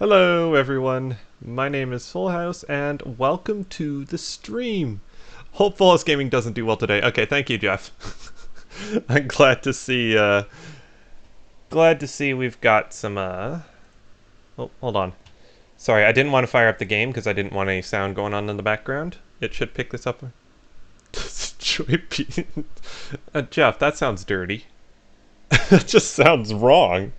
Hello everyone, my name is Full House and welcome to the stream. Hope Full House Gaming doesn't do well today. Okay, thank you, Jeff. I'm glad to see we've got some oh, hold on. Sorry, I didn't want to fire up the game because I didn't want any sound going on in the background. It should pick this up. Jeff, that sounds dirty. That just sounds wrong.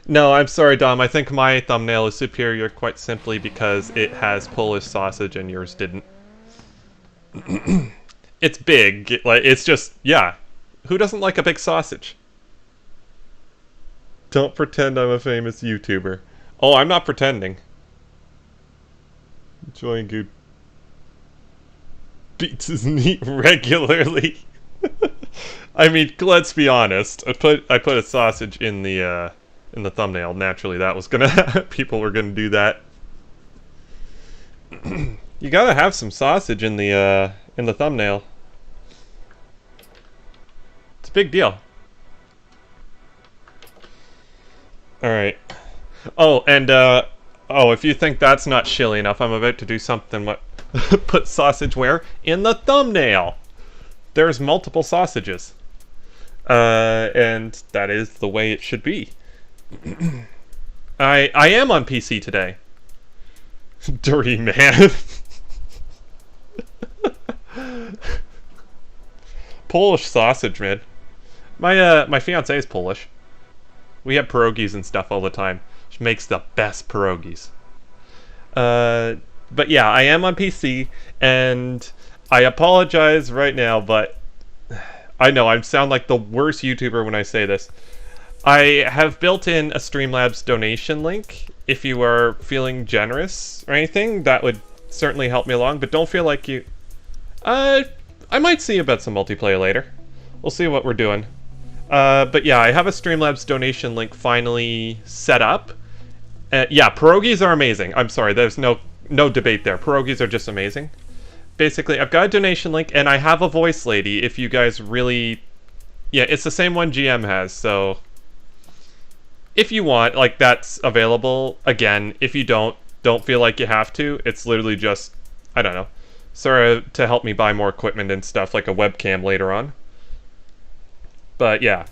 No, I'm sorry, Dom. I think my thumbnail is superior quite simply because it has Polish sausage and yours didn't. It's big. It's just, yeah. Who doesn't like a big sausage? Don't pretend I'm a famous YouTuber. Oh, I'm not pretending. Enjoying good. Beats his meat regularly. I mean, let's be honest. I put a sausage in the thumbnail. Naturally, that was gonna people were gonna do that. You gotta have some sausage in the thumbnail. It's a big deal. All right. Oh, and if you think that's not shilly enough, I'm about to do something. What? Put sausage where? In the thumbnail. There's multiple sausages. And that is the way it should be. I am on PC today. Dirty man. Polish sausage, man. My fiance is Polish. We have pierogies and stuff all the time. She makes the best pierogies. But yeah, I am on PC, and I apologize right now, but I know I sound like the worst YouTuber when I say this. I have built in a Streamlabs donation link. If you are feeling generous or anything, that would certainly help me along, but don't feel like you... I might see about some multiplayer later. We'll see what we're doing. But yeah, I have a Streamlabs donation link finally set up. Yeah, pierogies are amazing. I'm sorry, there's no debate there. Pierogies are just amazing. Basically, I've got a donation link, and I have a voice lady if you guys really... Yeah, it's the same one GM has, so... If you want, like, that's available. Again, if you don't feel like you have to. It's literally just, I don't know, sort of to help me buy more equipment and stuff, like a webcam later on. But yeah,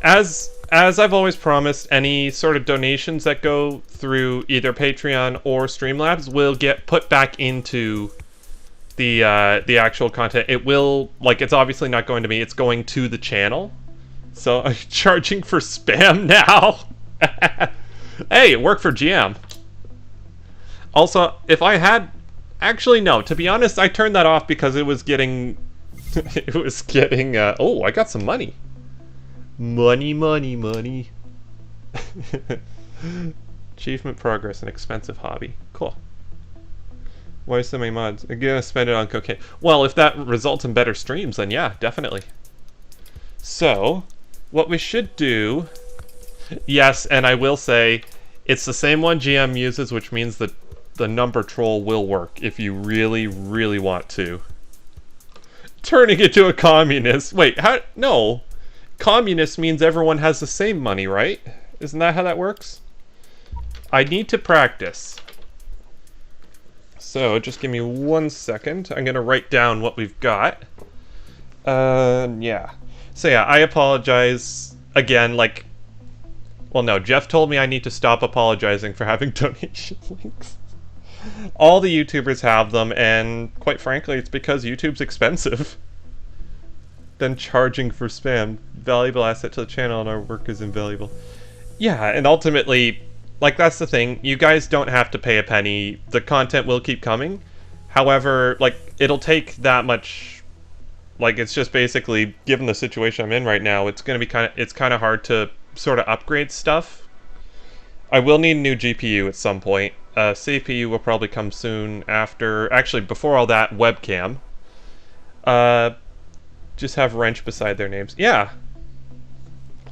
as I've always promised, any sort of donations that go through either Patreon or Streamlabs will get put back into the actual content. It will, like, it's obviously not going to me, it's going to the channel. So I'm charging for spam now. Hey, it worked for GM. Also, if I had... Actually, no. To be honest, I turned that off because it was getting... it was getting... oh, I got some money. Money, money, money. Achievement progress, an expensive hobby. Cool. Why so many mods? I'm gonna spend it on cocaine. Well, if that results in better streams, then yeah, definitely. So, what we should do... Yes, and I will say, it's the same one GM uses, which means that the number troll will work if you really, really want to. Turning into a communist. Wait, how? No. Communist means everyone has the same money, right? Isn't that how that works? I need to practice. So, just give me 1 second. I'm going to write down what we've got. Yeah. So yeah, I apologize again, like... Well, no, Jeff told me I need to stop apologizing for having donation links. All the YouTubers have them, and quite frankly, it's because YouTube's expensive. Then charging for spam. Valuable asset to the channel, and our work is invaluable. Yeah, and ultimately, like, that's the thing. You guys don't have to pay a penny. The content will keep coming. However, like, it'll take that much... Like, it's just basically, given the situation I'm in right now, it's gonna be it's kind of hard to sort of upgrade stuff. I will need a new GPU at some point. CPU will probably come soon after... Actually, before all that, webcam. Just have wrench beside their names. Yeah.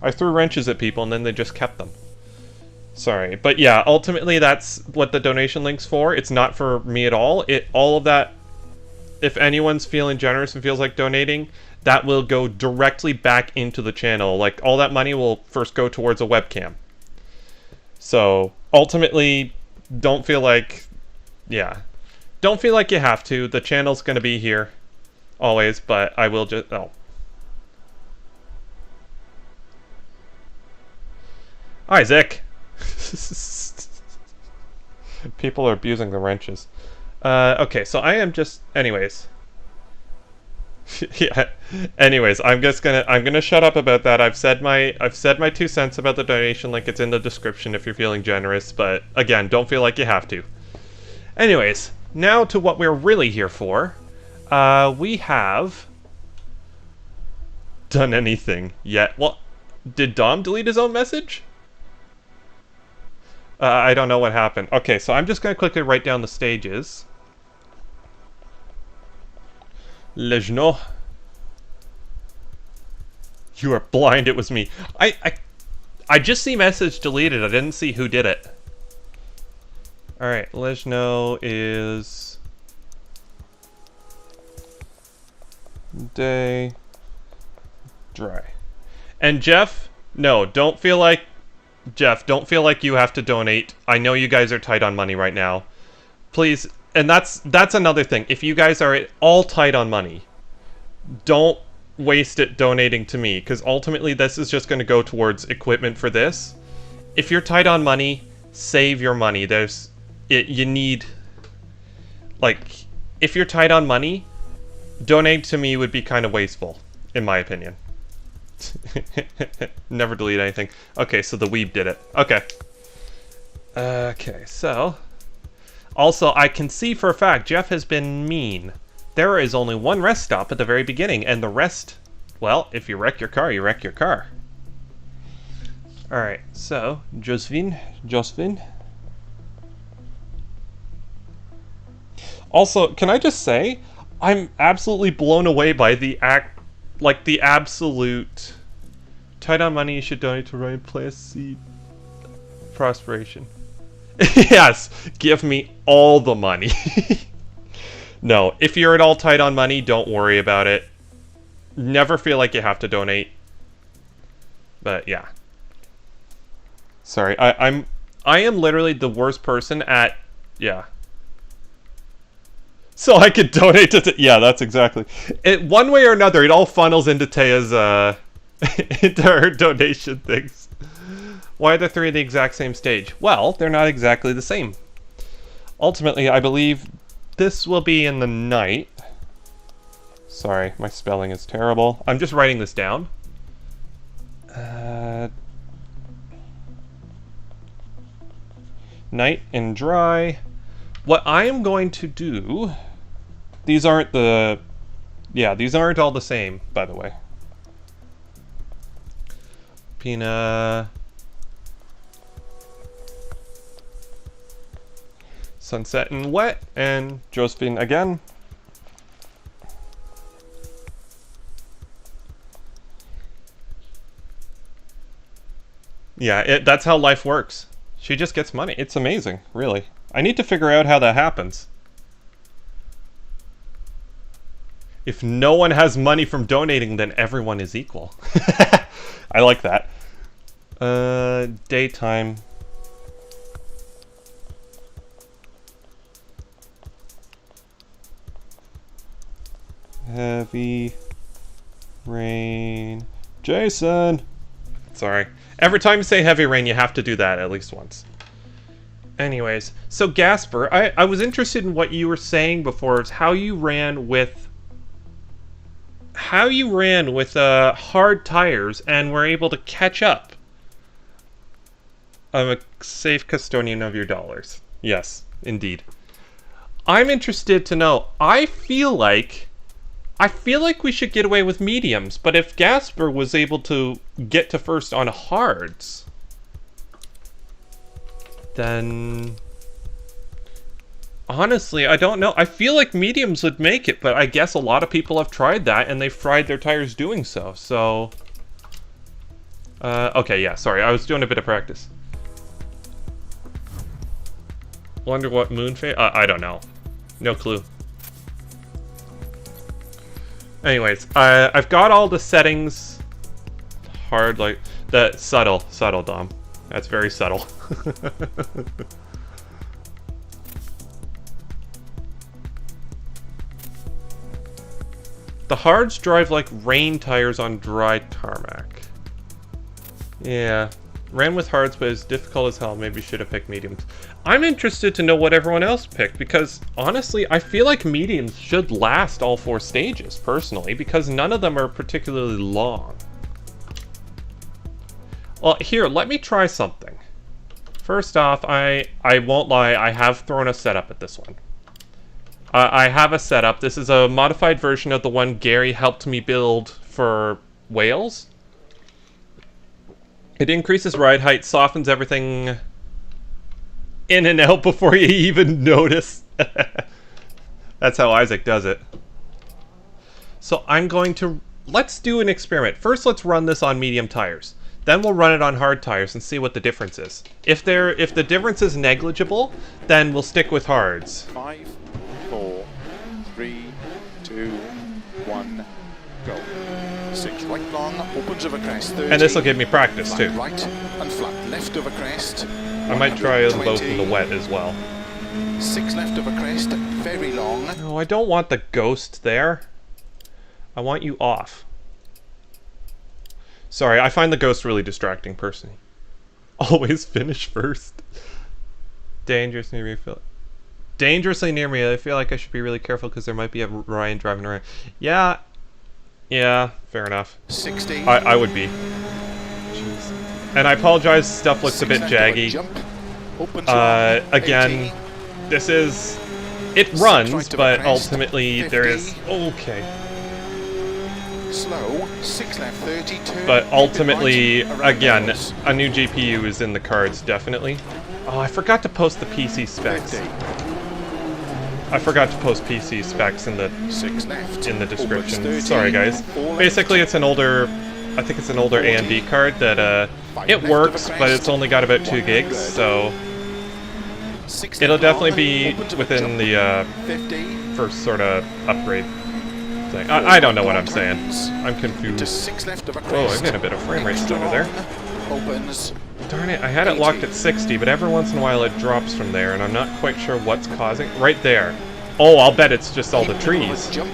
I threw wrenches at people and then they just kept them. Sorry. But yeah, ultimately that's what the donation link's for. It's not for me at all. All of that... If anyone's feeling generous and feels like donating, that will go directly back into the channel. Like, all that money will first go towards a webcam. So, ultimately, don't feel like... Yeah. Don't feel like you have to. The channel's going to be here. Always, but I will just... Oh. Isaac! People are abusing the wrenches. Okay, so I am just... Anyways. Yeah. Anyways, I'm gonna shut up about that. I've said my 2 cents about the donation link. It's in the description if you're feeling generous, but again, don't feel like you have to. Anyways, now to what we're really here for. We have done anything yet. Well, did Dom delete his own message? I don't know what happened. Okay, so I'm just gonna quickly write down the stages. Lejno. You are blind, it was me. I just see message deleted, I didn't see who did it. Alright, Lejno is... Day... Dry. And Jeff, no, don't feel like... Jeff, don't feel like you have to donate. I know you guys are tight on money right now. Please... And that's another thing. If you guys are all tight on money, don't waste it donating to me, because ultimately this is just going to go towards equipment for this. If you're tight on money, save your money. You need, like, if you're tight on money, donate to me would be kind of wasteful, in my opinion. Never delete anything. Okay, so the weeb did it. Okay. Okay, so... Also, I can see for a fact Jeff has been mean. There is only one rest stop at the very beginning, and the rest... Well, if you wreck your car, you wreck your car. Alright, so, Josephine. Also, can I just say, I'm absolutely blown away by the absolute... Tight on money, you should donate to Ryan Plessy. Prosperation. Yes, give me all the money. No, if you're at all tight on money, don't worry about it. Never feel like you have to donate. But yeah. Sorry, I am literally the worst person at... Yeah. So I could donate to... Yeah, that's exactly... One way or another, it all funnels into Taya's, into her donation things. Why are the 3 the exact same stage? Well, they're not exactly the same. Ultimately, I believe this will be in the night. Sorry, my spelling is terrible. I'm just writing this down. Night and dry. What I am going to do... These aren't the... Yeah, these aren't all the same, by the way. Pina... Sunset and wet, and Josephine again. Yeah, that's how life works. She just gets money. It's amazing, really. I need to figure out how that happens. If no one has money from donating, then everyone is equal. I like that. Daytime. Heavy rain. Jason! Sorry. Every time you say heavy rain, you have to do that at least once. Anyways, so Gasper, I was interested in what you were saying before. It's how you ran with... hard tires and were able to catch up. I'm a safe custodian of your dollars. Yes, indeed. I'm interested to know, I feel like we should get away with mediums, but if Gasper was able to get to first on hards, then... Honestly, I don't know. I feel like mediums would make it, but I guess a lot of people have tried that, and they've fried their tires doing so, so... okay, yeah, sorry, I was doing a bit of practice. Wonder what moon phase? I don't know. No clue. Anyways, I've got all the settings hard, like the subtle, Dom. That's very subtle. The hards drive like rain tires on dry tarmac. Yeah, ran with hards, but it's difficult as hell. Maybe should have picked mediums. I'm interested to know what everyone else picked, because honestly, I feel like mediums should last all 4 stages, personally, because none of them are particularly long. Well, here, let me try something. First off, I won't lie, I have thrown a setup at this one. I have a setup. This is a modified version of the one Gary helped me build for Wales. It increases ride height, softens everything in and out before you even notice. That's how Isaac does it. So I'm going to... Let's do an experiment. First, let's run this on medium tires. Then we'll run it on hard tires and see what the difference is. If the difference is negligible, then we'll stick with hards. 5, 4, 3, 2, 1, go. 6 right long, opens over crest 30. And this will give me practice too. Right and flat left over crest. I might try them both in the wet as well. 6 left over crest, very long. No, I don't want the ghost there. I want you off. Sorry, I find the ghost really distracting personally. Always finish first. Dangerous near me. Dangerously near me. I feel like I should be really careful because there might be a Ryan driving around. Yeah, fair enough. 60. I would be. Jeez. And I apologize, stuff looks a bit jaggy. Again, this is... It runs, but ultimately there is... Okay. Slow, 6 left 32. But ultimately, again, a new GPU is in the cards, definitely. Oh, I forgot to post the PC specs. I forgot to post PC specs in the description. Sorry, guys. Basically, it's an older, I think it's an older AMD card that it works, but it's only got about 2 gigs, so it'll definitely be within the first sort of upgrade thing. I don't know what I'm saying. I'm confused. Whoa, I'm getting a bit of frame rate stutter there. Darn it, I had it locked at 60, but every once in a while it drops from there, and I'm not quite sure what's causing... Right there. Oh, I'll bet it's just all the trees. I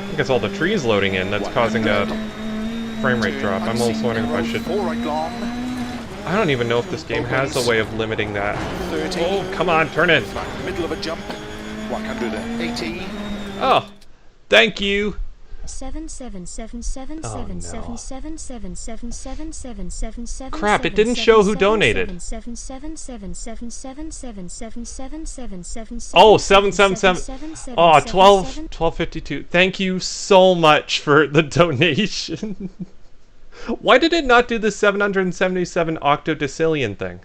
think it's all the trees loading in that's causing a frame rate drop. I'm almost wondering if I should... I don't even know if this game has a way of limiting that. Oh, come on, turn in. Middle of a jump. 180. Oh, thank you. 777777777777777. Crap, it didn't show who donated. Oh, 777. Oh, 1252. Thank you so much for the donation. Why did it not do the 777 octodecillion thing?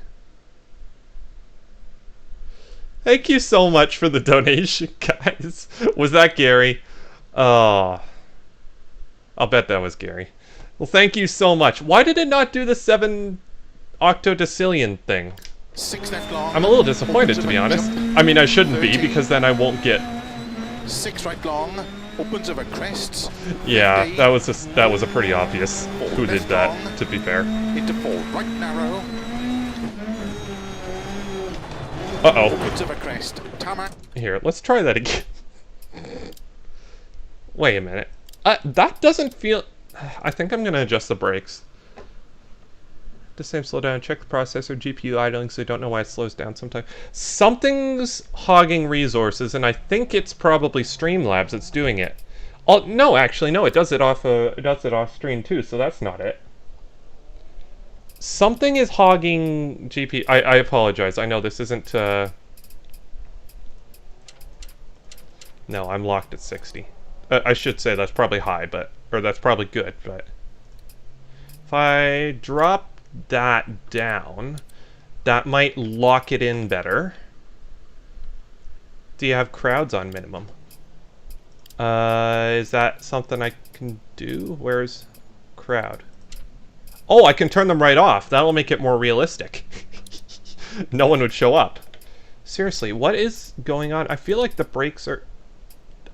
Thank you so much for the donation, guys. Was that Gary? Oh, I'll bet that was Gary. Well, thank you so much. Why did it not do the 7 octodecillion thing? 6 left long. I'm a little disappointed, to be honest. I mean, I shouldn't be, because then I won't get... 6 right long. Opens over crests. Yeah, that was a pretty obvious who did that, to be fair. Into 4 right narrow. Uh-oh. Opens over crest. Tarmac. Here, let's try that again. Wait a minute. That doesn't feel... I think I'm going to adjust the brakes. The same slow down. Check the processor. GPU idling, so I don't know why it slows down sometimes. Something's hogging resources, and I think it's probably Streamlabs that's doing it. Oh, no, actually, no. It does it off stream, too, so that's not it. Something is hogging GPU... I apologize. I know this isn't... No, I'm locked at 60. I should say that's probably high, but... Or that's probably good, but... If I drop that down, that might lock it in better. Do you have crowds on minimum? Is that something I can do? Where's crowd? Oh, I can turn them right off. That'll make it more realistic. No one would show up. Seriously, what is going on? I feel like the brakes are...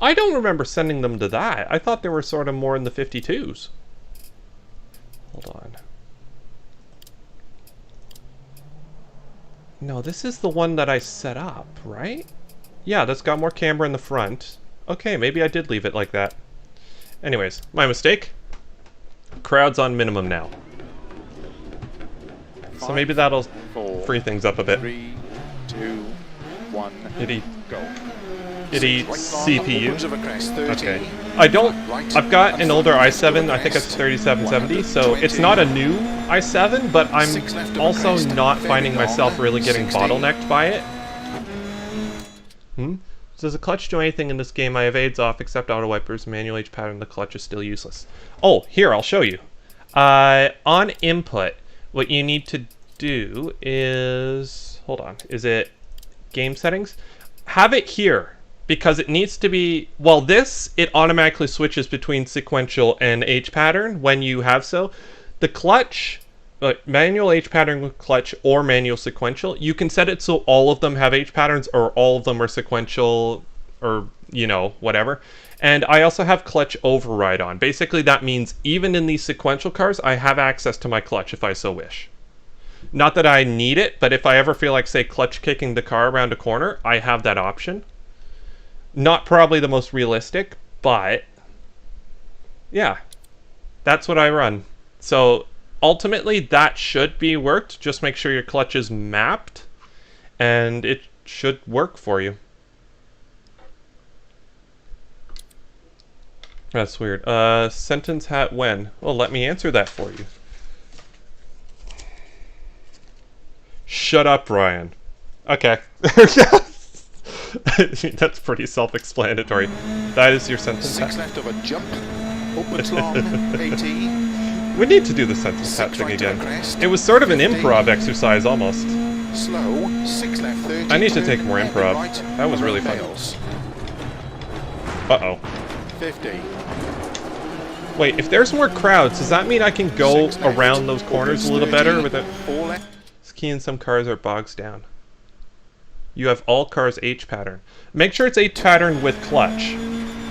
I don't remember sending them to that. I thought they were sort of more in the 52s. Hold on. No, this is the one that I set up, right? Yeah, that's got more camber in the front. Okay, maybe I did leave it like that. Anyways, my mistake. Crowd's on minimum now. So maybe that'll free things up a bit. 3, 2, 1, Itty go. CPU. Okay. I've got an older i7, I think it's 3770, so it's not a new i7, but I'm also not finding myself really getting bottlenecked by it. Does the clutch do anything in this game? I have aids off except auto wipers, manual H pattern, the clutch is still useless. Oh, here, I'll show you. On input, what you need to do is, hold on, is it game settings? Have it here, because it needs to be, well, this, it automatically switches between sequential and H pattern when you have so. The clutch, manual H pattern with clutch or manual sequential, you can set it so all of them have H patterns or all of them are sequential or, you know, whatever. And I also have clutch override on. Basically, that means even in these sequential cars, I have access to my clutch if I so wish. Not that I need it, but if I ever feel like, say, clutch kicking the car around a corner, I have that option. Not probably the most realistic, but yeah, that's what I run. So ultimately, that should be worked. Just make sure your clutch is mapped, and it should work for you. That's weird. Sentence hat when? Well, let me answer that for you. Shut up, Ryan. Okay. That's pretty self-explanatory. That is your sentence 6 hat. left of a jump. Opens long, 80. We need to do the sentence hat thing again. It was sort of an improv exercise, almost. Slow, 6 left, 30. I need to take more improv. That was really fun. Uh-oh. 50. Wait, if there's more crowds, does that mean I can go around those corners a little better with it? 4 left. Ski and some cars are bogs down. You have all cars H pattern. Make sure it's H pattern with clutch.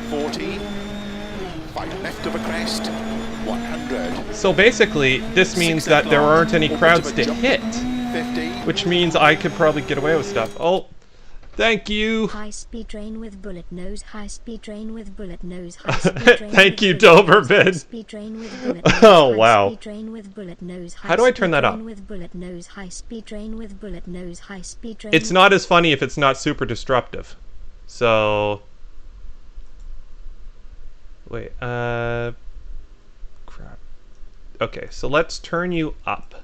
40. 5 left of a crest. 100. So basically, this means that there aren't any crowds to hit. 50. Which means I could probably get away with stuff. Oh, thank you. High speed train with bullet nose. High speed train with bullet nose. High speed train Thank with you, bullet nose. Doberman. High speed train with bullet nose. Oh, High wow. speed train with bullet nose. How do I turn that High up? speed train with bullet nose. High speed train with bullet nose. High speed train. It's not as funny if it's not super disruptive. So... Wait, crap. Okay, so let's turn you up.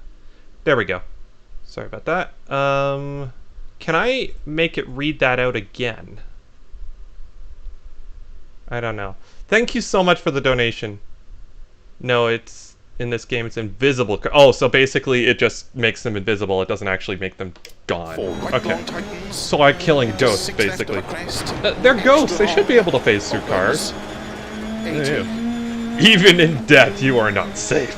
There we go. Sorry about that. Can I make it read that out again? I don't know. Thank you so much for the donation. No, it's in this game it's invisible. Oh, so basically it just makes them invisible. It doesn't actually make them gone. Okay. So I'm killing ghosts, basically. They're ghosts. They should be able to phase through cars. Yeah. Even in death, you are not safe.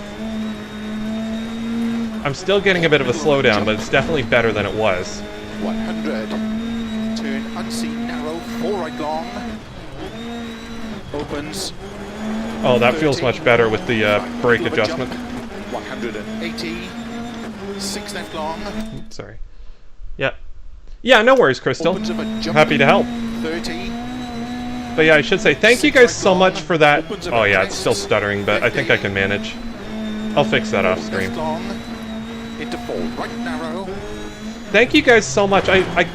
I'm still getting a bit of a slowdown, but it's definitely better than it was. 100. Turn unseen narrow, 4 right long. Opens. Oh, that feels much better with the brake adjustment. 180. 6 left long. Sorry. Yeah. Yeah, no worries, Crystal. Happy to help. 30. But yeah, I should say thank you guys so much for that. Oh yeah, it's still stuttering, but I think I can manage. I'll fix that off stream. Into 4 right narrow. Thank you guys so much. I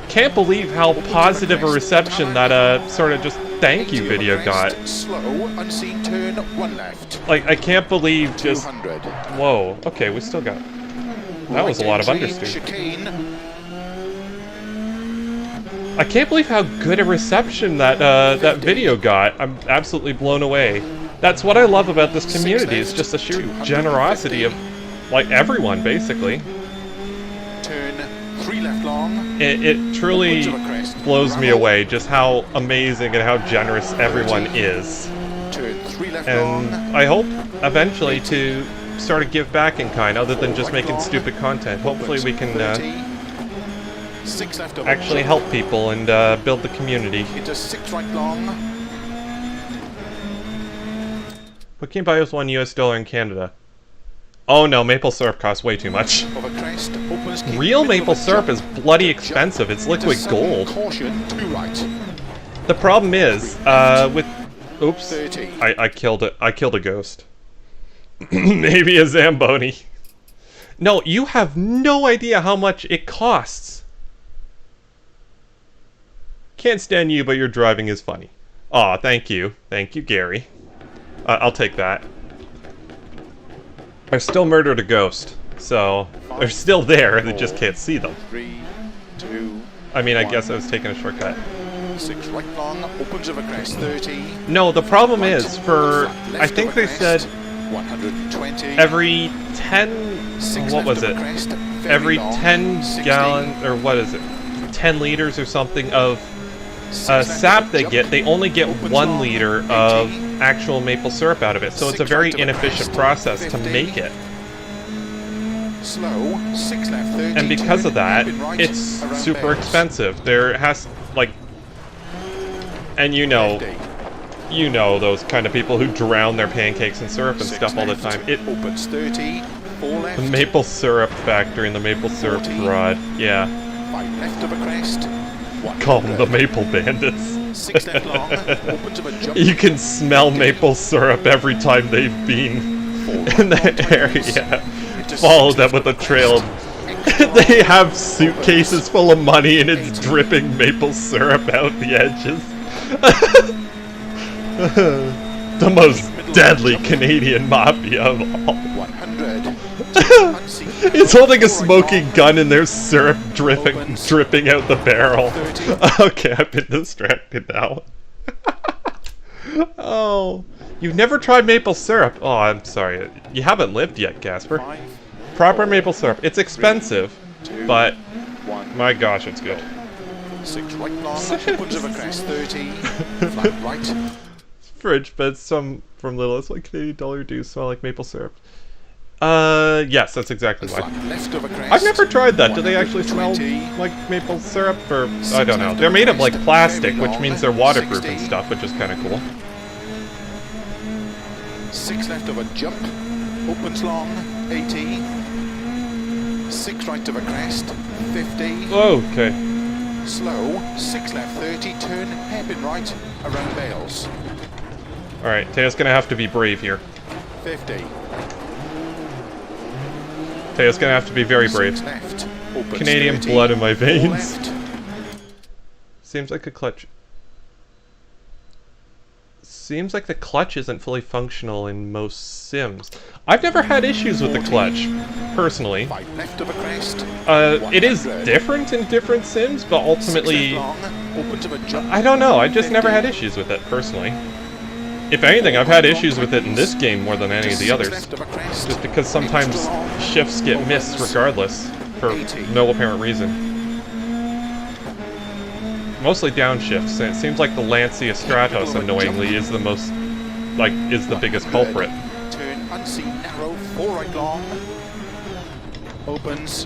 can't believe how positive a reception that sort of just thank you video got. Slow, unseen turn, 1 left. Like, I can't believe just... 200. Whoa, okay, we still got... That was a lot of understeer. Chicane. I can't believe how good a reception that video got. I'm absolutely blown away. That's what I love about this community, is just the sheer generosity of, like, everyone, basically. Turn 3 left long. It truly blows me away just how amazing and how generous everyone is. Turn 3 left long. And I hope eventually to sort of give back in kind, other than just making stupid content. Hopefully we can 6 left of actually a help people and build the community. into 6 right long. What can you buy with $1 in Canada? Oh no, maple syrup costs way too much. Of a crest, opens keep Real middle maple of a syrup jump. is bloody expensive. It's liquid Into gold. Caution, 2 right. The problem is, with... Oops. 30. I killed it. I killed a ghost. Maybe a Zamboni. No, you have no idea how much it costs. Can't stand you, but your driving is funny. Aw, thank you. Thank you, Gary. I'll take that. I still murdered a ghost, so they're still there, and I just can't see them. 3, 2, I mean, I guess I was taking a shortcut. 6 right long, opens of a crest, 30. No, the problem Right, is, for... flat I left think of a they crest, said 120. every 10... 6 What left was of a it? crest, very Every long, 10 60. gallons, or what is it? 10 liters or something of 6 left of sap a they jump, get, they only get opens 1 long, liter 80. of actual maple syrup out of it, so it's a 6 very right of a inefficient crest, process to 50. make it. Slow, 6 left, 30. And because of that, turn right, it's around super bends. expensive. There has, like... And you know 50. Those kind of people who drown their pancakes in syrup and 6 stuff all the left, time. It opens 30. 4 left. The maple syrup factory and the maple syrup 40. prod. Yeah. 5 left of a crest. 100. Call them the maple bandits. 6 left long, opens of a jump. You can smell maple syrup every time they've been 4 in right the long area. tightens. Into Follow 6 them left with a of trail. crest. Extra They long, have suitcases full of money and it's 80. dripping maple syrup out the edges. The most deadly Canadian mafia of all. 100. He's holding a smoking gun and there's syrup dripping out the barrel. 30. Okay, I've been distracted now. Oh, you've never tried maple syrup? Oh, I'm sorry. You haven't lived yet, Gasper. 5, Proper maple syrup. It's expensive, 2, but 1. my gosh, it's good. 6 right long, opens of a crest. 30. Flat right. Fridge beds from Littlest, like Canadian dollar do smell like maple syrup. Yes, that's exactly why. Flat left of a crest. I've never tried that. Do they actually smell 120. like maple syrup? Or I don't know. They're made of like plastic, which means they're waterproof and 60. stuff, which is kind of cool. 6 left of a jump. Opens long. 80. 6 right of a crest. 50. Okay. Slow. 6 left. 30. Turn hairpin right. Around bales. All right, Teo's gonna have to be brave here. 50. Teo's gonna have to be very 6 brave. left. Opens Canadian 30. blood in my 4 veins. left. Seems like a clutch. Seems like the clutch isn't fully functional in most sims. I've never had issues with the clutch, personally. 5 left of a crest. It is 100. different in different sims, but 6 ultimately, left long. Opens of a jump. I don't know. I just never 50. had issues with it, personally. If anything, I've had issues with it in this game more than any of the 6 others. left of a crest. Just because sometimes Extra long. shifts get missed regardless, for 80. no apparent reason. Mostly downshifts, and it seems like the Lancia Stratos, annoyingly, is the most, like, is the biggest culprit. Turn unseen narrow. 4 right long. Opens.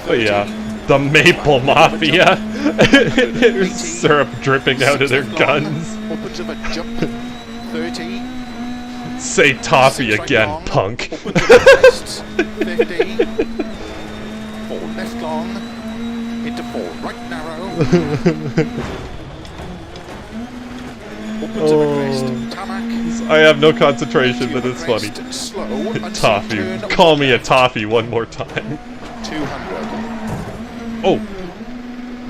But yeah, the Maple Mafia. There's syrup dripping out of their guns. Opens of a jump. 30. Say toffee 6 right again, long. punk. Opens of a crest. 50. 4 left long. Into 4 right narrow. Opens of a crest. Tarmac. I have no concentration, but it's funny. Crest, slow, unseen Toffee. turn, Call me a toffee one more time. 200. Oh,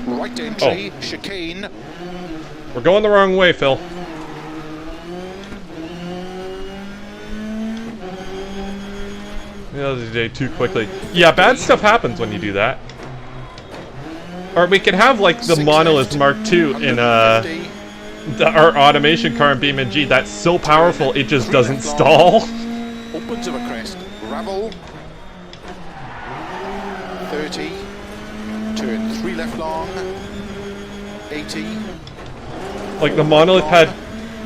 Right entry, chicane. we're going the wrong way, Phil. The other day too quickly. Yeah, bad stuff happens when you do that. Or we could have like the 6 Monolith left, Mark II in 150. our automation car in BeamNG. That's so powerful it just 3 doesn't left stall. long. Opens of a crest, gravel. 30. Turn 3 left long. 80. Like the Monolith had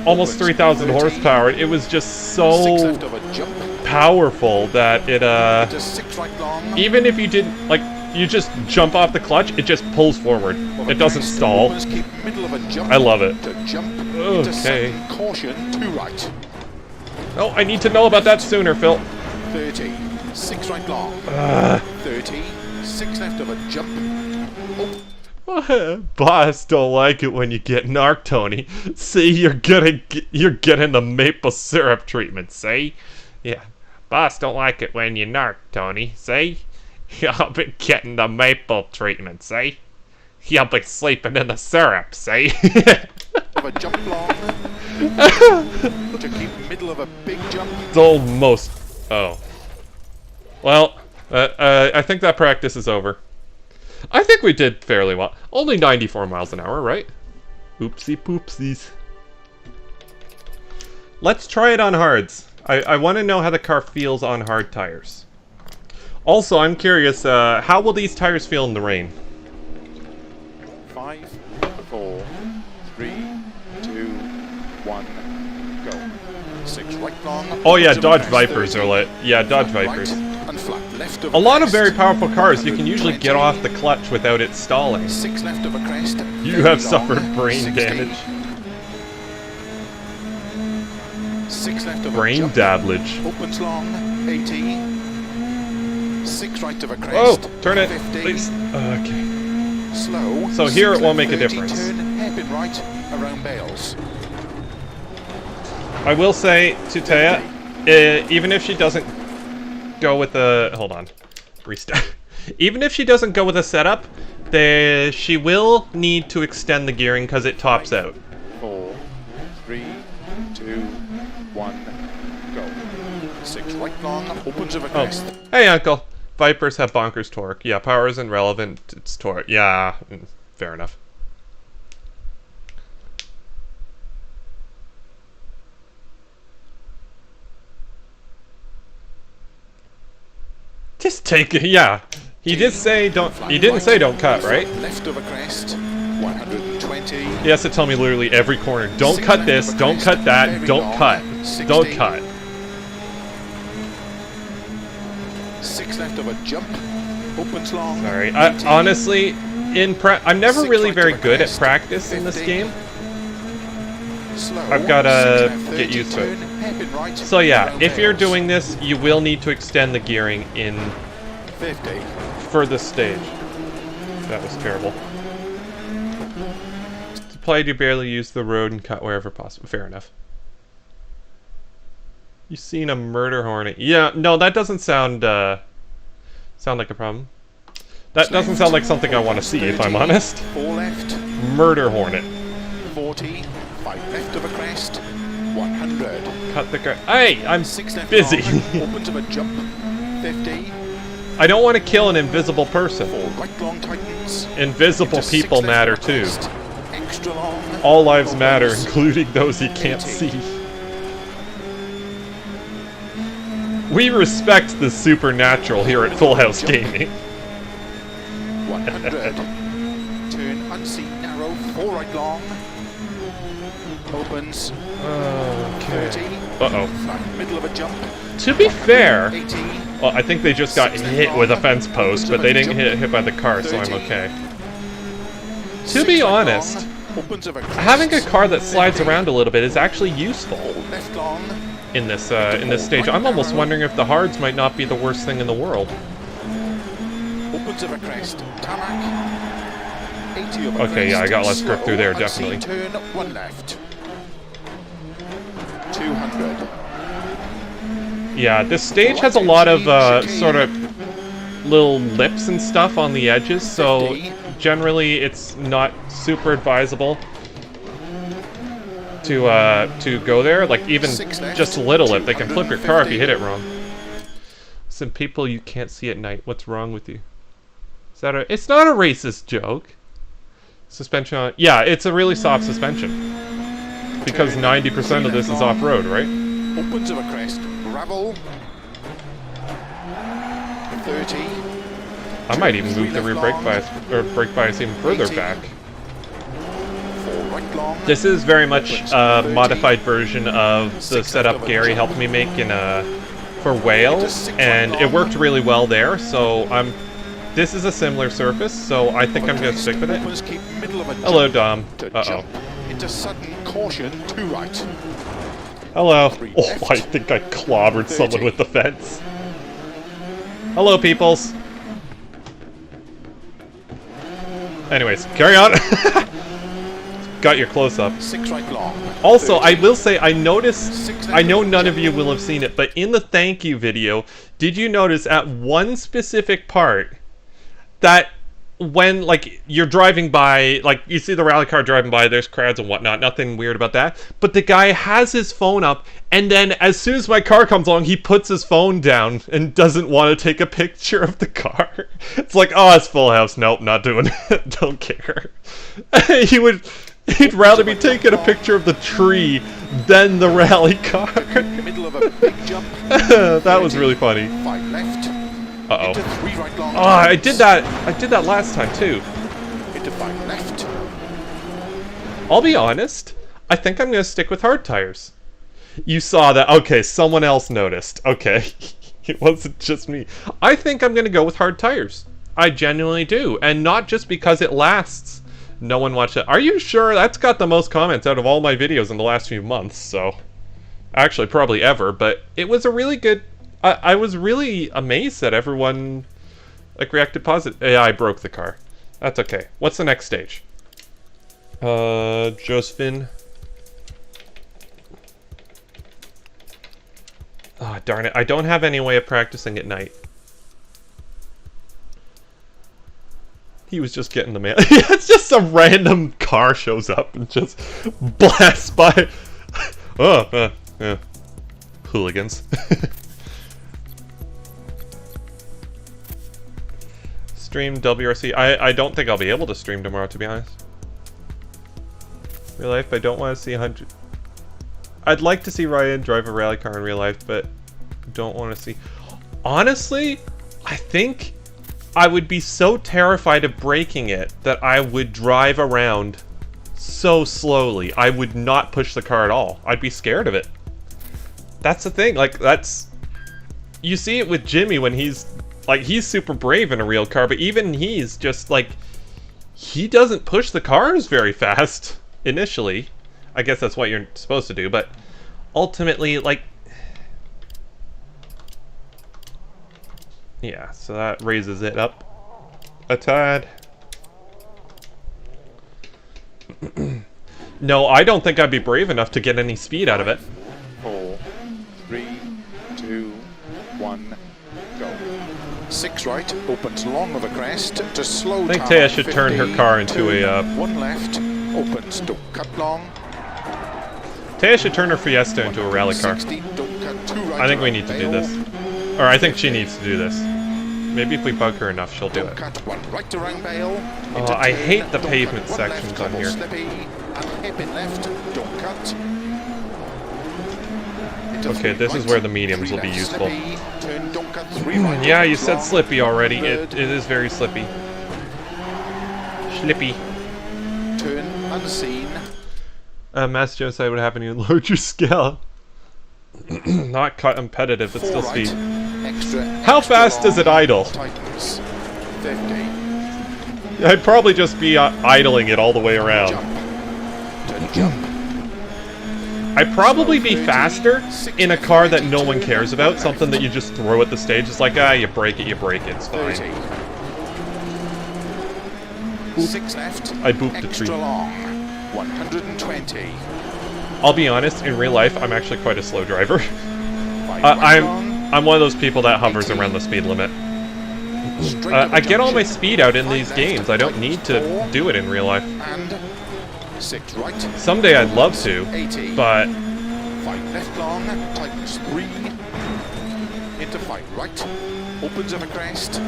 almost 3,000 horsepower. It was just 6 so left of a jump. powerful that it Into 6 right long. even if you didn't like you just jump off the clutch, it just pulls forward. Well, It doesn't crest stall. opens, keep middle of a jump. I love it. To jump Okay. into second, caution to right. Oh, I need to know about that sooner, Phil. 30, 6 right long. 30, 6 left of a jump. Oh, Boss don't like it when you get narc, Tony. See, you're getting the maple syrup treatment, see? Yeah. Boss don't like it when you narc, Tony, see? You'll be getting the maple treatment, see? You'll be sleeping in the syrup, see? of a jump long. To keep middle of a big jump. It's almost... Oh. Well, I think that practice is over. I think we did fairly well. Only 94 miles an hour, right? Oopsie poopsies. Let's try it on hards. I want to know how the car feels on hard tires. Also, I'm curious, how will these tires feel in the rain? 5, 4, 3, 2, 1, go. 6 right long. Oh yeah, Dodge Crest, Vipers 30, are lit. Yeah, Dodge right, Vipers. and flat left of A lot of very crest. powerful cars, you can usually 120. get off the clutch without it stalling. 6 left of a crest. You very have long, suffered brain 60. damage. 6 left of Brain a jump. damage. Opens long, 80. 6 right of a crest. Oh, turn it, 50. please. Okay. Slow. So here 6 it won't left, make a 30, difference. Turn hairpin right around Bales. I will say to Taya, even if she doesn't go with a... Hold on. Restart. Even if she doesn't go with a setup, she will need to extend the gearing because it tops out. 4, 3, 2, 1, go. 6 right long, opens of a crest. Hey, Uncle. Vipers have bonkers torque. Yeah, power isn't relevant. It's torque. Yeah, fair enough. Just take it. Yeah, he did say don't. He didn't say don't cut, right? Left of a crest, 120. He has to tell me literally every corner. Don't cut this. Don't cut that. Don't cut. Don't cut. 6 left of a jump, opens long. Sorry. 80. Honestly, I'm never Six really right very of a good at crest, practice in this 50. game. Slow, I've gotta 6 left, get 30, used to it. turn hairpin right So yeah, around if you're Bales. doing this, you will need to extend the gearing in 50. for this stage. That was terrible. To play, you barely use the road and cut wherever possible. Fair enough. You seen a murder hornet? Yeah, no, that doesn't sound like a problem. That doesn't sound like something I want to see, if I'm 30, honest. 4 left, Murder hornet. 40, 5 left of a crest, 100. Cut the car. Hey, I'm 6 left busy. long, opens of a jump, 50. I don't want to kill an invisible person. 4 right long tightens. Invisible Into people 6 left matter of a too. crest, extra long. All lives matter, opens, including those you can't 80. see. We respect the supernatural here at Full House Gaming. 100. Turn unseen narrow, 4 right long. Opens, 30. Uh-oh. Flat middle of a jump, To be fair, 80. well, I think they just got hit with a fence post, but they didn't get hit by the car, so I'm okay. To 6 be right honest, long, opens of a crest, having a car that slides around a little bit is actually useful left long. in this stage. I'm almost wondering if the hards might not be the worst thing in the world. Opens of a crest, tarmac. 80 of a Okay, yeah, I got less crest, grip through there, slow, unseen definitely. Turn 1 left. 200. Yeah, this stage has a lot of sort of little lips and stuff on the edges, so 50. generally it's not super advisable to go there. Like even 6 left, just a little lip, they can flip your car if you hit it 250. wrong. Some people you can't see at night. What's wrong with you? Is that a? It's not a racist joke. Suspension on. Yeah, it's a really soft suspension. Because 90% of this is off-road, right? Opens of a crest, gravel. 30. I might even move the rear brake bias or brake bias even further 80. back. 4 right long. This is very much a modified version of the setup Gary helped me make in for Wales, and it worked really well there. So I'm This is a similar surface, so I think I'm going to stick with it. Opens keep middle of a Hello, jump Dom. to jump into sudden caution to right. Hello. Three Oh, left. I think I clobbered 30. someone with the fence. Hello, peoples. Anyways, carry on. Got your close-up. 6 right long. Also, 30. I will say, I noticed, Six I know left. none of you will have seen it, but in the thank you video, did you notice at one specific part that when, like, you're driving by, like, you see the rally car driving by, there's crowds and whatnot, nothing weird about that, but the guy has his phone up, and then as soon as my car comes along, he puts his phone down and doesn't want to take a picture of the car. It's like, oh, it's full house. Nope, not doing it. Don't care. He'd rather be taking a picture of the tree than the rally car. Middle of a big jump. That was really funny. 5 left. Uh-oh. Into 3 right long. Oh, I did that last time too. Into 5 left. I'll be honest, I think I'm going to stick with hard tires. You saw that. Okay, someone else noticed. Okay. It wasn't just me. I think I'm going to go with hard tires. I genuinely do. And not just because it lasts. No one watched it. Are you sure? That's got the most comments out of all my videos in the last few months, so... Actually, probably ever, but it was a really good... I was really amazed that everyone, like, reacted positive. Yeah, I broke the car. That's okay. What's the next stage? Josephine. Oh, darn it. I don't have any way of practicing at night. He was just getting the mail. It's just some random car shows up and just blasts by. Yeah. Hooligans. Stream WRC. I don't think I'll be able to stream tomorrow, to be honest. Real life, I don't want to see 100... I'd like to see Ryan drive a rally car in real life, but don't want to see... Honestly, I think I would be so terrified of breaking it that I would drive around so slowly. I would not push the car at all. I'd be scared of it. That's the thing. Like, that's... You see it with Jimmy when he's... Like, he's super brave in a real car, but even he's just, like... He doesn't push the cars very fast, initially. I guess that's what you're supposed to do, but... Ultimately, like... Yeah, so that raises it up a tad. No, I don't think I'd be brave enough to get any speed out of it. 4, 3, 2, 1, go. 6 right, opens long of a crest to slow. I think Taya should turn her car into a... 1 left, opens to cut long. Taya should turn her Fiesta into a rally car. 60, don't cut 2 right. I think we need to do this. Or I think she needs to do this. Maybe if we bug her enough, she'll do it. Cut 1 right to round bale. Oh, I hate the pavement sections on here. Okay, this is where the mediums will be useful. Yeah, you said slippy already. It is very slippy. Slippy. Turn unseen. Master Genocide would happen in larger scale. Not competitive, but still speed. How fast does it idle? Tightens. 50. I'd probably just be idling it all the way around. Turn jump. I'd probably be faster in a car that no one cares about, something that you just throw at the stage. It's like, you break it, it's fine. 30. 6 left. I booped the tree. Extra long. 120. I'll be honest, in real life, I'm actually quite a slow driver. 5 right long. I'm one of those people that hovers around the speed limit. I get all my speed out in these games. I don't need to do it in real life. And 6 right. Someday I'd love to, 80. but 5 left long, tightens 3. Into 5 right. Opens of a crest.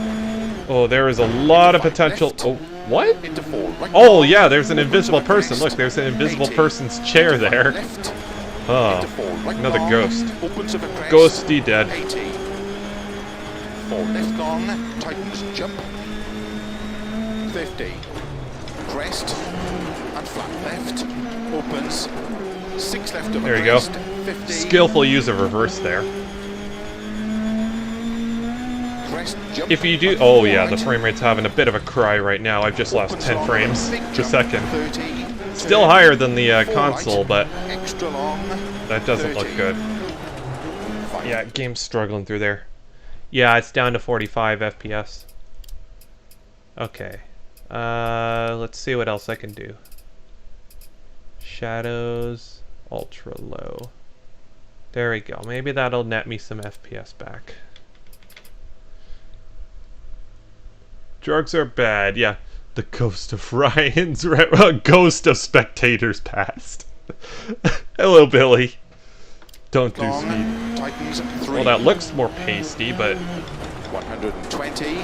oh, there is a lot of potential. Oh, what? Into 4 right. Oh, yeah, there's an invisible person. Look, there's an invisible person's chair there. Left. Oh, Into 4 right another long, ghost. Opens of a crest. Ghosty dead. 80. 4 left long, tightens jump. 50. Crest. And flat left. Opens. 6 left of a There you go. crest. 50. Skillful use of reverse there. crest, jump. If you do... Oh yeah, the frame rate's having a bit of a cry right now. I've just lost 10 frames per second. 30. Still higher than the console, but Extra long. that doesn't look good. Yeah, game's struggling through there. Yeah, it's down to 45 FPS. Okay. Let's see what else I can do. Shadows, ultra low. There we go. Maybe that'll net me some FPS back. Drugs are bad. Yeah. The ghost of Ryan's ghost of spectators past. Hello, Billy. Don't do speed. Tightens 3. Well, that looks more pasty, but 120.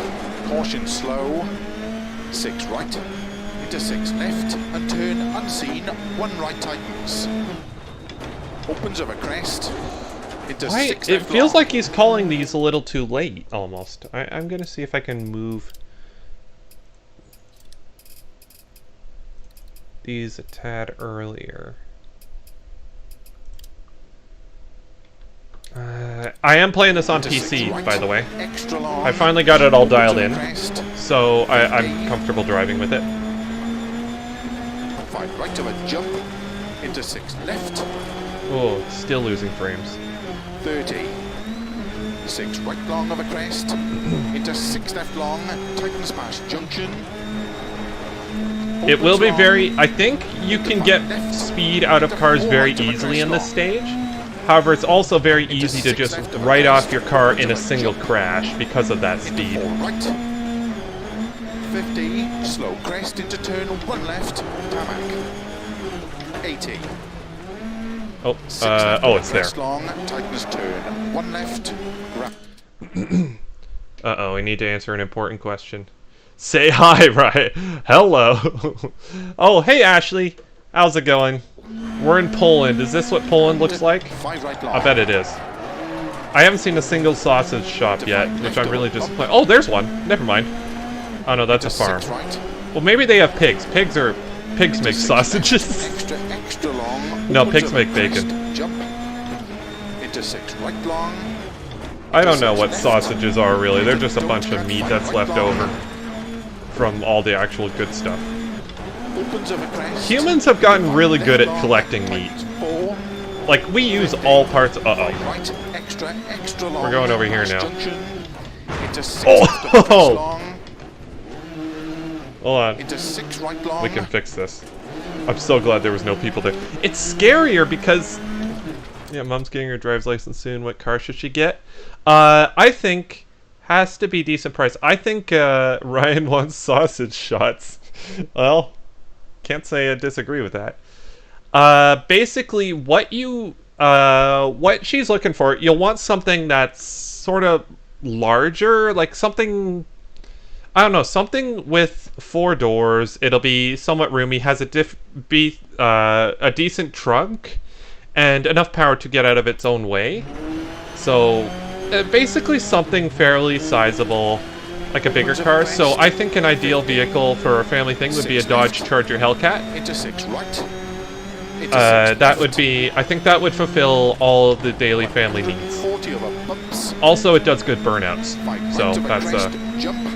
Caution slow. 6 right. Into 6 left. And turn unseen. 1 right tightens. Opens of a crest. Into 6 it left feels long. like he's calling these a little too late, almost. I'm gonna see if I can move these a tad earlier. I am playing this on PC, by the way. Extra long. I finally got it all dialed in, Crest. so I'm comfortable driving with it. 5 right of a jump. Into 6 left. Oh, still losing frames. 30. 6 right long of a crest. Into 6 left long. Tightens past junction. It will be very... I think you can get speed out of cars very easily in this stage. However, it's also very easy to just write off your car in a single crash because of that speed. 4 right. 50. Slow crest into turn 1 left. Tarmac. 80. Oh, 6 left oh, it's there. crest long. Tightens turn 1 left. Uh-oh, we need to answer an important question. Say hi, right? Hello. Oh, hey, Ashley. How's it going? We're in Poland. Is this what Poland looks like? 5 right long. I bet it is. I haven't seen a single sausage shop yet, which I'm really disappointed. Oh, there's one. Never mind. Oh, no, that's a farm. 6 right. Well, maybe they have pigs. Pigs make sausages. Extra long. No, Opens pigs of a make crest, bacon. Jump. Into 6 right long. I don't know what sausages are, really. They're just a bunch of meat that's left over from all the actual good stuff. Opens of a crest. Humans have gotten really good at collecting meat. 4. Like, we use all parts... Uh-oh. Right. Extra long. We're going over here now. Junction. Into 6 Oh! left of a crest long. Hold on. Into 6 right long. We can fix this. I'm so glad there was no people there. It's scarier because... Yeah, Mom's getting her driver's license soon. What car should she get? I think... Has to be decent price. I think Ryan wants sausage shots. Well, can't say I disagree with that. Basically, what she's looking for, you'll want something that's sort of larger, like something... I don't know, something with 4 doors. It'll be somewhat roomy, has a decent trunk, and enough power to get out of its own way. So... basically something fairly sizable, like a bigger car. So I think an ideal vehicle for a family thing would be a Dodge Charger Hellcat. Into 6 right. That would be, I think that would fulfill all of the daily family needs. 40 over bumps. Also, it does good burnouts. 5 right So of a that's crest, jump.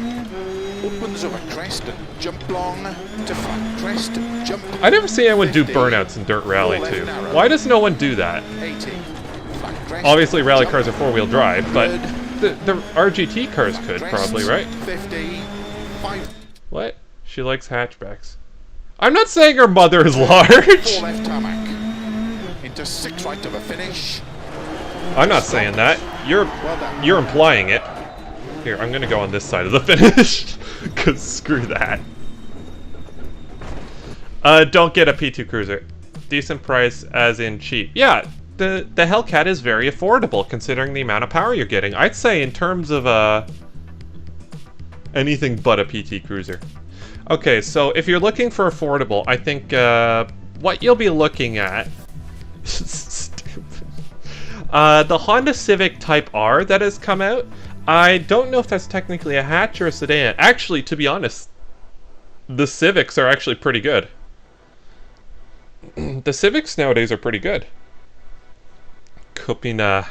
Opens of a crest and jump long to flat crest, jump. I never see anyone do burnouts in Dirt Rally too. Why does no one do that? 80. Flat crest, Obviously, rally jump. cars are 4-wheel drive, but the RGT cars could Crest, probably, right? 50. 5. What? She likes hatchbacks. I'm not saying her mother is large. 4 left tarmac. Into 6 right of a finish. I'm not saying that. Well done. You're implying it. Here, I'm gonna go on this side of the finish. Cause screw that. Don't get a P2 Cruiser. Decent price as in cheap. Yeah, the Hellcat is very affordable considering the amount of power you're getting. I'd say in terms of anything but a PT Cruiser. Okay, so if you're looking for affordable, I think what you'll be looking at... Stupid. The Honda Civic Type R that has come out, I don't know if that's technically a hatch or a sedan. Actually, to be honest, the Civics are actually pretty good. The Civics nowadays are pretty good. Kupina.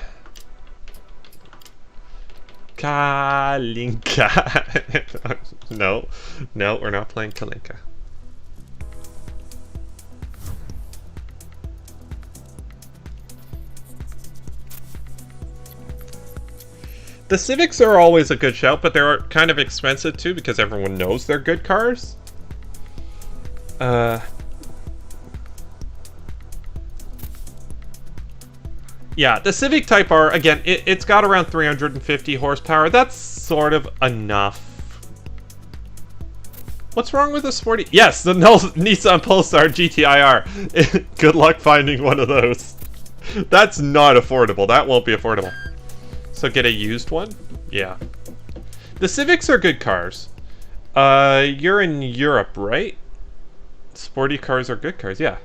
Kalinka. No, no, we're not playing Kalinka. The Civics are always a good shout, but they're kind of expensive too because everyone knows they're good cars. Yeah, the Civic Type R, again, it's got around 350 horsepower. That's sort of enough. What's wrong with the sporty? Yes, the Nissan Pulsar GTI-R. Good luck finding one of those. That's not affordable. That won't be affordable. So get a used one? Yeah. The Civics are good cars. You're in Europe, right? Sporty cars are good cars, yeah.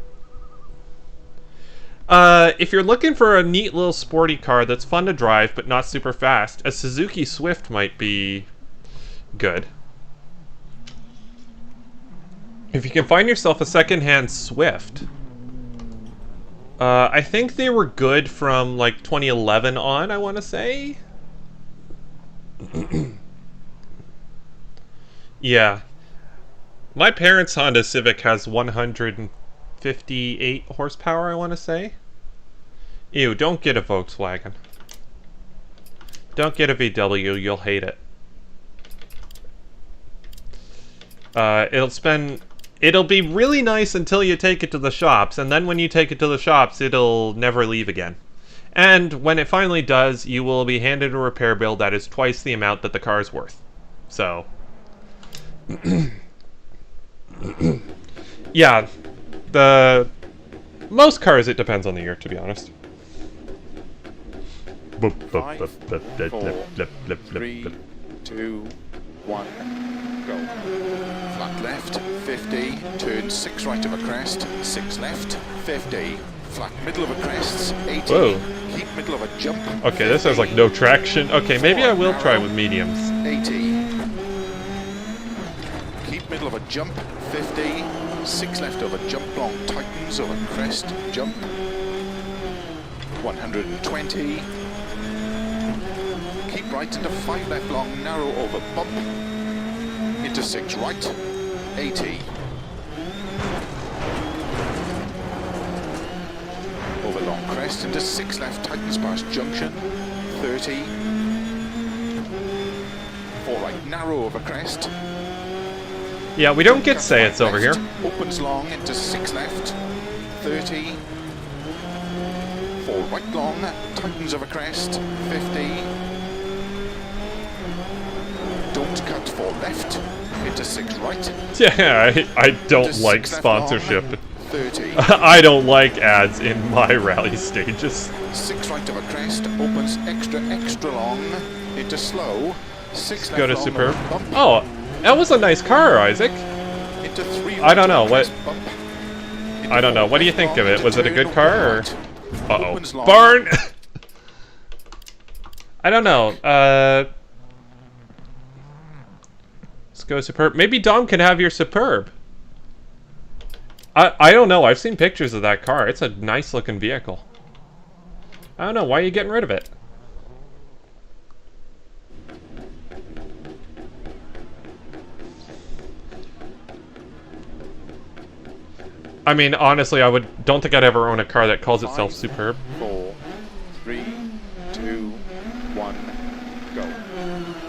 If you're looking for a neat little sporty car that's fun to drive but not super fast, a Suzuki Swift might be good. If you can find yourself a second-hand Swift, I think they were good from like 2011 on, I want to say. Yeah. My parents' Honda Civic has 158 horsepower, I want to say. Ew, don't get a Volkswagen. Don't get a VW, you'll hate it. It'll be really nice until you take it to the shops, and then when you take it to the shops, it'll never leave again. And when it finally does, you will be handed a repair bill that is twice the amount that the car is worth. So... yeah, most cars, it depends on the year, to be honest. 5, 4, 3, 2, 1, go. Flat left, 50, turn 6 right of a crest, 6 left, 50, flat middle of a crest, 80, Whoa. keep middle of a jump. Okay, this has like no traction. Okay, maybe I will try with mediums. 80, keep middle of a jump, 50, 6 left over jump long, tightens over crest, jump, 120, keep right into 5 left long, narrow over bump, into 6 right, 80, over long crest, into 6 left, tightens past junction, 30, 4 right, narrow over crest, Yeah, we don't get say it's over here. opens long into 6 left, 30, 4 right long, tightens over crest, 50, don't cut 4 left, into 6 right, Yeah, I don't into like 6 left sponsorship. long, 30, I don't like ads in my rally stages. 6 right of a crest, opens extra long, into slow, 6 left Go to long, superb. over bump, Oh, that was a nice car, Isaac. into 3 right I don't know, of a what- crest, bump, I don't know. What do you think of it? Was it a good car, or... Uh-oh. Opens long. Barn! I don't know. Let's go Superb. Maybe Dom can have your Superb. I don't know. I've seen pictures of that car. It's a nice looking vehicle. I don't know. Why are you getting rid of it? I mean, honestly, don't think I'd ever own a car that calls itself 5, Superb. 4, 3, 2, 1, go.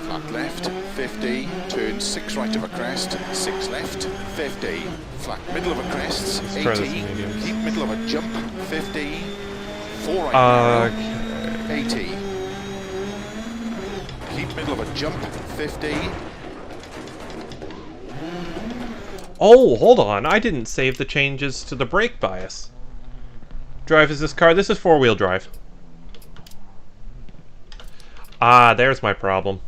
Flat left, 50, turn 6 right of a crest, 6 left, 50, flat middle of a crest, Let's try this 80, in mediums. keep middle of a jump, 50, 4 right narrow, Okay. 80, keep middle of a jump, 50, Oh, hold on. I didn't save the changes to the brake bias. Drive is this car? This is four-wheel drive. Ah, there's my problem.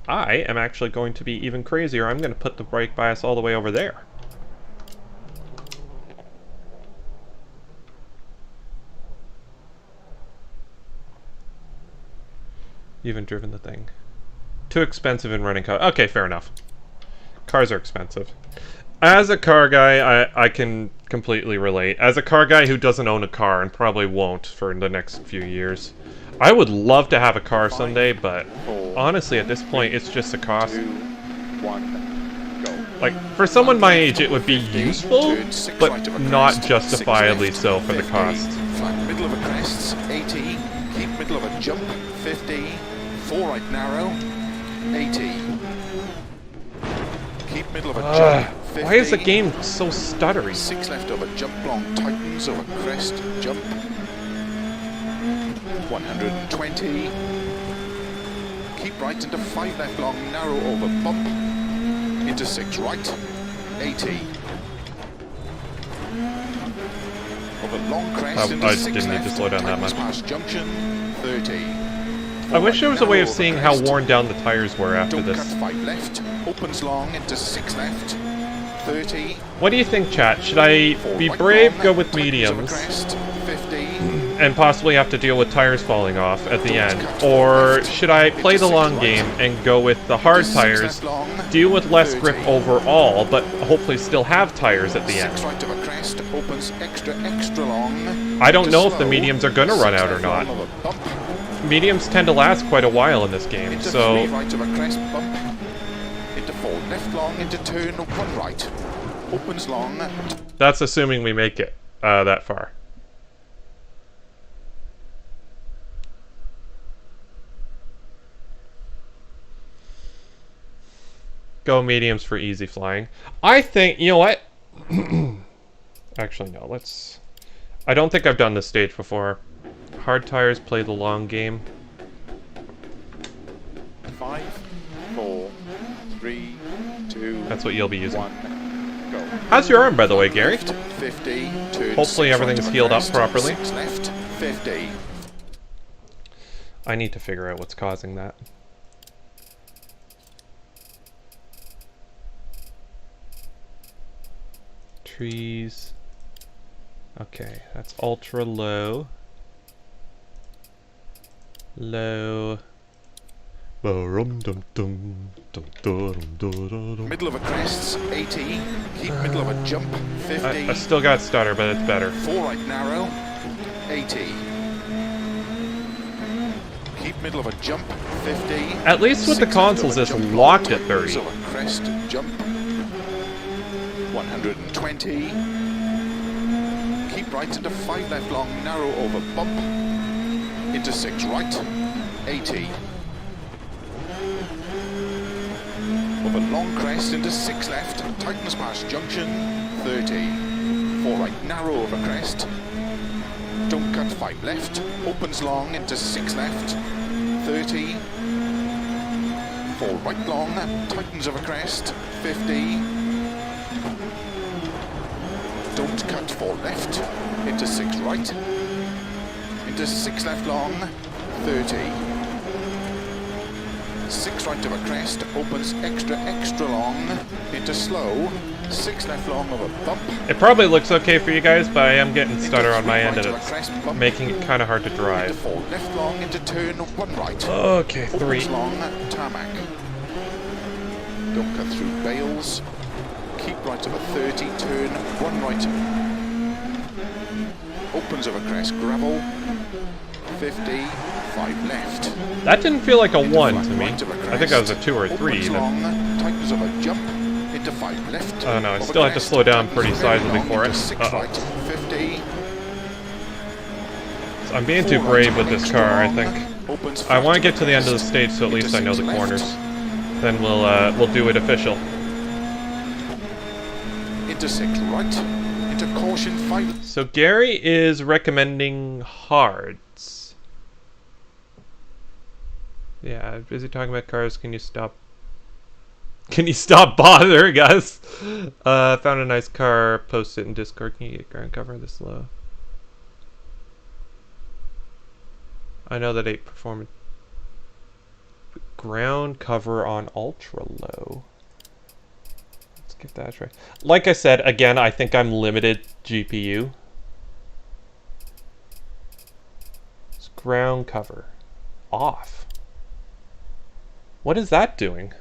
I am actually going to be even crazier. I'm going to put the brake bias all the way over there. You haven't driven the thing. Too expensive in running car. Okay, fair enough. Cars are expensive. As a car guy, I can completely relate. As a car guy who doesn't own a car and probably won't for the next few years, I would love to have a car someday, but honestly, at this point, it's just a cost. 2, 1, go. Like, for someone my age, it would be useful, but not justifiably so for the cost. Flat middle of a crest, 80. Keep middle of a jump, 50. 4 right narrow, 80. Keep middle of a jump, 50. Why is the game so stuttery? 6 left over jump long, tightens over crest, jump. 120. Keep right into 5 left long, narrow over bump. Into 6 right, 80. Over long crest into I 6 didn't need left, to slow down that much. past junction, 30. I wish there was a way of seeing how crest. worn down the tires were after Don't this. cut 5 left, opens long into 6 left, 30. What do you think, chat? Should I 4 be right brave, long, go with tightens over mediums, crest, 50. and possibly have to deal with tires falling off at the end? Or should I play the long game and go with the hard tires, deal with less grip overall, but hopefully still have tires at the 6 end? right of a crest, opens extra long. I don't into know if the slow, mediums are going to run 6 out or left not. long of a bump, Mediums tend to last quite a while in this game, into so 3 right of a crest bump, into 4 left long, into turn 1 right, opens long, that's assuming we make it that far. Go mediums for easy flying. I think, you know what? Actually, no, let's... I don't think I've done this stage before. Hard tires, play the long game. 5, 4, 3, 2, That's what you'll be using. 1, go. How's your arm, by the way, Gary? Left, 50, turn Hopefully 6 everything's right of a healed up crest, properly. 6 left, 50. I need to figure out what's causing that. Trees. Okay, that's ultra low. Low. Middle of a crest, 80. Keep middle of a jump, 50. I still got stutter, but it's better. 4 right narrow, 80. Keep middle of a jump, 50. At least with the 6 left consoles, over it's jump, locked at tightens 30. over crest, jump. 120. Keep right into 5 left long, narrow over bump. Into 6 right, 80. Over long crest into 6 left, tightens past junction, 30. 4 right, narrow over crest. Don't cut 5 left, opens long into 6 left, 30. 4 right long, tightens over crest, 50. Don't cut 4 left, into 6 right, into 6 left long, 30. 6 right of a crest, opens extra long, into slow, 6 left long of a bump. It probably looks okay for you guys, but I am getting stutter into on my 3 end, right and of a crest, bump. making it kind of hard to Into drive. 4 left long, into turn 1 right. Okay, 3. Opens long, tarmac. Don't cut through bales. Keep right of a 30, turn 1 right. Opens of a crest, gravel. 50, 5 left. That didn't feel like a Into 1 flat to me. right of a I think crest. I was a 2 or 3 Opens even. long, tightens of a jump. Into 5 left. Oh no, I of a still have to crest, slow down tightens pretty very sizably long for into it. 6 Uh-oh. right, 50. I'm being too 4 brave right, with this extra car, I long, think. opens I flat want to of get a to the end of the crest, stage so at into least I know 6 the left. corners. Then we'll do it official. Into 6 right. Into caution 5. So Gary is recommending hards. Yeah, busy talking about cars. Can you stop? Can you stop bothering us? Found a nice car. Post it in Discord. Can you get ground cover this low? I know that 8 performance. Ground cover on ultra low. Let's give that a try. Like I said, again, I think I'm limited GPU. It's ground cover. Off. What is that doing?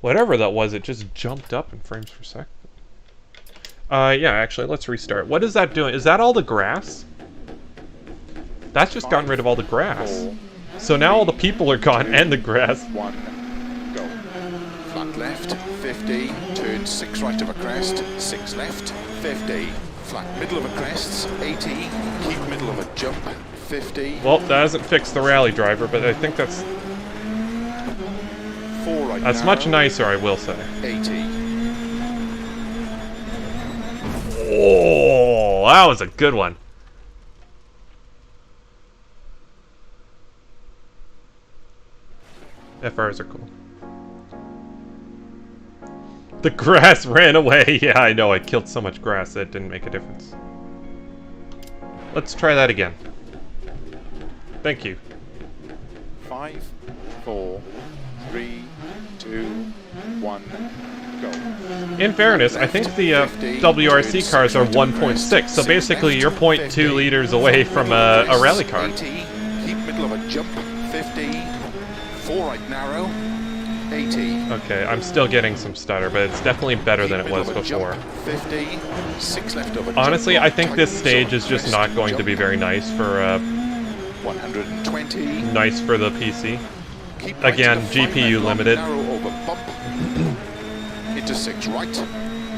Whatever that was, it just jumped up in frames per second. Yeah, actually, let's restart. What is that doing? Is that all the grass? That's just gotten rid of all the grass. 4, So now all the people are gone and the grass. 1, go. Flat left, 50, turn 6 right of a crest, 6 left, 50. Flat middle of a crest, 80, keep middle of a jump, 50. Well, that doesn't fix the rally driver, but I think that's 4 right that's narrow, much nicer, I will say. 80. Oh, that was a good one. FRs are cool. The grass ran away. Yeah, I know. I killed so much grass that it didn't make a difference. Let's try that again. Thank you. 5, 4, 3, 2, 1, go. In fairness, I think the WRC cars are 1.6, so basically you're 0.2 liters away from a rally car. 80, keep middle of a jump, 50, 4 right narrow, 80. Okay, I'm still getting some stutter, but it's definitely better than it was before. 50, 6 left over. Honestly, I think this stage is just not going to be very nice for 120. nice for the PC. Keep right Again, to the 5 GPU left limited. Narrow over bump. Into 6 right,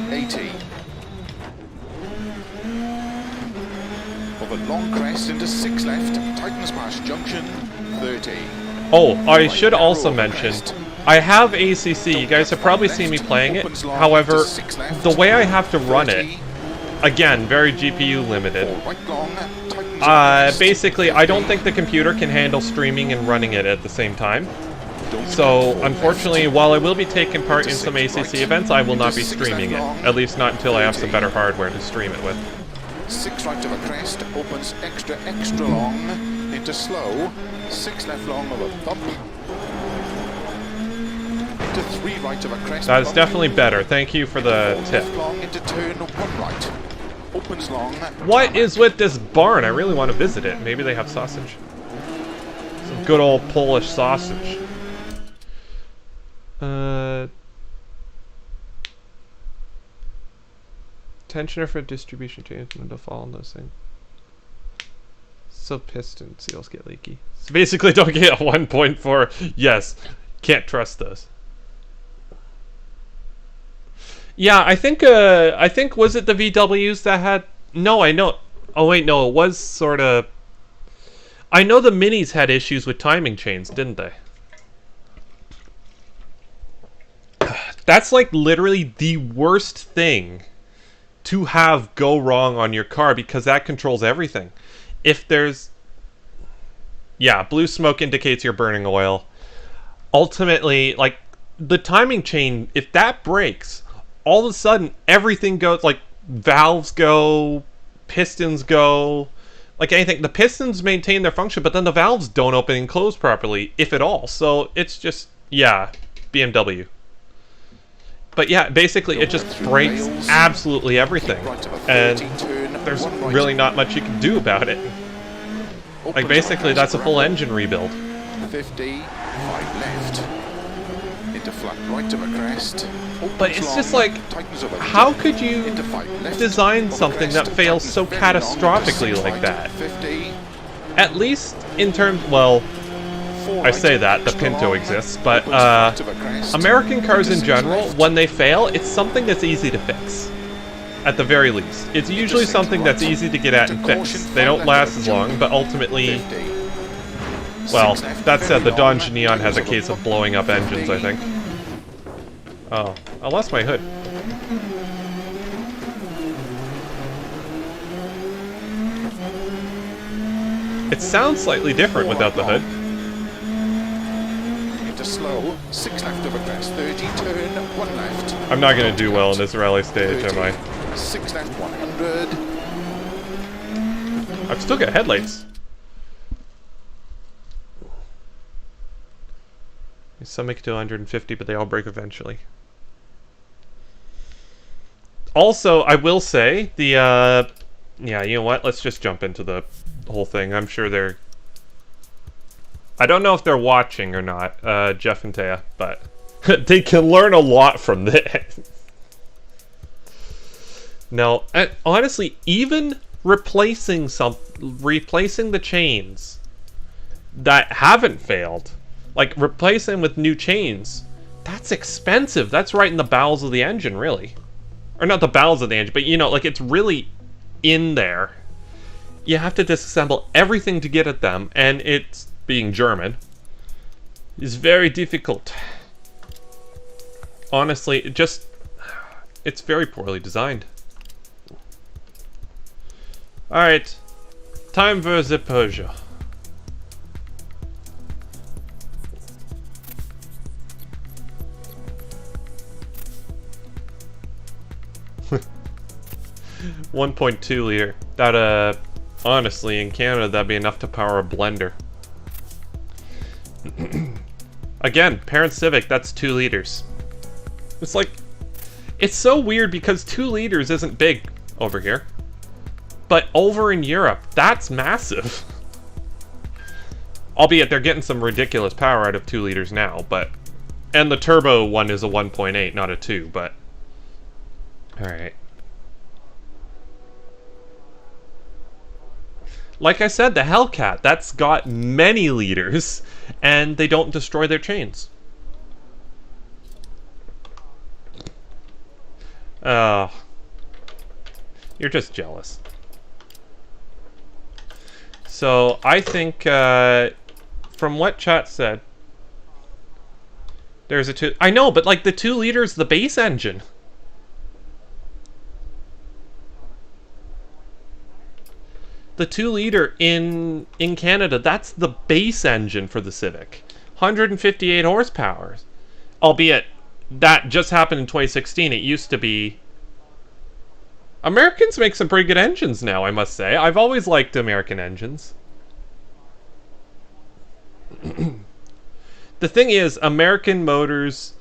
80. Over long crest into 6 left, tightens past junction, 30. Oh, I should also mention, I have ACC. You guys have probably seen me playing it. However, the way I have to run it, again, very GPU limited. Basically, I don't think the computer can handle streaming and running it at the same time. So, unfortunately, while I will be taking part in some ACC events, I will not be streaming it. At least not until I have some better hardware to stream it with. 6 right of a crest, opens extra long, into slow, 6 left long of a bump. Into 3 right of a crest. That is definitely better. Thank you for the tip. Left long into turn 1 right. Opens long. What is with this barn? I really want to visit it. Maybe they have sausage. Some good old Polish sausage. Tensioner for distribution change when to fall on those things. So piston seals get leaky. So basically, don't get a 1.4. Yes, can't trust those. Yeah, I think was it the VWs that had? No, I know. Oh wait, no, it was sort of. I know the minis had issues with timing chains, didn't they? That's like literally the worst thing to have go wrong on your car because that controls everything. If there's... Yeah, blue smoke indicates you're burning oil. Ultimately, like, the timing chain, if that breaks, all of a sudden everything goes, like, valves go, pistons go, like anything. The pistons maintain their function, but then the valves don't open and close properly, if at all. So it's just, yeah, BMW. But yeah, basically it just breaks absolutely everything, and there's really not much you can do about it. Like basically that's a full engine rebuild. 50, 5 left, into flat right of a crest. But it's just like, how could you design something that fails so catastrophically like that? At least in terms, well, I say that, the Pinto exists, but American cars in general, when they fail, it's something that's easy to fix. At the very least. It's usually something that's easy to get at and fix. They don't last as long, but ultimately... Well, that said, the Dodge Neon has a case of blowing up engines, I think. Oh, I lost my hood. It sounds slightly different without the hood. Slow, 6 left of a crest, 30, turn, 1 left. I'm not going to do well in this rally stage, 30, am I? 6 left, 100. I've still got headlights. Some make it to 150, but they all break eventually. Also, I will say, the, yeah, you know what? Let's just jump into the whole thing. I'm sure they're... I don't know if they're watching or not, Jeff and Taya, but they can learn a lot from this. No, honestly, even replacing the chains that haven't failed, like replacing with new chains, that's expensive. That's right in the bowels of the engine, really. Or not the bowels of the engine, but you know, like it's really in there. You have to disassemble everything to get at them, and it's, being German, is very difficult. Honestly, it's very poorly designed. Alright, time for the Peugeot. .2 liter. That, honestly, in Canada, that'd be enough to power a blender. Again, Parent Civic, that's 2 liters. It's like, it's so weird because 2 liters isn't big over here. But over in Europe, that's massive. Albeit they're getting some ridiculous power out of 2 liters now, but... And the turbo one is a 1.8, not a 2, but... Alright. Like I said, the Hellcat, that's got many liters, and they don't destroy their chains. You're just jealous. So, I think, from what chat said, there's a 2... I know, but like the 2 liters, the base engine. The 2 liter in Canada, that's the base engine for the Civic. 158 horsepower. Albeit, that just happened in 2016. It used to be... Americans make some pretty good engines now, I must say. I've always liked American engines. The thing is, American motors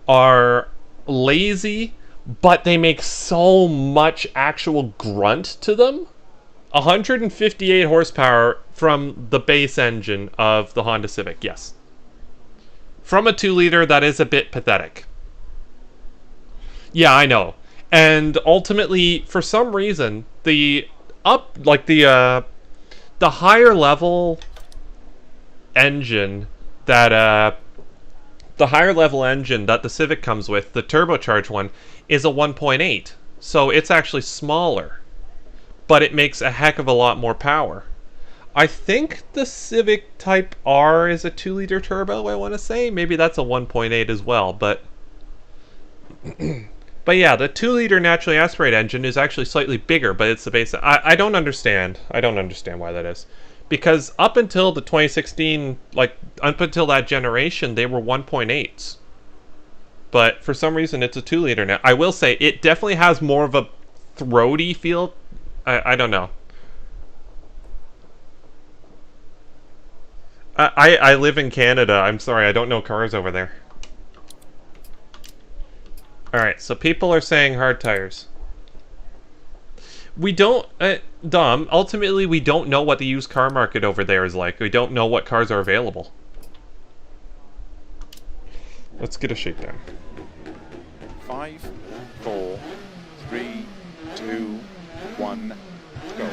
are lazy, but they make so much actual grunt to them. 158 horsepower from the base engine of the Honda Civic, yes. From a 2 liter, that is a bit pathetic. Yeah, I know. And ultimately, for some reason, the higher level engine that the Civic comes with, the turbocharged one, is a 1.8. So it's actually smaller, but it makes a heck of a lot more power. I think the Civic Type R is a 2 liter turbo, I want to say. Maybe that's a 1.8 as well, but... But yeah, the 2 liter naturally aspirated engine is actually slightly bigger, but it's the base... I don't understand. I don't understand why that is. Because up until the 2016, like, up until that generation, they were 1.8s. But for some reason, it's a 2 liter now. I will say, it definitely has more of a throaty feel. I don't know. I live in Canada. I'm sorry, I don't know cars over there. Alright, so people are saying hard tires. We don't... Dom, ultimately we don't know what the used car market over there is like. We don't know what cars are available. Let's get a shakedown. 5, 4, 3, 2, 1, go.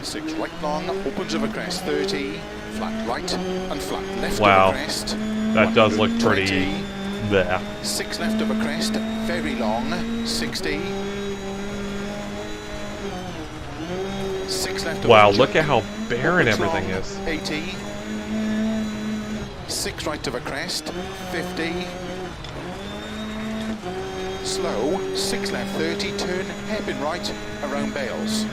6 right long, opens over crest 30, flat right and flat left over crest. That does look pretty there. 6 left over crest, very long, 60. 6 left over wow, look at how barren everything is. 80. 6 right over crest, 50. Slow, 6 left 30, turn, hairpin right, around Bales.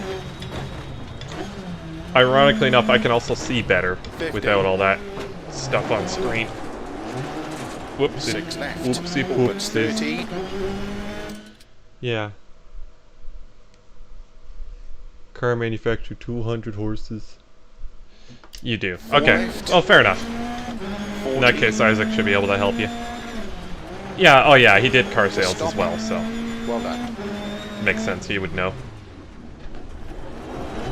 Ironically enough, I can also see better 50. Without all that stuff on screen. Whoopsie. 6 left, Whoopsie opens poopsie. 30. Yeah. Car manufacturer, 200 horses. You do. Okay. Oh, fair enough. 40. In that case, Isaac should be able to help you. Yeah, oh yeah, he did car sales as well, so... Well done. Makes sense, he would know.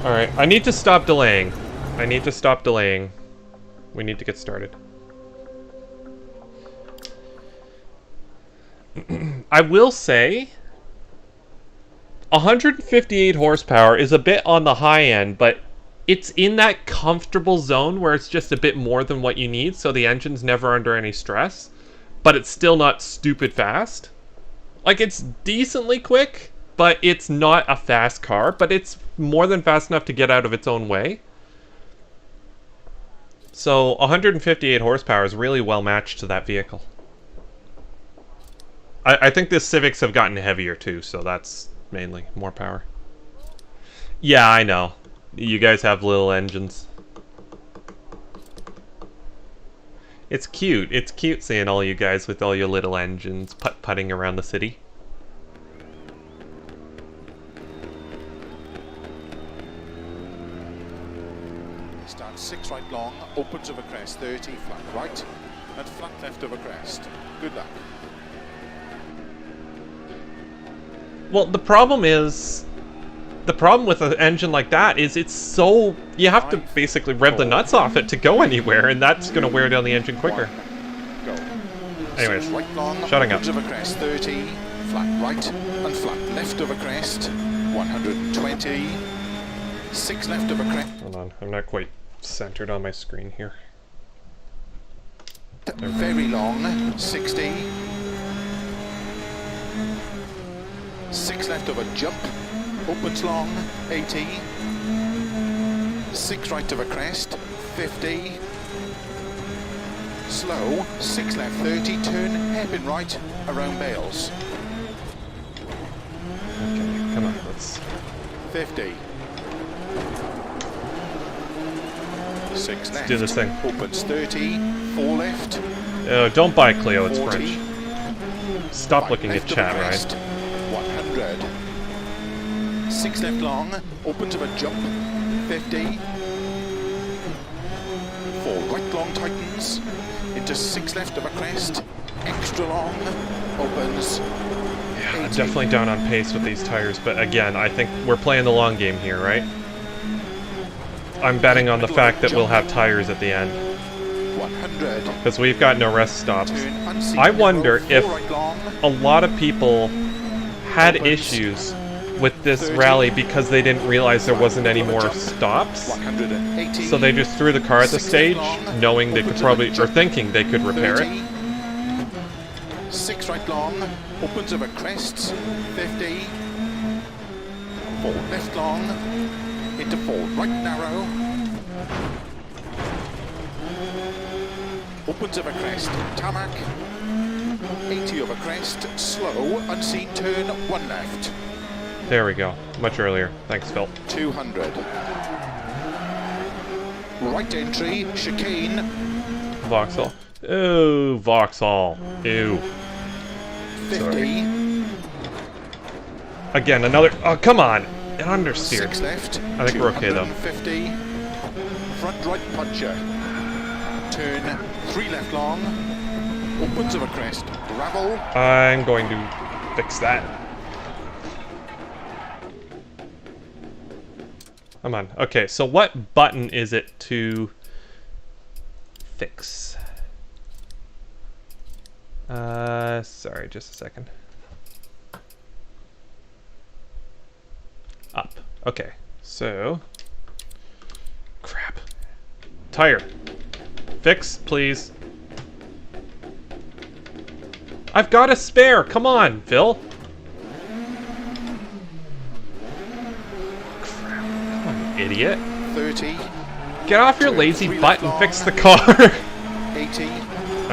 Alright, I need to stop delaying. I need to stop delaying. We need to get started. I will say... 158 horsepower is a bit on the high end, but it's in that comfortable zone where it's just a bit more than what you need, so the engine's never under any stress, but it's still not stupid fast. Like, it's decently quick, but it's not a fast car, but it's more than fast enough to get out of its own way. So 158 horsepower is really well matched to that vehicle. I think the Civics have gotten heavier too, so that's mainly more power. Yeah, I know. You guys have little engines. It's cute. It's cute seeing all you guys with all your little engines putt-putting around the city. Starts 6 right long, opens over crest 30, flat right, and flat left over crest. Good luck. Well, the problem with an engine like that is it's so... You have to basically rev the nuts off it to go anywhere, and that's going to wear down the engine quicker. Go. Anyways, right long, shutting up. Over crest 30, flat right, and flat left over crest, 120, 6 left over crest. Hold on, I'm not quite centered on my screen here. Very long, 60. 6 left over jump, opens long, 80. 6 right over crest, 50. Slow, 6 left, 30, turn, hairpin right, around Bales. Okay, come on, let's... 50. 6 left. do this thing. Opens 30, 4 left. Oh, don't buy Clio, it's 40. French. Stop 5 looking at left over chat, crest, right? 100. 6 left long, opens of a jump, 50. 4 right long tightens, into 6 left of a crest, extra long, opens. Yeah, I'm 80. definitely down on pace with these tires, but again, I think we're playing the long game here, right? I'm betting on the fact that we'll have tires at the end. 100. Because we've got no rest stops. Turn unseen I narrow, wonder 4 if right long, a lot of people had issues with this rally because they didn't realize there wasn't any more stops. 180. So they just threw the car at the stage, knowing they could probably, or thinking they could repair it. 6 right long, opens over crests, 50. 4 left long, into 4 right narrow. Opens over crest, tarmac. 80 over crest, slow, unseen turn, 1 left. There we go. Much earlier. Thanks, Phil. 200. Right entry, chicane. Vauxhall. Ooh, Vauxhall. Ew. 50. Again, another... Oh, come on! It understeered. 6 left. I think we're okay, though. 50. Front right puncher. Turn 3 left long. Opens of a crest. Gravel. I'm going to fix that. Come on. Okay, so what button is it to fix? Sorry, just a second. Up. Okay, so... Crap. Tire. Fix, please. I've got a spare! Come on, Phil! Crap. Come on, you idiot. 30. Get off your lazy Three butt left and long. fix the car! 80.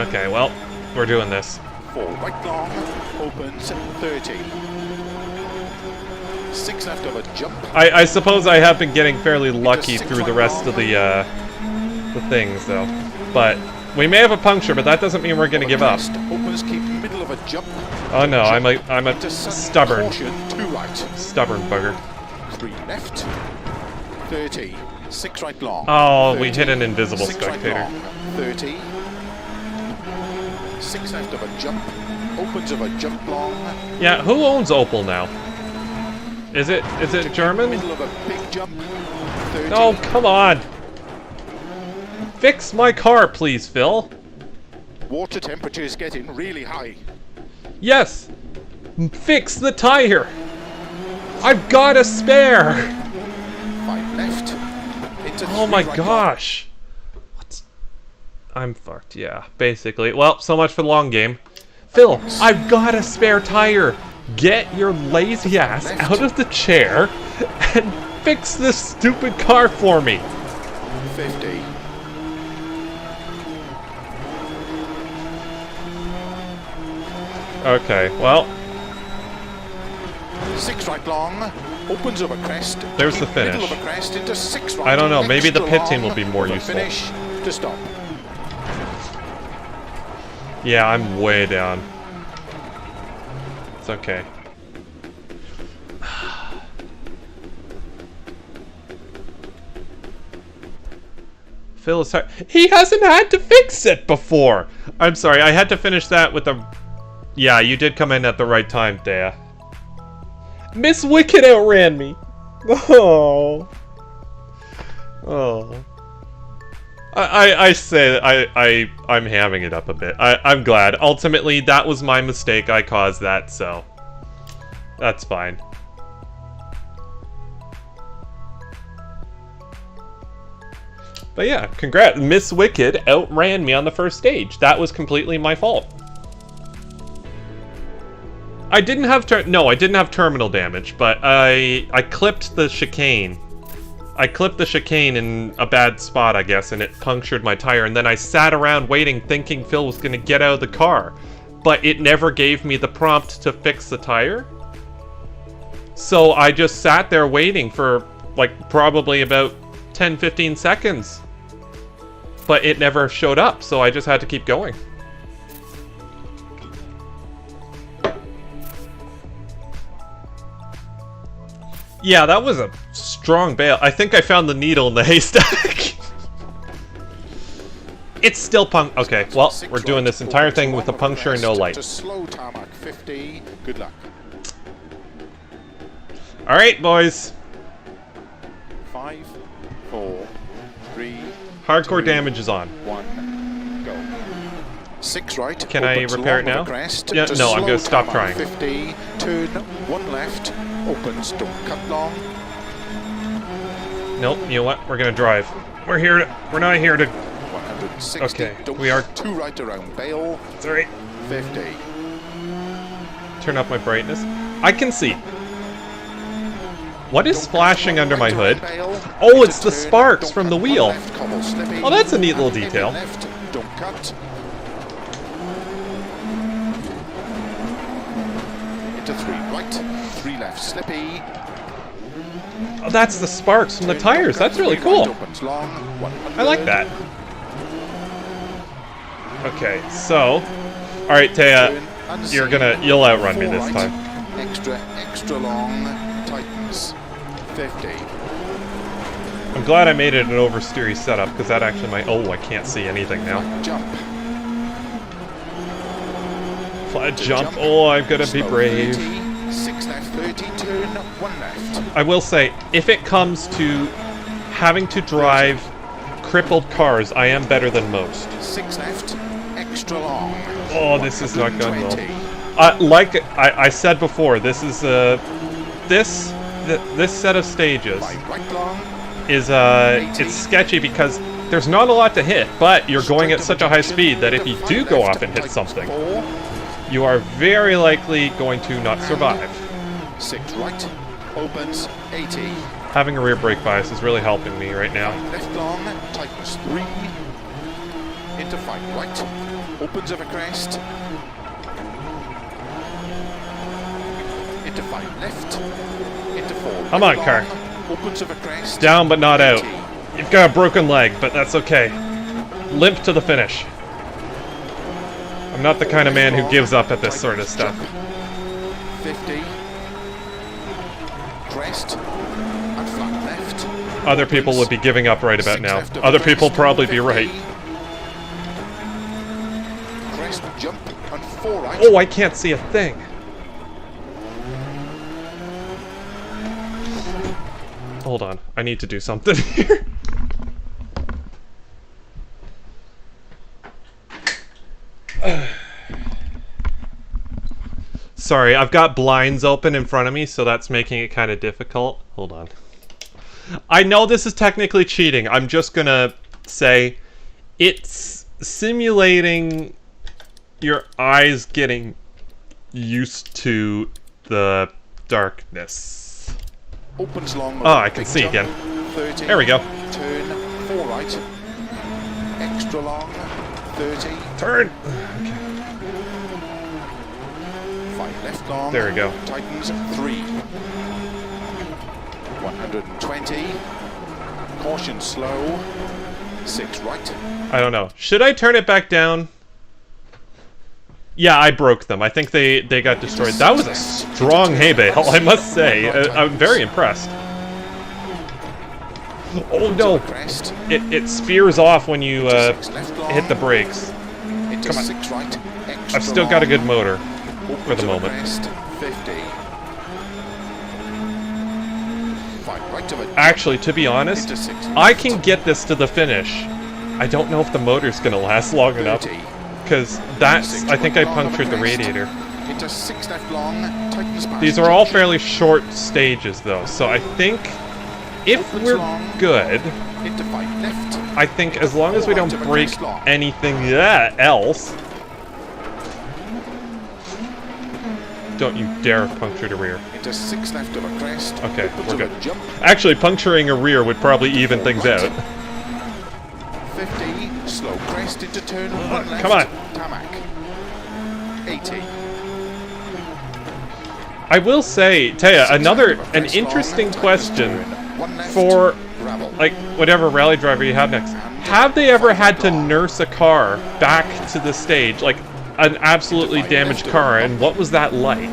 Okay, well, we're doing this. 4 right long. Opens 30. 6 left of a jump. I suppose I have been getting fairly lucky through the rest of the things, though. But we may have a puncture, but that doesn't mean we're going to give up. Crest, opens, keep middle of a jump. Oh no, I'm a Into sudden stubborn Caution, 2 right. bugger. 3 left. 30. 6 right long. Oh, 30. we hit an invisible 6 right spectator. long. 30. 6 left of a jump. Opens of a jump long. Yeah, who owns Opel now? Is it German? Middle of a big jump. 30. Oh, come on! Fix my car, please, Phil. Water temperature is getting really high. Yes! Fix the tire! I've got a spare! 5 left. Into Oh 3 my right gosh! What? I'm fucked, yeah, basically. Well, so much for the long game. Phil, I've got a spare tire! Get your lazy ass out of the chair and fix this stupid car for me! 50. Okay, well, 6 right long. Opens over crest. There's the Keep finish. Middle over crest into 6 right. I don't know, maybe the Extra pit team will long be more over useful. Finish to stop. yeah, I'm way down. It's okay. Phil is he hasn't had to fix it before! I'm sorry, I had to finish that with a... Yeah, you did come in at the right time, Dea. Miss Wicked outran me! Oh. Oh. I say that I'm hamming it up a bit. I'm glad. Ultimately, that was my mistake. I caused that, so... That's fine. But yeah, congrats. Miss Wicked outran me on the first stage. That was completely my fault. I didn't have I didn't have terminal damage, but I clipped the chicane. I clipped the chicane in a bad spot, I guess, and it punctured my tire, and then I sat around waiting thinking Phil was going to get out of the car. But it never gave me the prompt to fix the tire. So I just sat there waiting for, like, probably about 10-15 seconds. But it never showed up, so I just had to keep going. Yeah, that was a strong bail. I think I found the needle in the haystack. It's still okay, well, we're doing this entire thing with a puncture and no light. To slow tarmac 50. Good luck. Alright, boys. 5, 4, 3. Hardcore damage is on. 1, go. 6 right. Can I opens repair it long now? over crest Yeah, to no, I'm slow gonna stop tarmac trying. 50. Turn 1 left. Opens, don't cut long. Nope, you know what? We're gonna drive. We're not here to... 160. Okay, Don't we are... 2 right around bail. Sorry. 50. Turn up my brightness. I can see. What is flashing under my hood? Oh, it's the sparks from the wheel. Oh, that's a neat little detail. Don't cut. Into 3 right, 3 left, slippy. Oh, that's the sparks from the tires. That's really cool. I like that. Okay, so... Alright, Taya, you'll outrun me this time. Extra long, tightens. 50. I'm glad I made it an oversteery setup, because that actually might... Oh, I can't see anything now. Jump. Flat jump. Oh, I've got to be brave. 6 left, 30, turn 1 left. I will say, if it comes to having to drive crippled cars, I am better than most. 6 left, extra long. Oh, this is not going well. Like I said before, this is this set of stages is it's sketchy because there's not a lot to hit, but you're going at such a high speed that if you do go off and hit something, you are very likely going to not survive. 6 right, opens 80. Having a rear brake bias is really helping me right now. Left long, tightens 3. Into 5 right, opens over crest. Into 5 left, into 4. Come on, car. Opens over crest. Down but not out. You've got a broken leg, but that's okay. Limp to the finish. I'm not the kind of man who gives up at this sort of stuff. 50. Crest. And flat left. Other people would be giving up right about now. Other people probably be right. Crest, jump, and 4 right. Oh, I can't see a thing. Hold on, I need to do something here. Sorry, I've got blinds open in front of me, so that's making it kind of difficult. Hold on. I know this is technically cheating. I'm just gonna say it's simulating your eyes getting used to the darkness. Opens long. Oh, I can see again. 30. There we go. Turn 4 right. Extra long. 30. Turn! 5 left long. There we go. Tightens 3. 120. Caution slow. 6 right. I don't know. Should I turn it back down? Yeah, I broke them. I think they got destroyed. That was a strong hay bale, I must say. I'm very impressed. Oh no! It spears off when you hit the brakes. Come on. I've still got a good motor for the moment. Actually, to be honest, I can get this to the finish. I don't know if the motor's gonna last long enough, because that's, I think I punctured the radiator. These are all fairly short stages though, so I think if we're good, I think as long as we don't break anything else. Don't you dare puncture the rear. Okay, we're good. Actually, puncturing a rear would probably even things out. 50, slow crest into turn 1 left. Come on. Tarmac. 80. I will say, Taya, an interesting question for, like, whatever rally driver you have next. Have they ever had to nurse a car back to the stage, like an absolutely damaged car, and what was that like?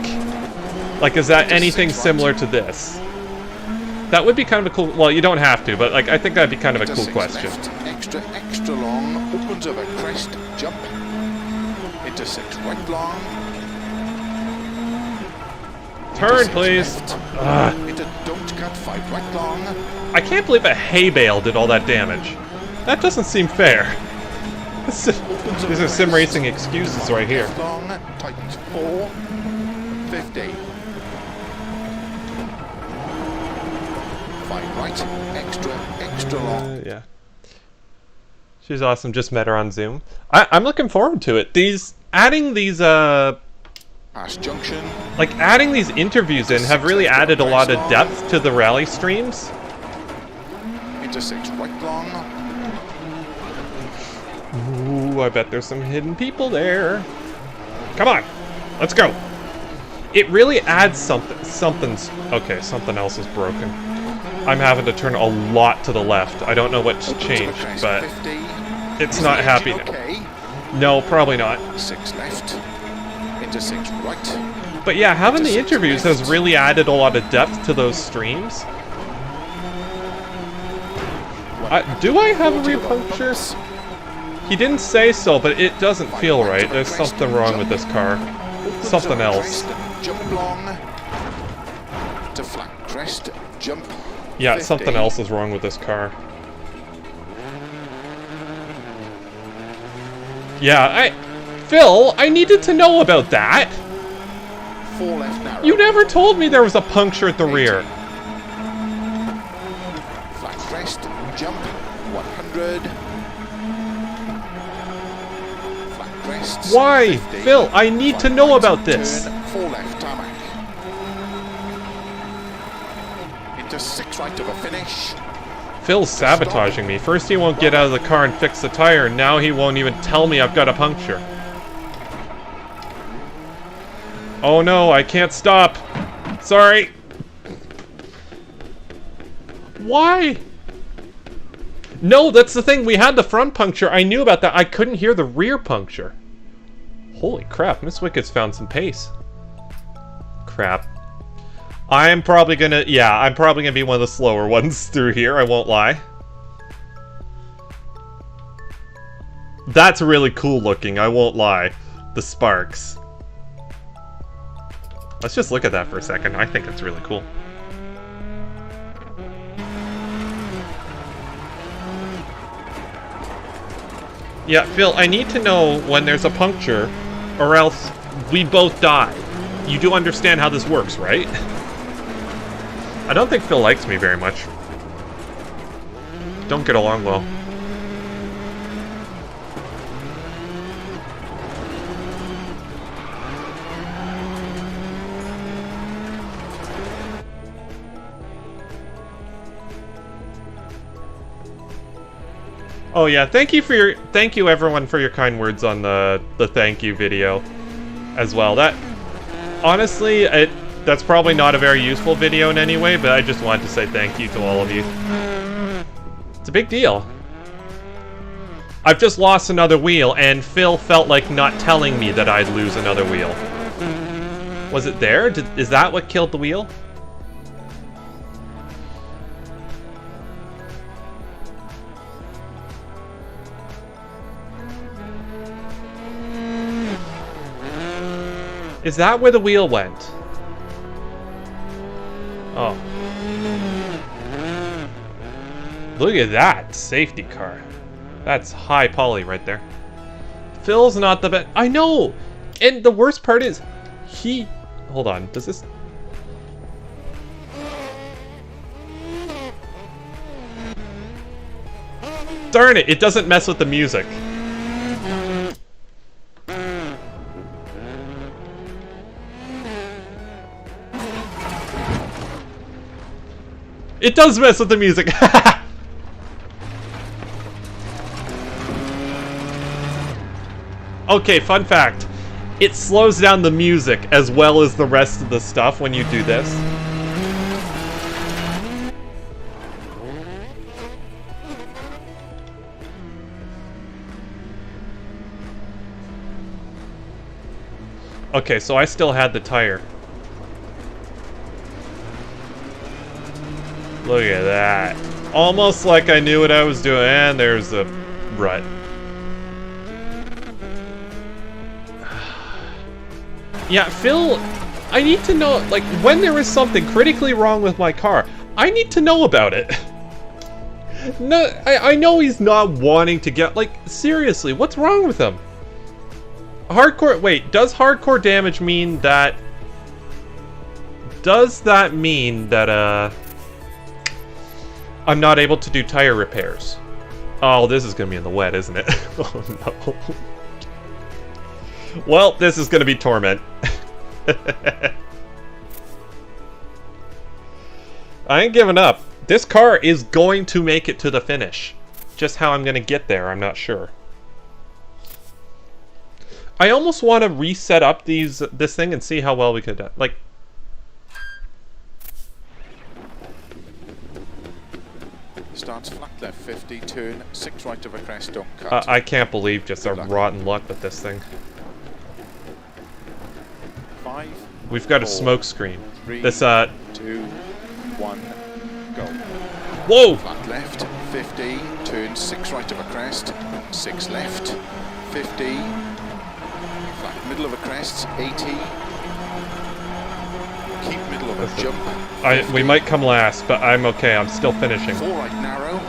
Like, is that anything similar to this? That would be kind of a cool, well, you don't have to, but like, I think that'd be kind of a cool question. Extra long, opens over crest, jump. Into 6 right long. Turn, please. Into don't cut 5 right long. I can't believe a hay bale did all that damage. That doesn't seem fair. These are sim racing excuses right here. Long, tightens 4, 50. 5 right, extra long. Yeah. She's awesome, just met her on Zoom. I'm looking forward to it. Adding these junction. like adding these interviews in have really added a lot of depth to the rally streams. Into 6 right long. Ooh, I bet there's some hidden people there. Come on, let's go. It really adds something. Okay, something else is broken. I'm having to turn a lot to the left. I don't know what's changed, but it's not happy now. No, probably not. 6 left. Into 6 right. But yeah, having the interviews has really added a lot of depth to those streams. Do I have a rear puncture? He didn't say so, but it doesn't feel right. There's something wrong with this car. Something else. Jump long. To flat crest. Jump. Yeah, something else is wrong with this car. Yeah, Phil, I needed to know about that. 4 left narrow. You never told me there was a puncture at the rear. Flat crest. Jump. 100. Flat crest. Why? 50. Phil, I need to know about this. Turn 4 left tarmac. Into 6 right of a finish. Phil's sabotaging me. First he won't get out of the car and fix the tire, now he won't even tell me I've got a puncture. Oh no, I can't stop. Sorry. Why? No, that's the thing. We had the front puncture. I knew about that. I couldn't hear the rear puncture. Holy crap, Miss Wicked's found some pace. Crap. I'm probably gonna be one of the slower ones through here, I won't lie. That's really cool looking, I won't lie. The sparks. Let's just look at that for a second. I think it's really cool. Yeah, Phil, I need to know when there's a puncture, or else we both die. you do understand how this works, right? I don't think Phil likes me very much. Don't get along well. Oh yeah, thank you everyone for your kind words on the thank you video as well. That honestly, that's probably not a very useful video in any way, but I just wanted to say thank you to all of you. It's a big deal. I've just lost another wheel, and Phil felt like not telling me that I'd lose another wheel. Was it there? Is that what killed the wheel? Is that where the wheel went? Oh. Look at that safety car. That's high poly right there. Phil's not the best. I know! And the worst part is, he... Hold on, does this... Darn it, it doesn't mess with the music. It does mess with the music. Okay, fun fact. It slows down the music as well as the rest of the stuff when you do this. Okay, so I still had the tire. Look at that. Almost like I knew what I was doing. And there's a rut. Yeah, Phil, I need to know, like, when there is something critically wrong with my car, I need to know about it. No, I know he's not wanting to get, like, seriously, what's wrong with him? Hardcore, wait, does hardcore damage mean that... Does that mean that, I'm not able to do tire repairs? Oh, this is gonna be in the wet, isn't it? Oh, no. Well, this is gonna be torment. I ain't giving up. This car is going to make it to the finish. Just how I'm gonna get there, I'm not sure. I almost want to reset up this thing and see how well we could, like... Starts flat left 50, turn 6 right of a crest, don't cut. I can't believe just our rotten luck with this thing. 5. We've got 4, a smoke screen. 3, This 2, 1, go. Whoa! Flat left 50, turn 6 right of a crest, 6 left, 50, flat middle of a crest, 80. Keep middle of a jump. We might come last, but I'm okay. I'm still finishing. 4 right narrow,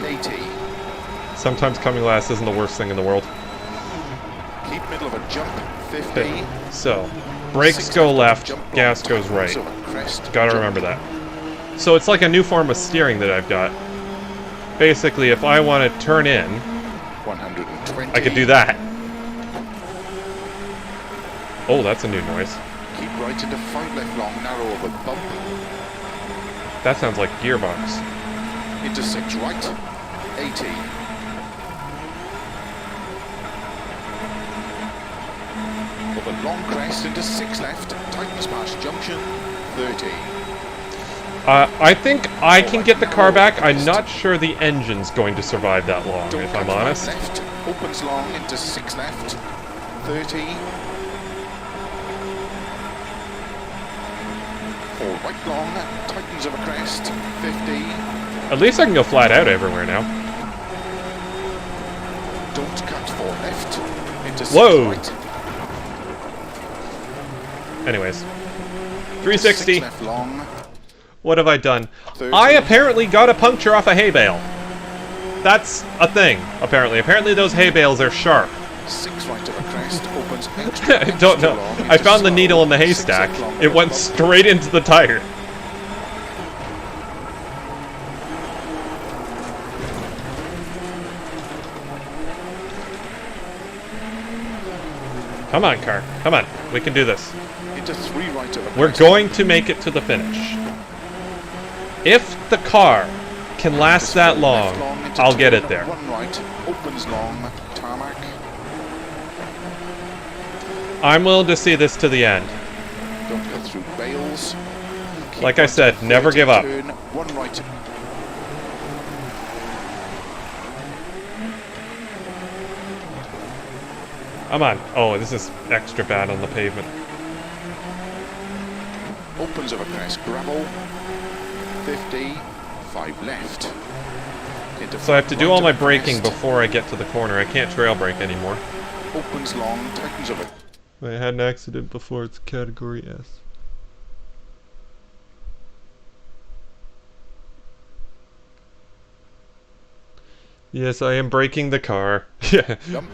80. Sometimes coming last isn't the worst thing in the world. Keep middle of a jump, 50. So, brakes go left, gas goes right. Gotta remember that. So it's like a new form of steering that I've got. Basically, if I want to turn in, 120. I could do that. Oh, that's a new noise. Keep right into 5 left long, narrow over bump. That sounds like gearbox. Into 6 right, 80. Over long crest into 6 left, tightens past junction, 30. I think I can get the car back. I'm not sure the engine's going to survive that long, if I'm honest. Left, opens long into 6 left, 30. 4 right long, tightens of a crest, 50. At least I can go flat out everywhere now. Don't cut 4 left, into 6 Whoa. right. Anyways. 360. 6 left long. What have I done? 30. I apparently got a puncture off a hay bale. That's a thing, apparently. Apparently those hay bales are sharp. 6 right of a crest, opens Opens extra, I don't know. extra long I into found the slow. needle in the 6 haystack. left long It over went bump. straight into the tire. Come on, car. Come on. We can do this. Into 3 right of a We're crest. going to make it to the finish. If the car can last that long, Left long into I'll get turn, it there. 1 right, opens long, tarmac. I'm willing to see this to the end. Don't cut through bales. Keep Like I right said, to never 30, give up. Turn 1 right. Come on. Oh, this is extra bad on the pavement. Opens of a crest, gravel. 50, 5 left. Into So I have to do right all of my a braking crest. before I get to the corner. I can't trail brake anymore. Opens long, tightens of it. I had an accident before. It's category S. Yes, I am braking the car. Yeah, Jump.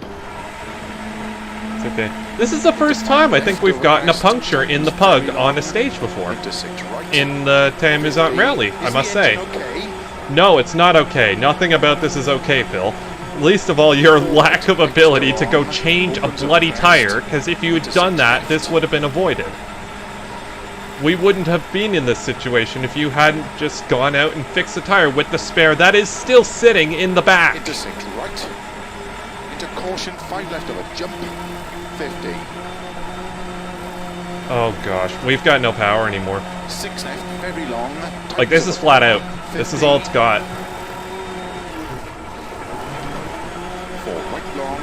it's okay. This is the first time I think we've gotten a puncture in the pug on a stage before. Into 6 right. In the Theamusante Rally, I Is must the say. engine okay? No, it's not okay. Nothing about this is okay, Phil. Least of all, your lack of ability to go change a bloody tire, because if you had done that, this would have been avoided. We wouldn't have been in this situation if you hadn't just gone out and fixed the tire with the spare that is still sitting in the back. Into 6 right. Into caution, 5 left of a jump. 50. Oh gosh, we've got no power anymore. 6 left, very long. Like, this is flat out. This is all it's got. 4 right long.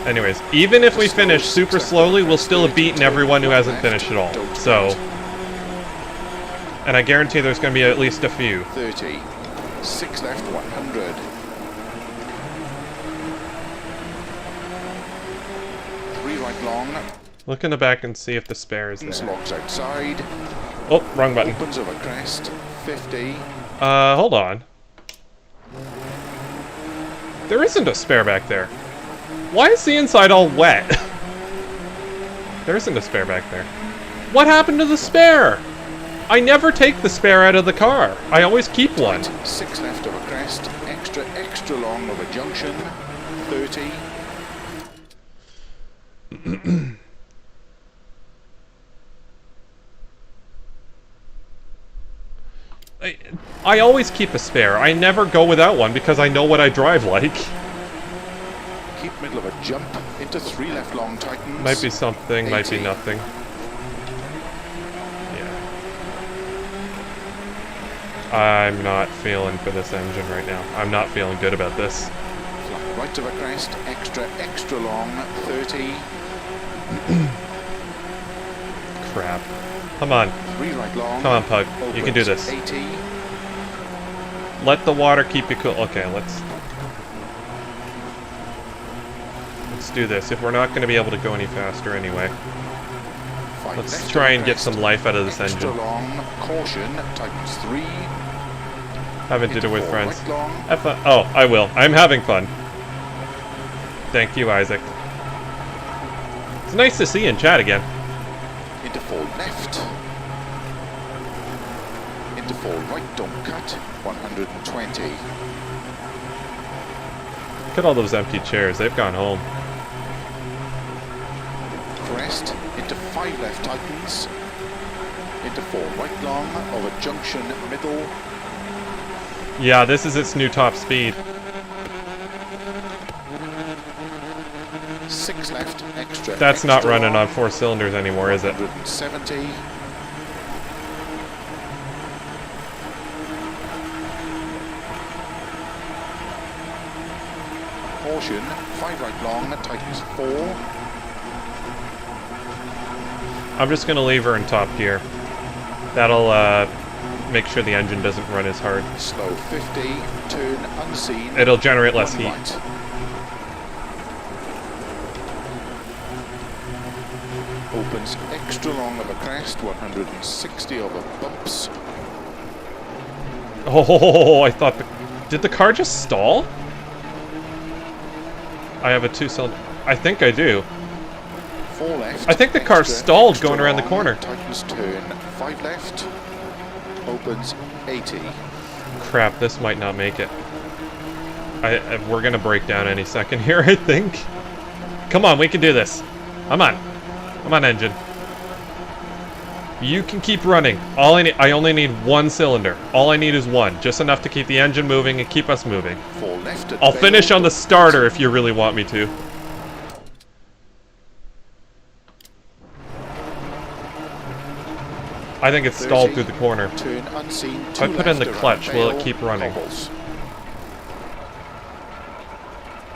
Anyways, even if we finish super slowly, we'll still have beaten everyone who hasn't finished at all. So, and I guarantee there's going to be at least a few. 30. 6 left, 100. 3 right long. Look in the back and see if the spare is there. Logs outside. Oh, wrong button. Opens of a crest. 50. Hold on. There isn't a spare back there. Why is the inside all wet? There isn't a spare back there. What happened to the spare? I never take the spare out of the car. I always keep one. 6 left of a crest. Extra, extra long of a junction. 30. I always keep a spare. I never go without one because I know what I drive like. Keep middle of a jump. Into 3 left long tightens. Might be something, might be 80. nothing. Yeah. I'm not feeling for this engine right now. I'm not feeling good about this. Flat right of a crest. Extra, extra long. 30. Crap. Come on. 3 right long. Come on, Pug. You can do Opens this. 80. Let the water keep you cool. Okay, let's do this. If we're not going to be able to go any faster anyway. 5 Let's left try of a and get crest. some life out of this Extra engine. long. Caution. Tightens 3. Haven't did Into it with 4 friends. right long. Oh, I will. I'm having fun. Thank you, Isaac. It's nice to see you in chat again. Into 4 left. Into 4 right, don't cut. 120. Look at all those empty chairs. They've gone home. Crest. Into 5 left tightens. Into 4 right long of a junction middle. Yeah, this is its new top speed. 6 left, extra. That's not extra running long, on 4 cylinders anymore, is it? 170. Caution, 5 right long, tightens 4. I'm just going to leave her in top gear. That'll make sure the engine doesn't run as hard. Slow 50, turn unseen. It'll generate less 1 heat. right. Opens extra long of a crest, 160 over bumps. Oh, I thought did the car just stall? I have a 2-cylinder. I think I do. 4 left. I think the car extra, stalled extra going around the long, corner. Tightens turn. 5 left. Opens 80. Crap, this might not make it. We're gonna break down any second here, I think. Come on, we can do this. Come on. Come on, engine. You can keep running. I only need 1 cylinder. All I need is 1. Just enough to keep the engine moving and keep us moving. 4 left. I'll finish on the starter if you really want me to. I think it's stalled through the corner. Turn unseen. If I put in the clutch, will it keep running? Cobbles.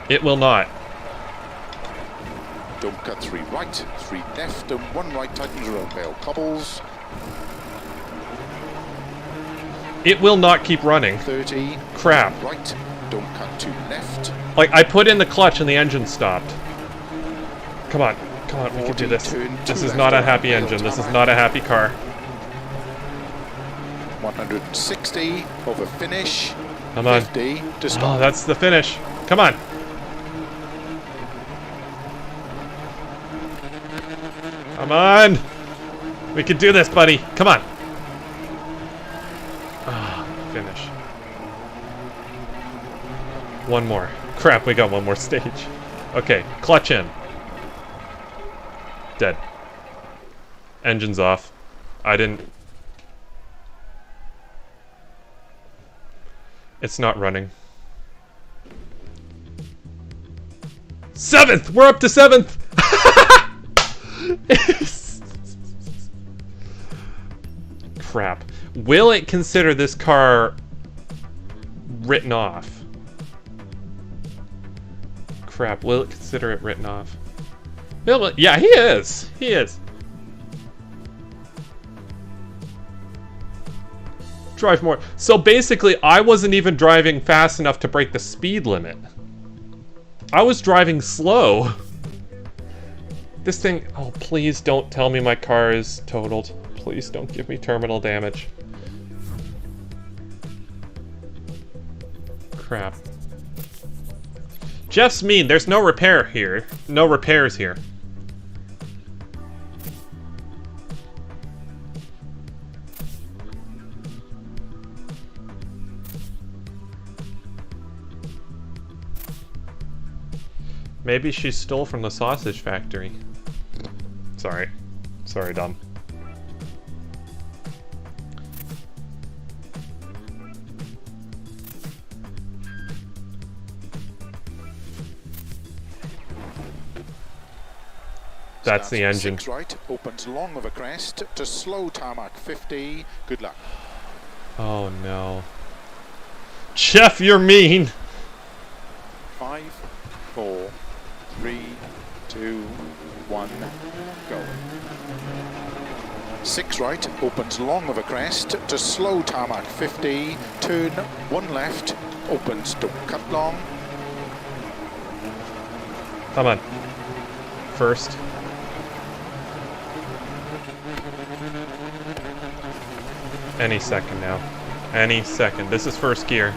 It will not. Don't cut 3 right, 3 left, and 1 right tightens around bale. Cobbles. It will not keep running. 30. Crap. Right. Don't cut 2 left. Like, I put in the clutch and the engine stopped. Come on. Come on, we can do this. Turn This 2 is left not a around happy bale engine. This is tarmac. not a happy car. 160 over finish. Come on. 50 to Oh, stop. that's the finish. Come on. Come on. We can do this, buddy. Come on. Ah, finish. One more. Crap, we got one more stage. Okay, clutch in. Dead. Engine's off. I didn't... It's not running. 7th! We're up to 7th! Crap. Will it consider this car written off? Crap, will it consider it written off? Yeah, he is! He is. Drive more. So basically, I wasn't even driving fast enough to break the speed limit. I was driving slow. This thing... Oh, please don't tell me my car is totaled. Please don't give me terminal damage. Crap. Jeff's mean. There's no repair here. No repairs here. Maybe she stole from the sausage factory. Sorry. Sorry, Dom. That's the engine. 6 right, opens long of a crest to slow tarmac 50. Good luck. Oh no. Jeff, you're mean! 5, 4, 3, 2, 1, go. 6 right, opens long of a crest to slow tarmac 50. Turn 1 left, opens, don't cut long. Come on. First. Any second now. Any second. This is first gear.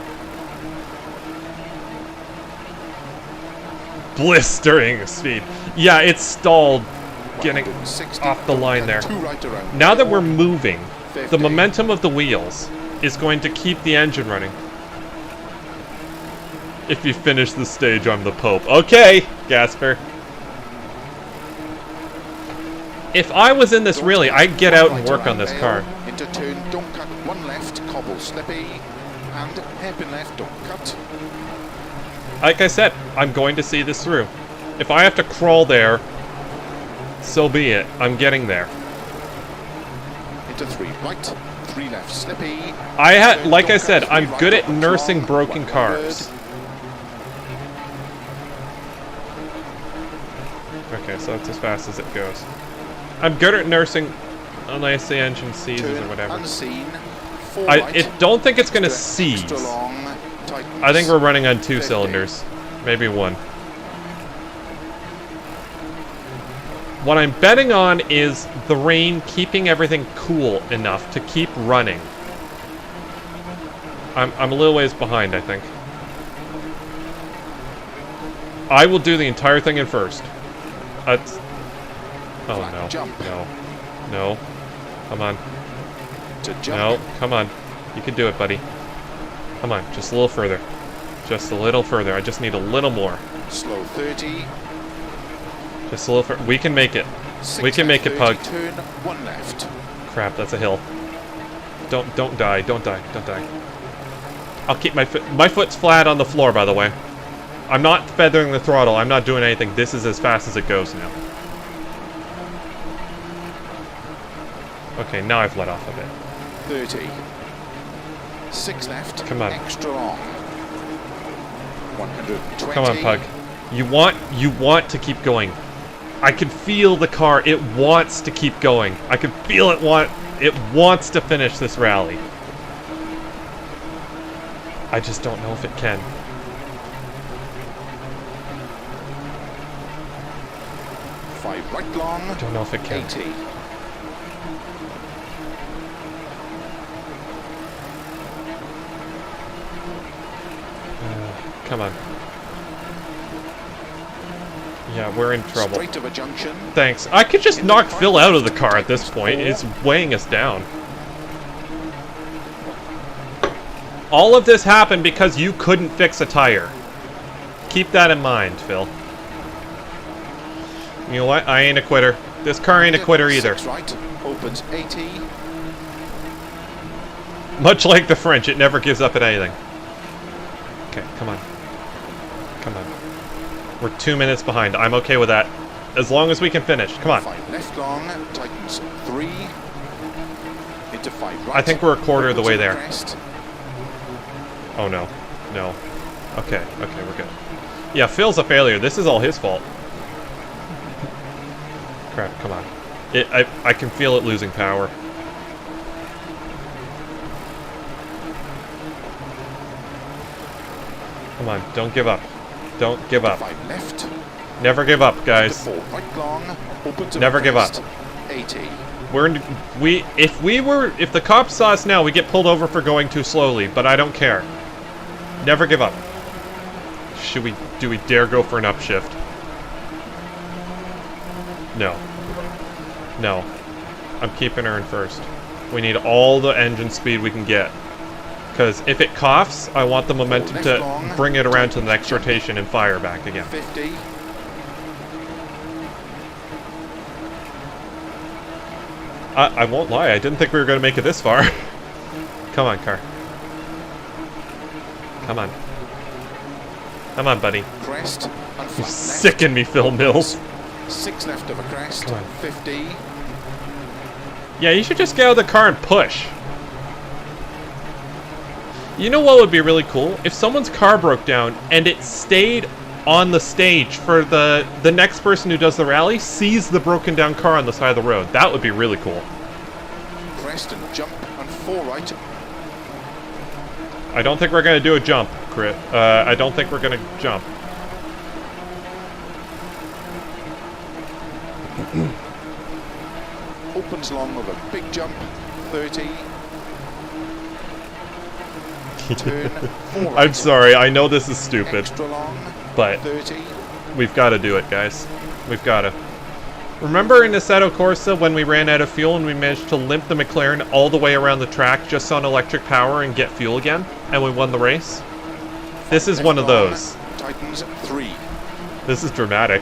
Blistering speed. Yeah, it's stalled getting 160, off the line there. 2 right around. Now that we're moving, 50. the momentum of the wheels is going to keep the engine running. If you finish the stage, I'm the Pope. Okay, Gasper. If I was in this really, I'd get out and work on this car. Into turn, don't cut 1 left, cobble slippy, and hairpin left, don't cut. Like I said, I'm going to see this through. If I have to crawl there, so be it. I'm getting there. Into 3 right, 3 left, slippy. Like I said, I'm good at nursing broken cars. Okay, so that's as fast as it goes. I'm good at nursing, unless the engine seizes or whatever. Unseen, 4 I don't think it's gonna extra seize. long, tightens. I think we're running on 2 cylinders, maybe 1. What I'm betting on is the rain keeping everything cool enough to keep running. I'm a little ways behind, I think. I will do the entire thing in first. That's... Oh, Flat no. jump. No. No. Come on. To jump. No, come on. You can do it, buddy. Come on, just a little further. Just a little further. I just need a little more. Slow 30. Just a little further. We can make it. We can make it, 30, Pug. Turn 1 left. Crap, that's a hill. Don't die. Don't die. Don't die. I'll keep my foot... My foot's flat on the floor, by the way. I'm not feathering the throttle. I'm not doing anything. This is as fast as it goes now. Okay, now I've let off a bit. 30. 6 left. Come on. Extra long. 120. Come on, Pug. You want to keep going. I can feel the car. It wants to keep going. I can feel it wants to finish this rally. I just don't know if it can. Five right long. I don't know if it can. 80. Come on. Yeah, we're in trouble. Straight of a junction. Thanks. I could just knock Phil out of the car at this point. It's weighing us down. All of this happened because you couldn't fix a tire. Keep that in mind, Phil. You know what? I ain't a quitter. This car ain't a quitter either. 6 right. Opens 80. Much like the French, it never gives up at anything. Okay, come on. Come on. We're 2 minutes behind. I'm okay with that. As long as we can finish. Come on. 5 left long. Tightens 3. Into 5 right. I think we're a quarter of the way there. Crest. Oh no. No. Okay, we're good. Yeah, Phil's a failure. This is all his fault. Crap, come on. I can feel it losing power. Come on, don't give up. Don't give up. 5 left. Never give up, guys. 4 right long. Opens Never give up. 80. If the cops saw us now, we get pulled over for going too slowly, but I don't care. Never give up. Do we dare go for an upshift? No. No. I'm keeping her in first. We need all the engine speed we can get. Because if it coughs, I want the momentum to bring it around to the next rotation and fire back again. 50. I won't lie, I didn't think we were going to make it this far. Come on, car. Come on. Come on, buddy. Crest. And You flat left. sicken me, Phil Mills. 6 left of a crest. Come on. 50. Yeah, you should just get out of the car and push. You know what would be really cool? If someone's car broke down and it stayed on the stage for the next person who does the rally sees the broken down car on the side of the road. That would be really cool. Crest and jump and 4 right. I don't think we're going to do a jump, Crit. I don't think we're going to jump. Opens long of a big jump. 30. Turn 4 right. I'm sorry, I know this is stupid, Extra long. but 30. we've got to do it, guys. We've got to. Remember in Assetto Corsa when we ran out of fuel and we managed to limp the McLaren all the way around the track just on electric power and get fuel again? And we won the race? This is one of those. Tightens 3. This is dramatic.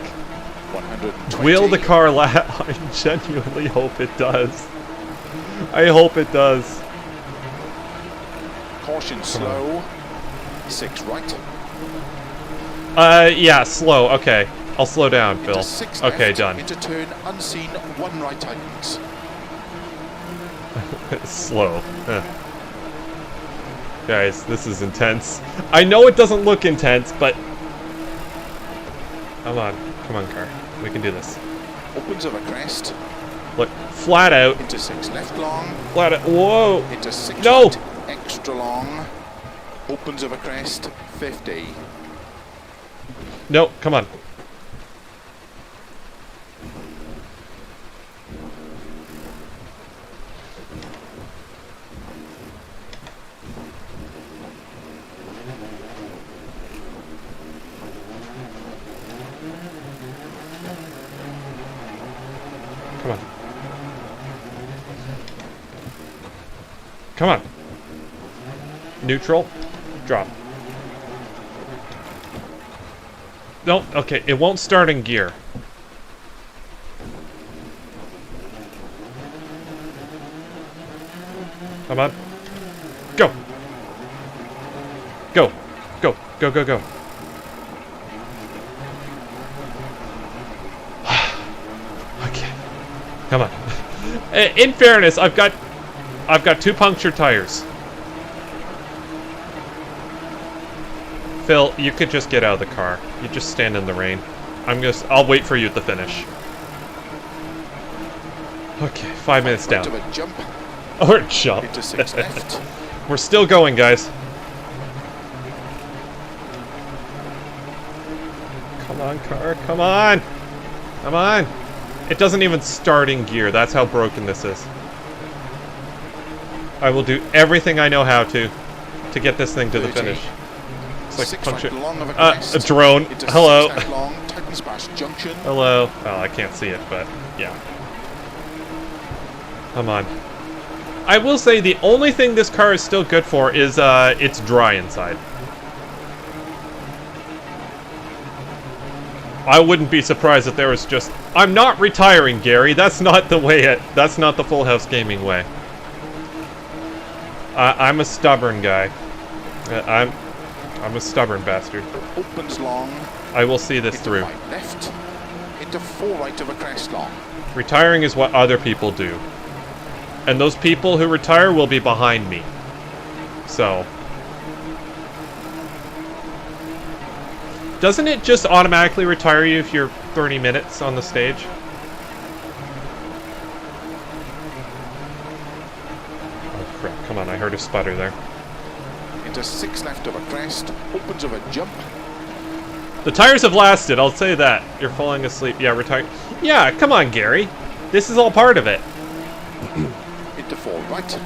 120. Will the car lap? I genuinely hope it does. I hope it does. Caution slow. 6 right. Yeah, slow. Okay. I'll slow down, Phil. Into 6 Okay, left. done. Into turn unseen. 1 right tightens. Slow. Guys, this is intense. I know it doesn't look intense, but... Come on. Come on, car. We can do this. Opens of a crest. Look, flat out. Into 6 left long. Flat out. Whoa! Into 6 No! right. Extra long. Opens of a crest. 50. No, come on. Come on. Neutral. Drop. No, okay, it won't start in gear. Come on. Go! Go! Go! Go, go, go. Okay. Come on. In fairness, I've got 2 punctured tires. Phil, you could just get out of the car. You just stand in the rain. I'll wait for you at the finish. Okay, 5 minutes down. Right of a jump. Or jump. Into 6 left. We're still going, guys. Come on, car. Come on. Come on. It doesn't even start in gear. That's how broken this is. I will do everything I know how to get this thing to the 30. finish. It's like 6 puncture. right long of a crest. A drone. Into Hello. 6 left long, Titan Splash Junction. Hello. Oh, I can't see it, but yeah. Come on. I will say the only thing this car is still good for is it's dry inside. I wouldn't be surprised if there was just... I'm not retiring, Gary. That's not the way that's not the Full House Gaming way. I'm a stubborn guy. I'm a stubborn bastard. Opens long. I will see this Into through. 5 left. Into 4 right of a crest long. Retiring is what other people do. And those people who retire will be behind me. So... Doesn't it just automatically retire you if you're 30 minutes on the stage? Oh crap, come on, I heard a sputter there. Into 6 left of a crest. Opens of a jump. The tires have lasted, I'll say that. You're falling asleep. Yeah, retire. Yeah, come on, Gary. This is all part of it. Into 4 right.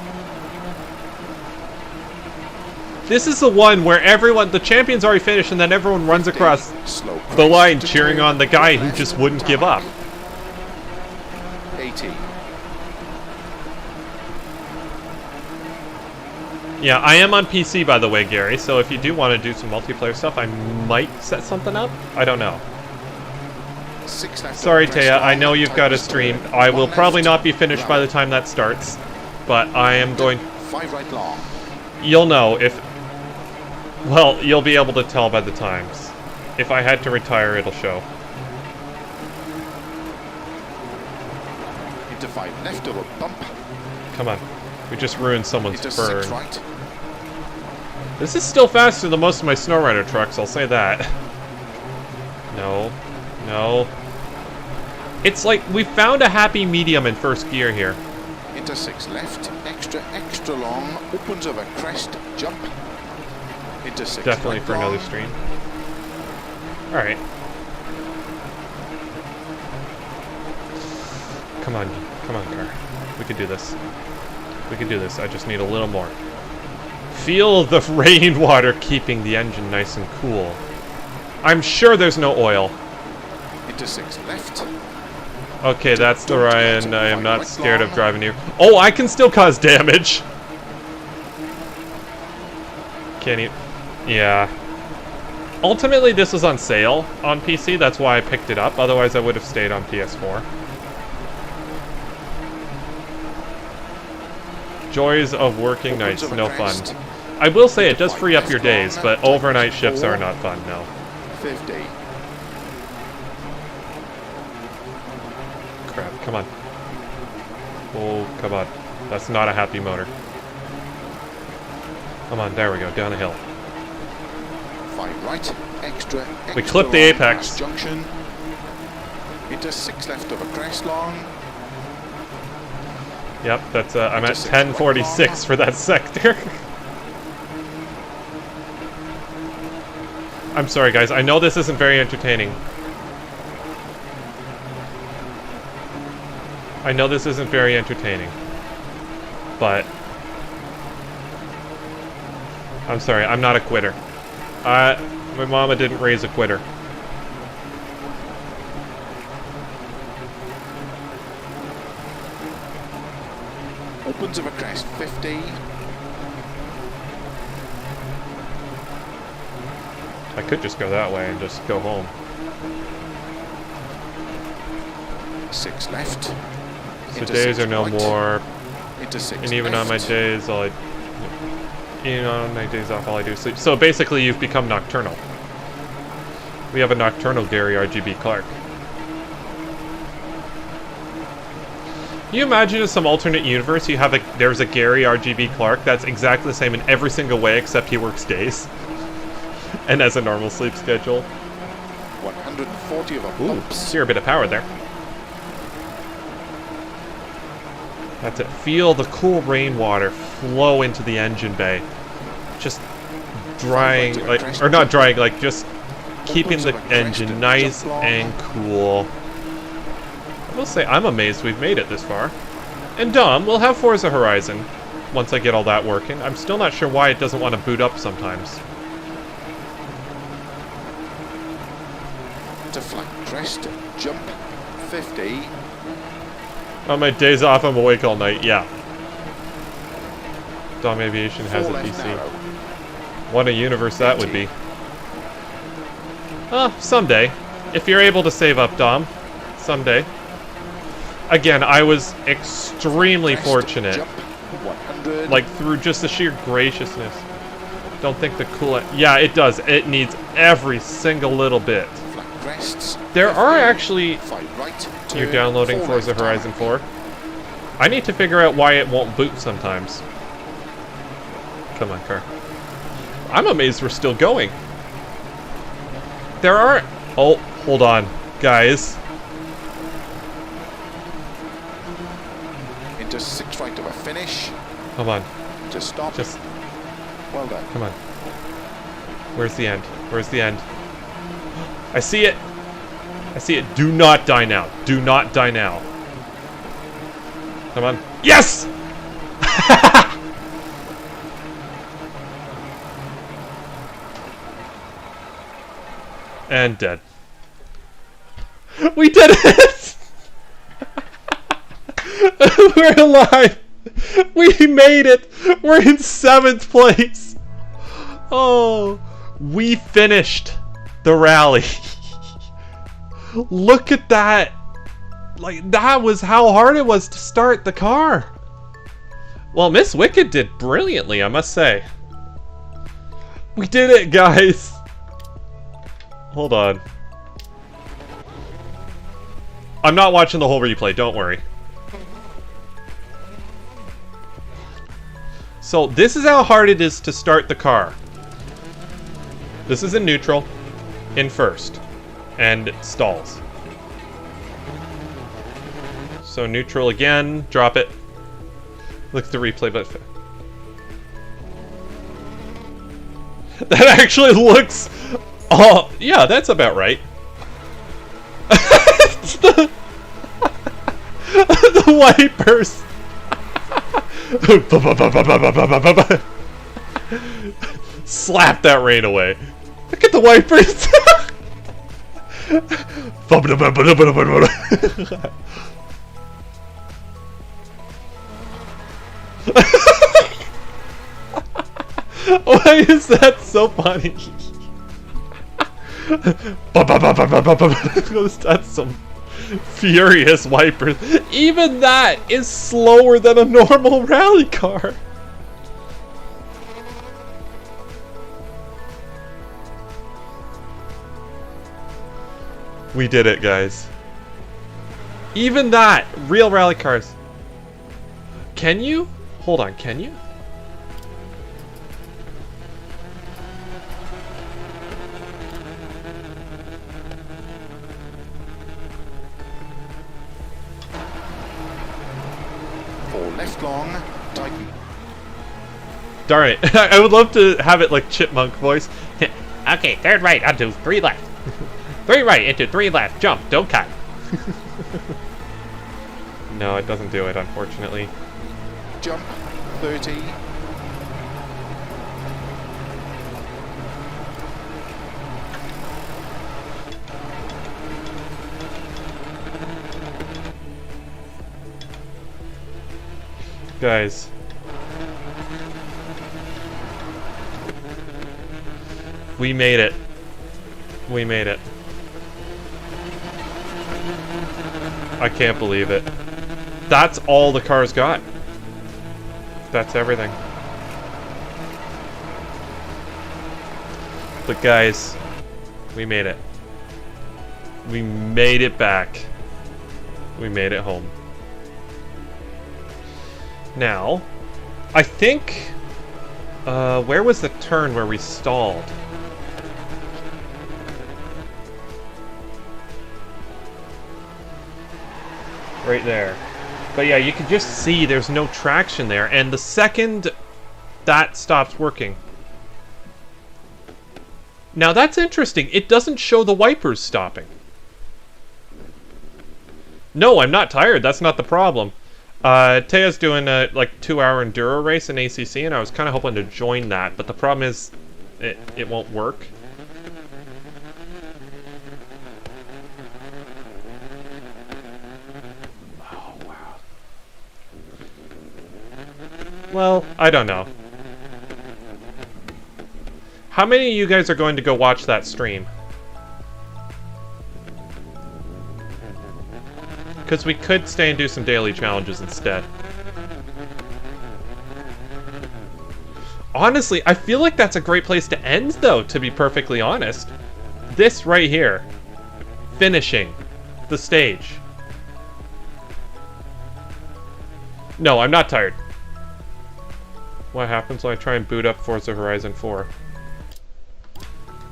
This is the one where the champion's already finished and then everyone runs across Slow the line crest to cheering turn on the guy who left just wouldn't give up. 80. Yeah, I am on PC, by the way, Gary, so if you do want to do some multiplayer stuff, I might set something up. I don't know. 6 left Sorry, of a crest Taya, I long, know you've got a tightens stream. turn. I will 1 probably left, not be finished by the right. time that starts, but I am going... 5 right long. You'll know if... Well, you'll be able to tell by the times. If I had to retire, it'll show. Into 5 left of a bump. Come on. We just ruined someone's Into burn. 6 right. This is still faster than most of my snowrider trucks, I'll say that. No. No. It's like we found a happy medium in first gear here. Into 6 left. Extra long. Opens of a crest. Jump. Into 6 Definitely right for long. another stream. Alright. Come on. Come on, car. We can do this. We can do this. I just need a little more. Feel the rainwater keeping the engine nice and cool. I'm sure there's no oil. Into 6 left. Okay, that's the Ryan. I am not Right scared of long. driving you. Oh, I can still cause damage! Can you? Yeah. Ultimately, this was on sale on PC. That's why I picked it up. Otherwise, I would have stayed on PS4. Joys of working nights. No fun. I will say it does free up your days, but overnight shifts are not fun, no. 50. Crap, come on. Oh, come on. That's not a happy motor. Come on, there we go, down a hill. 5 right. Extra We clipped the long apex. past junction. Into 6 left of a crest long. Yep, that's, I'm at Just 1046 for that sector. I'm sorry, guys. I know this isn't very entertaining. I know this isn't very entertaining. But... I'm sorry, I'm not a quitter. My mama didn't raise a quitter. Opens of a crest. 50. I could just go that way and just go home. 6 left. So Into days 6 are no right. more, Into 6 and even on my left. days, even on my days off, all I do is sleep. So basically, you've become nocturnal. We have a nocturnal Gary RGB Clark. Can you imagine in some alternate universe there's a Gary RGB Clark that's exactly the same in every single way except he works days and has a normal sleep schedule? 140 of a Ooh, bumps. see a bit of power there. That's it. Feel the cool rainwater flow into the engine bay. Just drying, or not drying, just keeping the engine nice and cool. I will say, I'm amazed we've made it this far. And Dom, we'll have Forza Horizon once I get all that working. I'm still not sure why it doesn't want to boot up sometimes. To flat crest, jump 50. On my days off, I'm awake all night. Yeah. Dom Aviation has a 4 left PC. narrow. What a universe that would be. Someday. If you're able to save up, Dom. Someday. Again, I was extremely Crest, fortunate. Jump 100. Like, through just the sheer graciousness. Don't think the coolant... Yeah, it does. It needs every single little bit. Flat crests. There 50, are actually... 5 right. You're turn, downloading 4 Forza left, Horizon 4. I need to figure out why it won't boot sometimes. Come on, car. I'm amazed we're still going. There are... Oh, hold on, guys. Into 6 right of a finish. Come on, Just stop. just... Well done. Come on. Where's the end? Where's the end? I see it! I see it. Do not die now. Do not die now. Come on. Yes! And dead. We did it! We're alive! We made it! We're in 7th place! Oh, we finished the rally. Look at that! Like, that was how hard it was to start the car. Well, Miss Wicked did brilliantly, I must say. We did it, guys! Hold on. I'm not watching the whole replay, don't worry. So, this is how hard it is to start the car. This is in neutral, in first, and stalls. So neutral again, drop it. Look at the replay, but... That actually looks... Oh, yeah, that's about right. the wipers. Slap that rain away. Look at the wipers. Why is that so funny? That's some furious wipers. Even that is slower than a normal rally car. We did it, guys. Even that, real rally cars. Can you? Hold on, can you? Left long, tighten. Darn it. I would love to have it like chipmunk voice. Okay, third right onto 3 left. 3 right into 3 left. Jump, don't cut. No, it doesn't do it, unfortunately. Jump 30. Guys. We made it. We made it. I can't believe it. That's all the cars got. That's everything. But guys, we made it. We made it back. We made it home. Now, I think... where was the turn where we stalled? Right there. But yeah, you can just see there's no traction there, and the second that stops working... Now that's interesting. It doesn't show the wipers stopping. No, I'm not tired. That's not the problem. Tea's doing a like 2-hour enduro race in ACC, and I was kind of hoping to join that, but the problem is it won't work. Oh wow. Well, I don't know. How many of you guys are going to go watch that stream? Because we could stay and do some daily challenges instead. Honestly, I feel like that's a great place to end, though, to be perfectly honest. This right here. Finishing the stage. No, I'm not tired. What happens when I try and boot up Forza Horizon 4?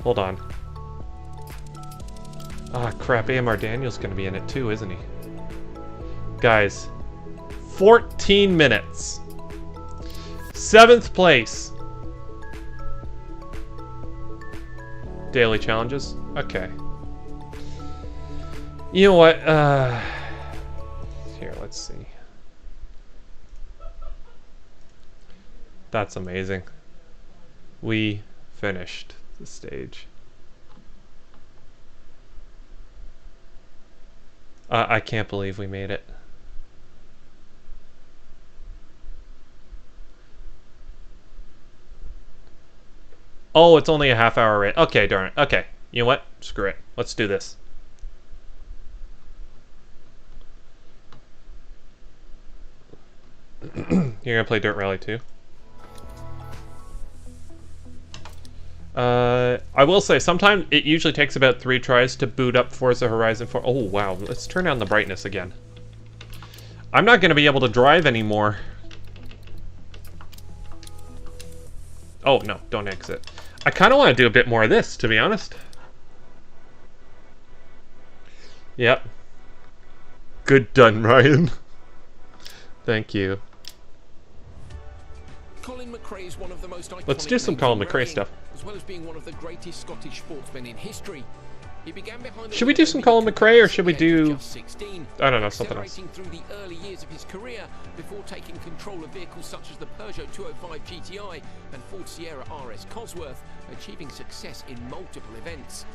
Hold on. Ah, crap. AMR Daniel's gonna be in it too, isn't he? Guys, 14 minutes. 7th place. Daily challenges? Okay. You know what? Here, let's see. That's amazing. We finished the stage. I can't believe we made it. Oh, it's only a half-hour race. Okay, darn it. Okay, you know what? Screw it. Let's do this. You're gonna play Dirt Rally too? I will say, sometimes it usually takes about 3 tries to boot up Forza Horizon 4. Oh, wow. Let's turn down the brightness again. I'm not going to be able to drive anymore. Oh, no. Don't exit. I kind of want to do a bit more of this, to be honest. Yep. Good done, Ryan. Thank you. Colin McRae is one of the most iconic. Let's do some Colin McRae stuff. As well as being one of the greatest Scottish sportsmen in history. He began behind the should we do some Colin McRae, or should we do... I don't know, something else. Through the early years of his career before taking control of vehicles such as the Peugeot 205 GTI and Ford Sierra RS Cosworth, achieving success in multiple events.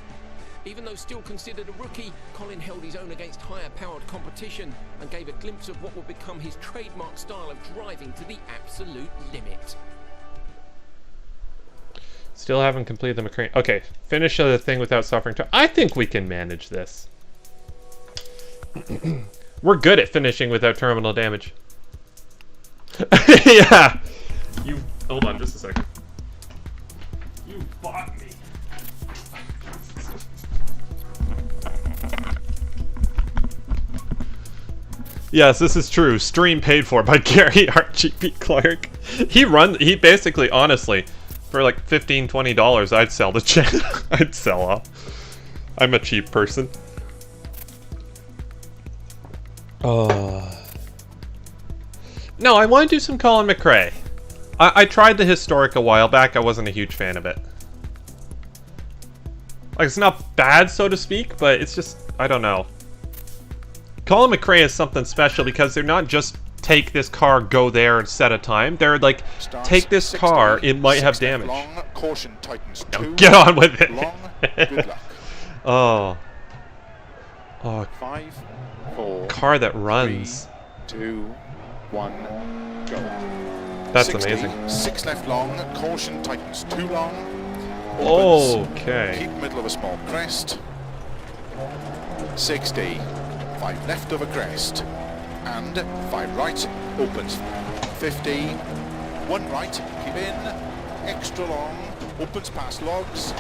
Even though still considered a rookie, Colin held his own against higher-powered competition and gave a glimpse of what would become his trademark style of driving to the absolute limit. Still haven't completed the McRae. Okay, finish the thing without suffering. I think we can manage this. We're good at finishing without terminal damage. Yeah! You... Hold on just a second. You bought me. Yes, this is true. Stream paid for by Gary RGP Clark. He basically, honestly, for like $15, $20, I'd sell the channel. I'd sell off. I'm a cheap person. Oh. No, I want to do some Colin McRae. I tried the Historic a while back. I wasn't a huge fan of it. Like, it's not bad, so to speak, but it's just, I don't know. Colin McRae is something special because they're not just take this car, go there, and set a time. They're like, take this car, it might have damage. Long, caution, tightens Now 2, get on with it. long, good luck. Oh. Oh. 5, 4, car that runs. 3, 2, 1, go. That's 60, amazing. 6 left long, caution, tightens 2 long. Okay. Keep middle of a small crest. 60. 5 left of a crest. And 5 right. Opens. 50. 1 right. Keep in. Extra long. Opens past logs.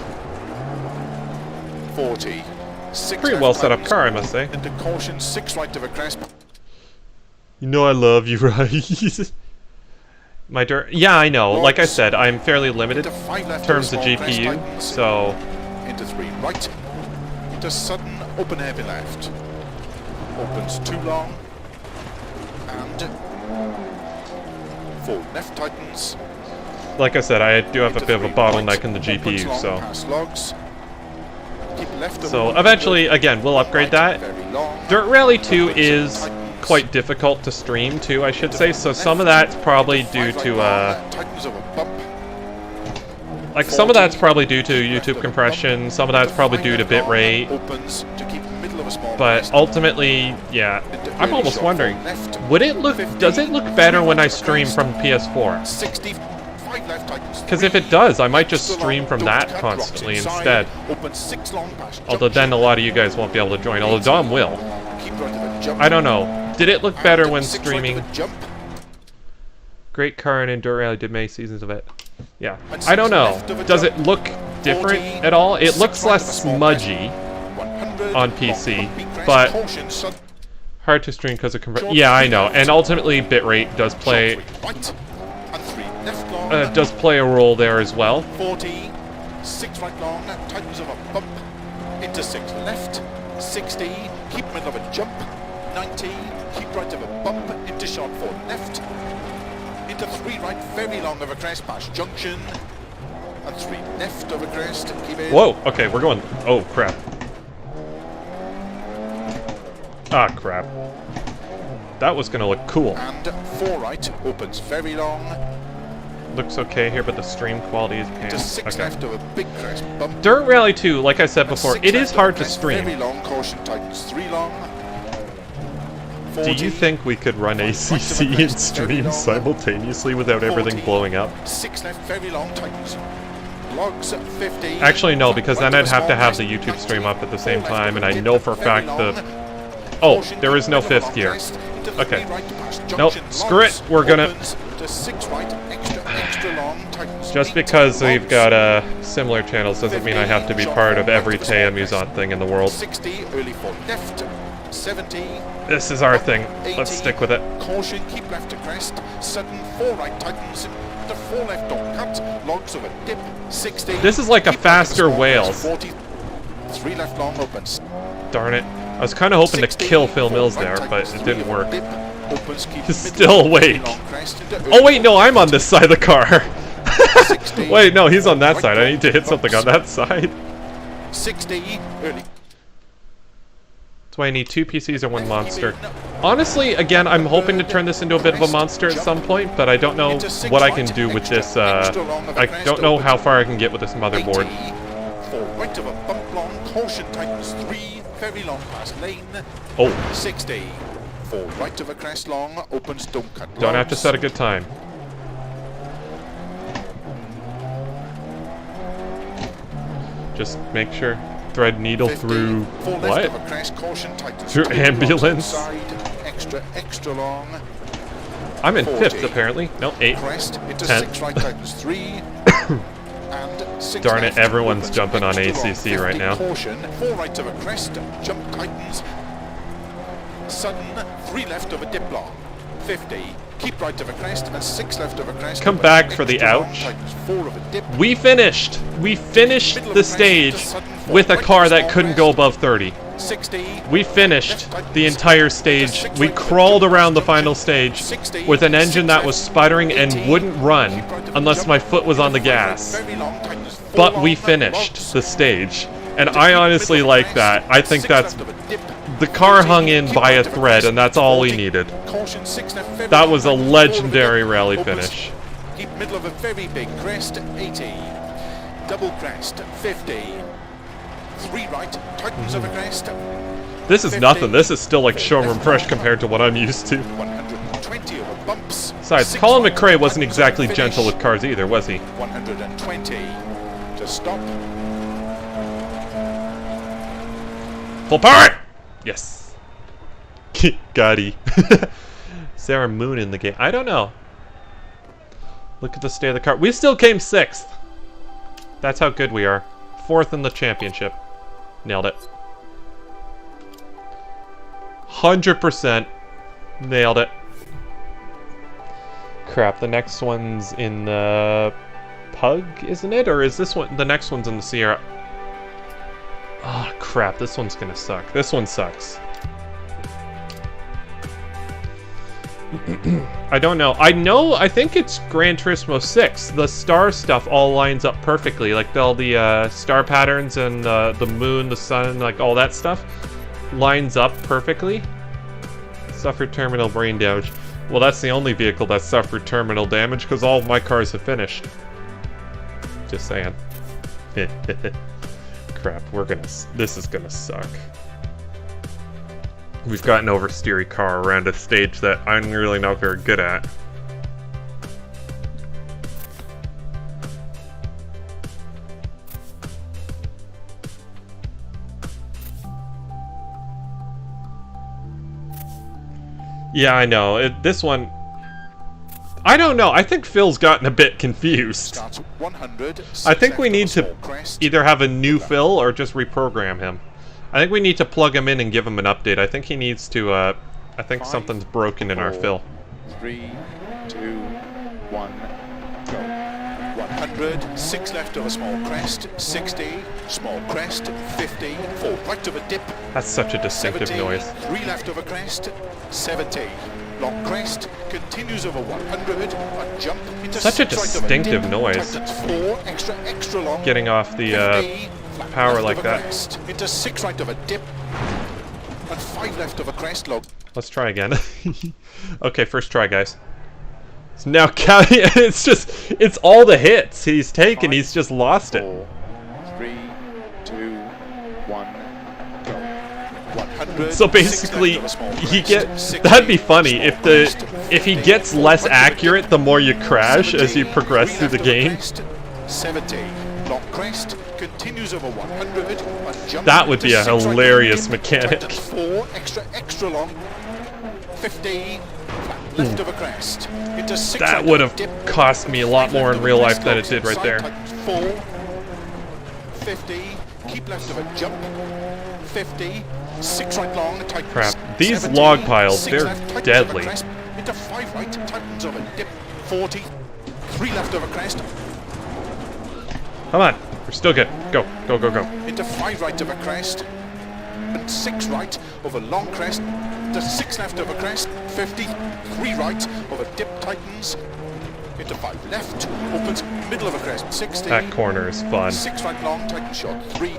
40. 6 Pretty left well set up tightens car, I must say. Into caution. 6 right of a crest. You know I love you, right? My dirt. Yeah, I know. Like I said, I'm fairly limited Into 5 left in terms of of a small crest GPU, tightens. so Into 3 right. Into sudden open heavy left. Opens 2 long. And 4 left tightens. like I said, I do have a Into bit of a 3 bottleneck right. in the Opens GPU, long so past logs. Keep left of so 100. eventually, again, we'll upgrade that. Very long. Dirt Rally 2 Opens is tightens. quite difficult to stream too, I should say, so some of that's probably due to Tightens of a bump. like some of that's probably due to YouTube compression, some of that's probably due to bitrate, Opens to keep middle of a small but crest. ultimately, yeah, I'm Early almost shot wondering, for left. would it look, does it look better when I stream from PS4? 65 left tightens. Because if it does, I might just stream from that constantly instead. Opens 6 long past Although then a lot of you guys won't be able to join, although Dom will. Keep right of a jump. I don't know. Did it look better when 6 right of streaming? a jump. Great car and Dirt Rally did many seasons of it. Yeah. And I don't 6 know. left of a Does it jump. look different 40, at all? It 6 looks right less of a small smudgy, 100 on long PC, bumpy crest, but caution, sudden hard to stream because of compression. Yeah, I know. And ultimately, bitrate does play short 3 right and 3 left long. does play a role there as well. 40, 6 right long, tightens of a bump, into 6 left, 60, keep middle of a jump, 90, keep right of a bump, into short 4 left, into 3 right, very long of a crest, past junction, and 3 left of a crest, keep in. Whoa. Okay, we're going. Oh crap. Ah crap. That was gonna look cool. And 4 right, opens very long, Looks okay here, but the stream quality is into pants. 6 Okay. left of a big crest, bump. Dirt Rally 2, like I said and before, 6 it left is of a hard to crest, Very stream. long, caution, tightens 3 long. Do 40, you think we could run ACC and stream simultaneously without everything 40, blowing up? 6 left, very long, tightens. Logs at 50. Actually, no, because then Right I'd of a have to small have the crest, YouTube stream 90, up at the same 4 left time, of and a I dip, know for a very fact the... long. Oh, Caution, there is no middle of a fifth gear. crest, into Okay. 3 right past Nope, junction, screw it, logs, we're gonna- opens to 6 right, extra long, tightens. Just 8, because we've logs, got similar channels doesn't mean I have to be part of every Theamusante thing in the world. 60, early 4 left, 70, This is our thing. 80, Let's stick with it. Caution, keep left to crest, sudden 4 right tightens, to 4 left don't cut, logs of a dip, 60. This is like a keep right of faster small crest, Wales. 40, 3 left long opens. Darn it. I was kind of hoping to 60, kill Phil 4 Mills right there, but tightens, it 3 didn't of a work. dip, opens, keep He's middle, still 3 awake. long crest into Oh wait, no, early I'm on this side of the car. 60, Wait, no, he's on that right side. I long, need to hit something on that side. 60, early. That's why I need 2 PCs or 1 monster. Honestly, again, I'm hoping to turn this into a bit of a monster at some point, but I don't know what I can do with this, I don't know how far I can get with this motherboard. 80, 4 right of a bump long, caution tightens 3, very long past lane. Oh, 60, 4 right of a crest long, opens don't cut don't have to logs. set a good time. Just make sure. Thread needle 50, through 4 left what? of a crest, caution tightens Through 2, logs ambulance? outside, extra long, I'm in 5th 40. apparently. No, 8th. crest into 10. 6 right tightens 3, and 6 Darn it, left, everyone's opens jumping on extra long, ACC right 50, now. Caution, 4 right of a crest, jump tightens, sudden 3 left of a dip long, 50, keep right of a crest, and 6 left of a crest. Come opens back for the extra long, ouch. tightens 4 of a dip, We finished! We finished middle of the a crest, stage to sudden 4 with a right car of that small couldn't go crest, above 30. 60, We finished the entire stage. We crawled around the final stage with an engine that was sputtering and wouldn't run unless my foot was on the gas. But we finished the stage. And I honestly like that. I think that's... The car hung in by a thread, and that's all we needed. That was a legendary rally finish. Keep middle of a very big crest, 80. Double crest, 50. 3 right, tightens of a crest, This is nothing. This is still like showroom fresh compared to what I'm used to. 120 over bumps. Besides, 6 Colin right, McRae wasn't tightens of a exactly finish, gentle with cars either, was he? 120 to to stop. Full power! Yes. Got he. Is there a moon in the game? I don't know. Look at the state of the car. We still came 6th. That's how good we are. 4th in the championship. Nailed it. 100%. Nailed it. Crap, the next one's in the Pug, isn't it? Or is this one, the next one's in the Sierra? Oh, crap, this one's gonna suck. This one sucks. I don't know. I think it's Gran Turismo 6. The star stuff all lines up perfectly. Like all the star patterns and the moon, the sun, like all that stuff lines up perfectly. Suffered terminal brain damage. Well, that's the only vehicle that suffered terminal damage because all of my cars have finished. Just saying. Crap, this is gonna suck. We've got an oversteery car around a stage that I'm really not very good at. Yeah, I know. This one... I don't know. I think Phil's gotten a bit confused. I think we need to either have a new Phil or just reprogram him. I think we need to plug him in and give him an update. I think he needs to, I think something's broken in our Phil. 3, 2, 1, go. 100, 6 left of a small crest, 60, small crest, 50, 4 right of a dip. That's such a distinctive 70, noise. 3 left of a crest, 70, long crest, continues over 100, a jump into Such a 6 right of distinctive dip, noise. tightens 4, extra long, Getting off the, 50, power left like of a that. crest, into 6 right of a dip, and 5 left of a crest, log. Let's try again. Okay, first try, guys. So now counting, it's all the hits he's taken. He's just lost it. 4, 3, 2, 1, go. 100, So basically, that'd be funny if he gets less accurate the more you crash as you progress through the game. 70, long crest, continues over 100, and jump That would be a into 6 right hilarious dip, mechanic. tightens 4, extra long, 50, left of a crest, into 6 That right would of have dip, cost me a lot more in real life than it did right there. 4, 50, keep left of a jump, 50, 6 right long, tightens. Crap. These 70, log piles, 6 they're left, tightens of a deadly. crest, into 5 right, tightens of a dip, 40, 3 left of a crest, Come on. We're still good. Go. Go, go, go. into 5 right of a crest, and 6 right of a long crest, to 6 left of a crest, 50, 3 right of a dip, tightens, into 5 left, opens middle of a crest, 60, That corner is fun. 6 right long, tightens short, 3,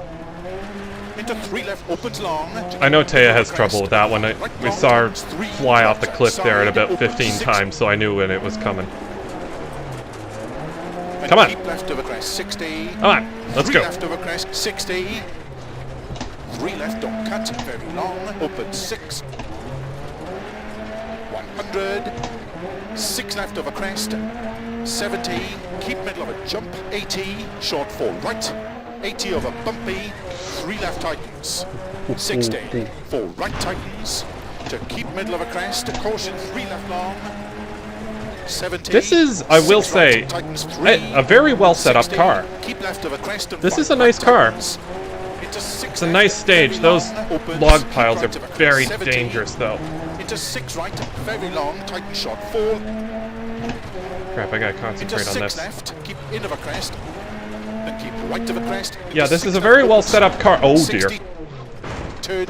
into 3 left, opens long. I know Taya has trouble with that one. We saw her fly off the cliff there at about 15 times, so I knew when it was coming. Come on. Keep left of a crest, 60. Come on. Let's 3 go. left of a crest, 60. 3 left, don't cut, very long, open 6. 100. 6 left of a crest, 70. Keep middle of a jump, 80. Short 4 right, 80 over bumpy. 3 left tightens, 60. 4 right tightens. To keep middle of a crest, caution 3 left long. 70, This is, I will 6 right, say, tightens 3, a very well set up 60, car. keep left of a crest and This 5 is a nice right car. tightens. Into 6 It's a left, nice stage. very Those long, opens, log keep piles are right of a crest, very 70, dangerous, though. Into 6 right, very long, tighten short 4. Crap, I gotta Into concentrate on 6 this. left, keep in of a crest, and keep right of a crest. Yeah, into this 6 is a left, very well opens, set up car. Oh dear. 60, turn.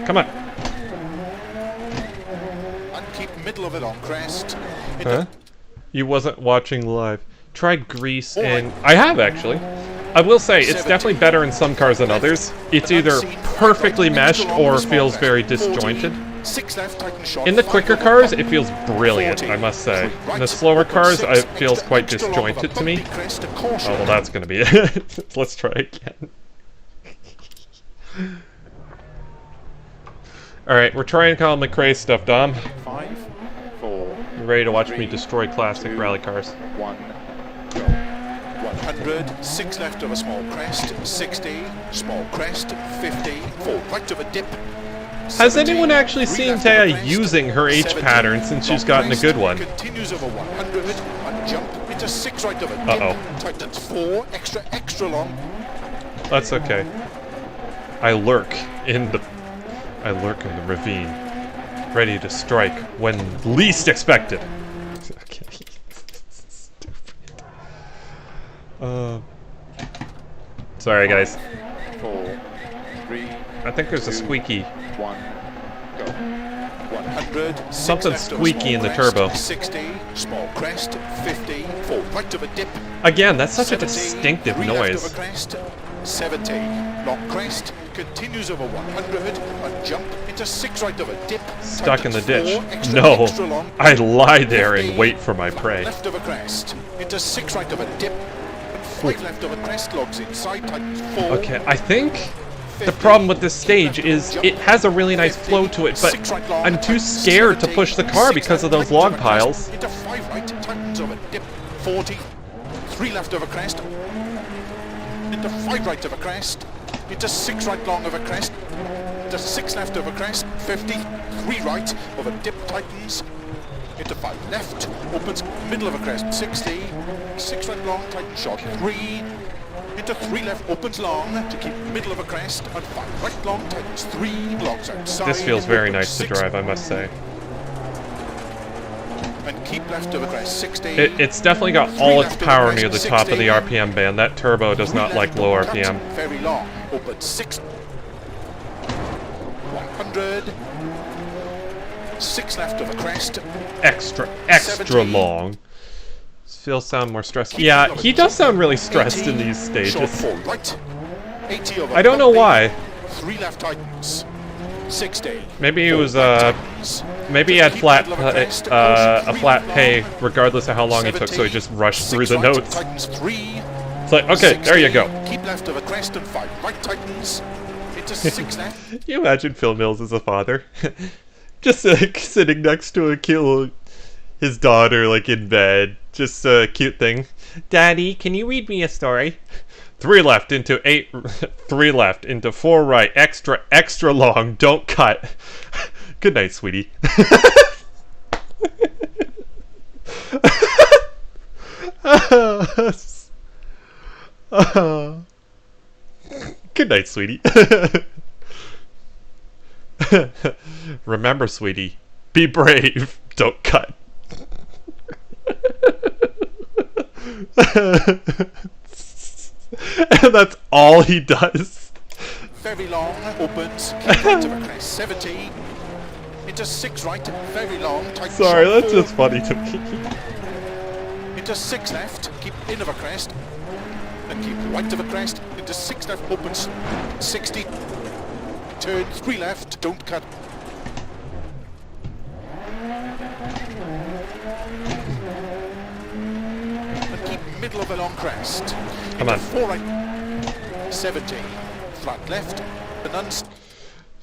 Come on. And keep middle of it on crest. Huh? You wasn't watching live. Tried Grease and... I have, actually. I will say, it's definitely better in some cars than others. It's either perfectly meshed or feels very disjointed. 6 left, tighten short, In the 5 quicker over cars, bump, it feels brilliant, 40, I must say. right, In the slower open cars, 6, it feels quite extra long of a disjointed to me. bumpy crest, a Oh, caution. well, that's gonna be it. Let's try again. Alright, we're trying Colin McRae stuff, Dom. 5, 4, ready to watch me destroy classic rally cars. 1, go. 100, 6 left of a small crest, 60, small crest, 50, 4 right of a dip. Has 70, anyone actually 3 seen left of a Taya crest, using her H 70, pattern since she's long gotten a crest, good one? Continues over 100, and jump into 6 right of a dip. Uh-oh. Tightens 4, extra long. That's okay. I lurk in the ravine, ready to strike when least expected. Okay. Stupid. Sorry guys. 4, 3, I think there's a squeaky. 1, go. 100, Something left of a squeaky small in the crest, turbo. 60, small crest, 50, 4 right of a dip. Again, that's such a 70, distinctive 3 left noise. of a crest, 70, long crest, continues over 100, and jump into 6 right of a dip. Stuck in the tightens ditch. 4, extra No, long, I lie there 50, and wait for my prey. left of a crest, into 6 right of a dip, and 5 left of a crest, logs inside, tightens 4. Okay, I think the problem with this stage is it has a really nice flow to it, but I'm too scared to push the car because of those log piles. Into 5 right, tightens of a dip, 40, 3 left of a crest, into 5 right of a crest, into 6 right long of a crest, into 6 left of a crest, 50, 3 right of a dip, tightens, into 5 left, opens middle of a crest, 60, 6 right long, tightens short, 3, into 3 left, opens long to keep middle of a crest, and 5 right long, tightens 3, logs outside. This feels very opens nice to 6, drive, I must say. and keep left of a crest, 60. It's definitely got all its power near the top of the RPM band. That turbo does not like low RPM. Very long, open 6. 100. 6 left of a crest. Extra 70. long. Phil sound more stressed. Yeah, he does sound really stressed in these Short stages. 4 right. 80 over I don't know why. 3 left tightens. 60. Maybe he 4 was right tightens. maybe he had Keep flat middle of a crest, a caution, flat 3 left pay long. regardless of how long he took, so he 70, just rushed through 6 the right, notes. Tightens 3. It's like, okay, there you 60, go. Keep left of a crest and 5 right tightens. Into 6 left. Can you imagine Phil Mills as a father? Just sitting next to his daughter, like in bed. Just a cute thing. Daddy, can you read me a story? 3 left into 8, 3 left into 4 right, extra long, don't cut. Good night, sweetie. Good night, sweetie. Remember, sweetie, be brave, don't cut. And that's all he does. Very long, opens, keep right of a crest, 70, into 6 right, very long, tight Sorry, short, that's 4, just funny to me. into 6 left, keep in of a crest, and keep right of a crest, into 6 left, opens, 60, turn 3 left, don't cut. And keep middle of a long crest. Come on. 4 right, 70, flat left, and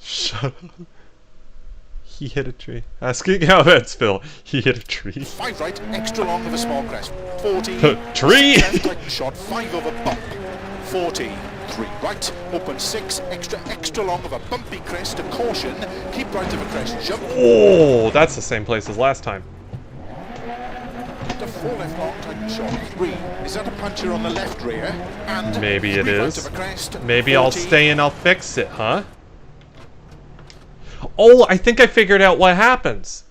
Shut up. He hit a tree. Asking how that's Phil. He hit a tree. 5 right, extra long of a small crest. 40. Tree! Left, tighten short, 5 over bump. 40. 3 right, open 6, extra long of a bumpy crest, a caution, keep right of a crest, jump. Oh, that's the same place as last time. To 4 left long, tighten short, 3. Is that a puncher on the left rear? And Maybe it 3 right is. of a crest, Maybe 40. I'll stay and I'll fix it, huh? Oh, I think I figured out what happens.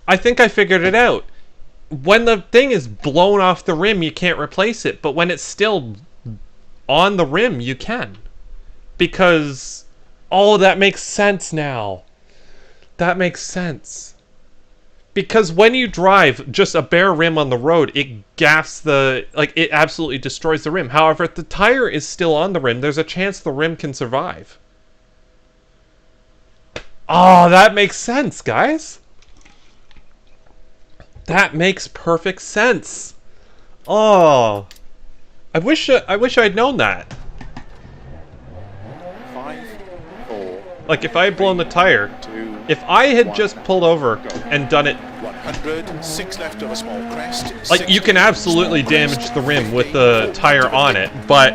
I think I figured it out. When the thing is blown off the rim, you can't replace it. But when it's still on the rim, you can. Because, oh, that makes sense now. That makes sense. Because when you drive just a bare rim on the road, it gaffs the, like, it absolutely destroys the rim. However, if the tire is still on the rim, there's a chance the rim can survive. Oh, that makes sense, guys. That makes perfect sense. Oh, I wish I'd known that. 5, 4, Like if I had blown the tire, 2, if I had 1, just pulled over and done it 100, 6 left of a small crest. Like, you can absolutely damage the rim with the tire on it, but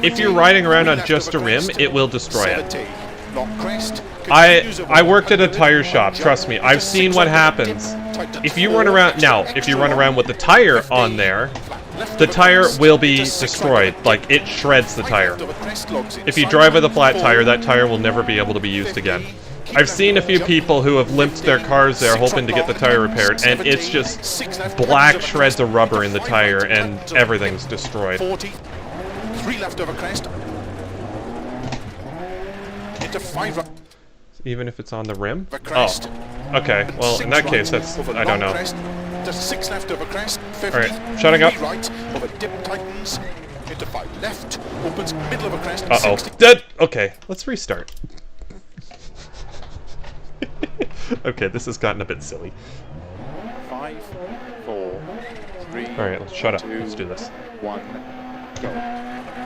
if you're riding around on just a rim, it will destroy it. I worked at a tire shop, trust me, I've seen what happens. If you run around with the tire on there, the tire will be destroyed. Like, it shreds the tire. If you drive with a flat tire, that tire will never be able to be used again. I've seen a few people who have limped their cars there hoping to get the tire repaired, and it's just black shreds of rubber in the tire, and everything's destroyed. 3 left over crest. Into 5 right. Even if it's on the rim? Oh. Okay, well, in that case, that's... I don't know. Just 6 left over crest. 50. Alright, shutting up. Right over dip tightens. Into 5 left. Opens middle of a crest. Uh-oh. Dead! Okay, let's restart. Okay, this has gotten a bit silly. 5, 4, 3. Alright, let's shut up. 2, Let's do this. 1, go.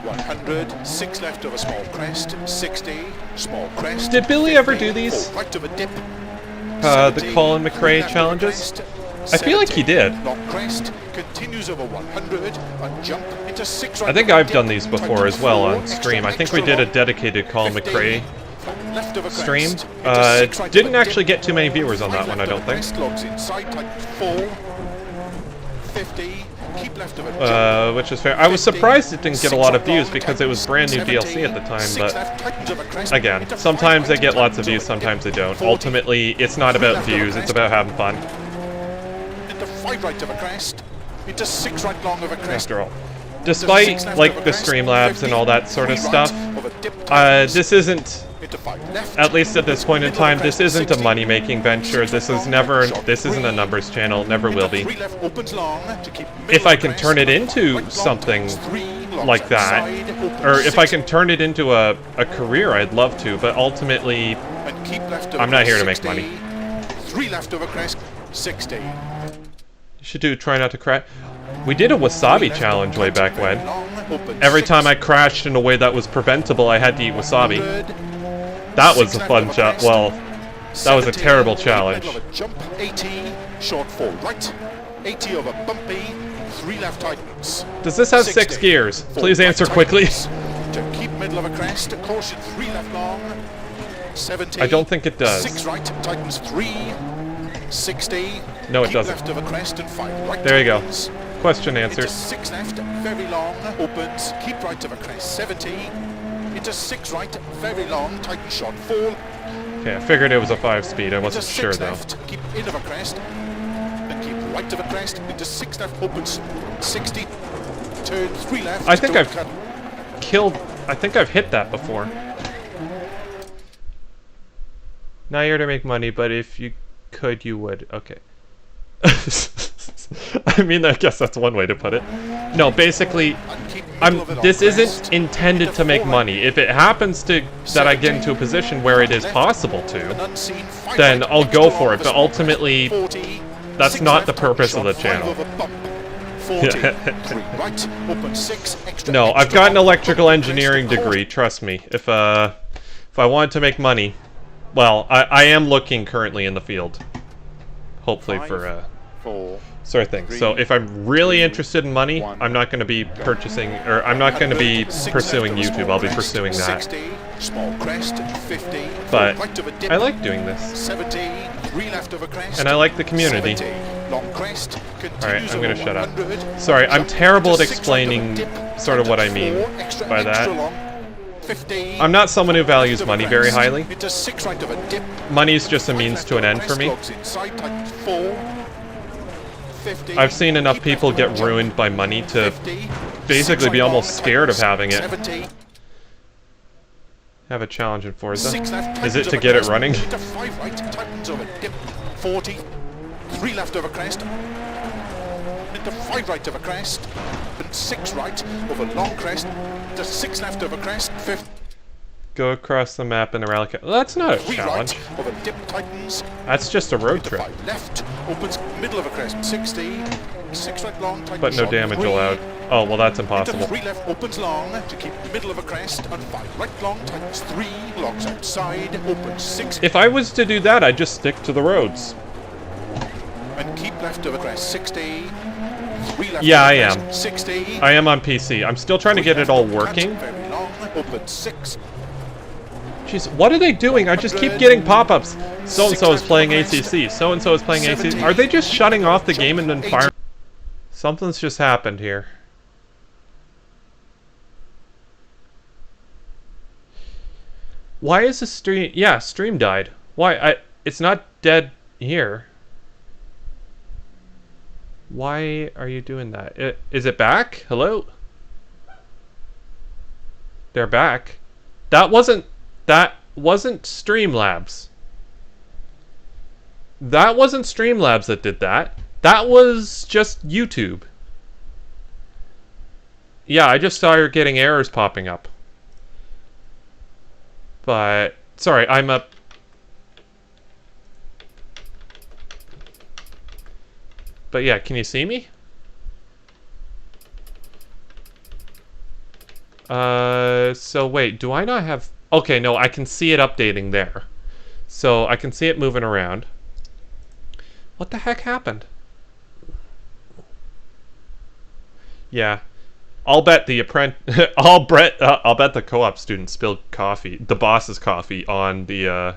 100, 6 left of a small crest, 60, small crest. Did Billy ever do these? Right of a dip. The Colin McRae challenges? I feel like he did. Long crest, continues over 100, and jump into 6 right. I think I've done these before as well on stream. I think we did a dedicated Colin McRae stream. Didn't actually get too many viewers on that one, I don't think. Logs inside, tightens 4, 50. Keep left of it. Which is fair. I was surprised it didn't get a lot of views because it was brand new DLC at the time, but again, sometimes they get lots of views, sometimes they don't. Ultimately, it's not about views, it's about having fun. Into 5 right of a crest. Into 6 right long of a crest. After all. Despite, like, the Streamlabs and all that sort of stuff, this isn't, at least at this point in time, this isn't a money-making venture. This isn't a numbers channel, never will be. If I can turn it into something like that, or if I can turn it into a career, I'd love to, but ultimately, I'm not here to make money. 3 left over crest, 60. You should do try not to crash. We did a wasabi challenge way back when. Every time I crashed in a way that was preventable, I had to eat wasabi. That was a fun challenge. Well, that was a terrible challenge. Jump 80, short 4 right, 80 over bumpy, 3 left tightens. Does this have 6 gears? Please answer quickly. To keep middle of a crest, caution 3 left long, 70. I don't think it does. 6 right, tightens 3, 60. No, it doesn't. Left of a crest and 5 right. There you go. Question answered. 6 left, very long, opens, keep right of a crest, 70. Into 6 right, very long, tighten shot, fall. Okay, I figured it was a 5-speed. I wasn't Into sure 6 though. left, keep in of a crest, and keep right of a crest. Into 6 left, opens, 60. Turn 3 left. I think don't I think I've hit that before. Not here to make money, but if you could, you would. Okay. I mean, I guess that's one way to put it. No, basically, this isn't intended to make money. If it happens to that I get into a position where it is possible to, then I'll go for it. But ultimately, that's not the purpose of the channel. No, I've got an electrical engineering degree. Trust me. If I wanted to make money, well, I am looking currently in the field. Hopefully for sort of thing. So if I'm really interested in money, I'm not going to be purchasing, or I'm not going to be pursuing YouTube. I'll be pursuing that. But I like doing this, and I like the community. Alright, I'm going to shut up. Sorry, I'm terrible at explaining sort of what I mean by that. I'm not someone who values money very highly. Money is just a means to an end for me. I've seen enough people get ruined by money to basically be almost scared of having it. Have a challenge in Forza. Is it to get it running? 40, 3 left over crest, into 5 right over crest, and 6 right over long crest, to 6 left over crest, 50. Go across the map in a rally. That's not a challenge. Right over dip tightens. That's just a road trip. Left opens middle of a crest, 60. 6 right long tightens. But no damage allowed. Oh well, that's impossible. 3 left opens long to keep middle of a crest, and 5 right long tightens 3. Longs outside opens 6. If I was to do that, I'd just stick to the roads. and keep left over crest 60. 3 left Yeah, over I crest, am. 60. I am on PC. I'm still trying to get it all working. Very long, open 6. Jeez, what are they doing? I just keep getting pop-ups. So-and-so is playing ACC. So-and-so is playing ACC. Are they just shutting off the game and then firing? Something's just happened here. Why is the stream... Yeah, stream died. Why? It's not dead here. Why are you doing that? Is it back? Hello? They're back. That wasn't Streamlabs. That wasn't Streamlabs that did that. That was just YouTube. Yeah, I just saw you're getting errors popping up. But, sorry, I'm up. But yeah, can you see me? So wait, do I not have... Okay, no, I can see it updating there. So I can see it moving around. What the heck happened? Yeah. I'll bet the I'll bet the co-op student spilled coffee, the boss's coffee, on the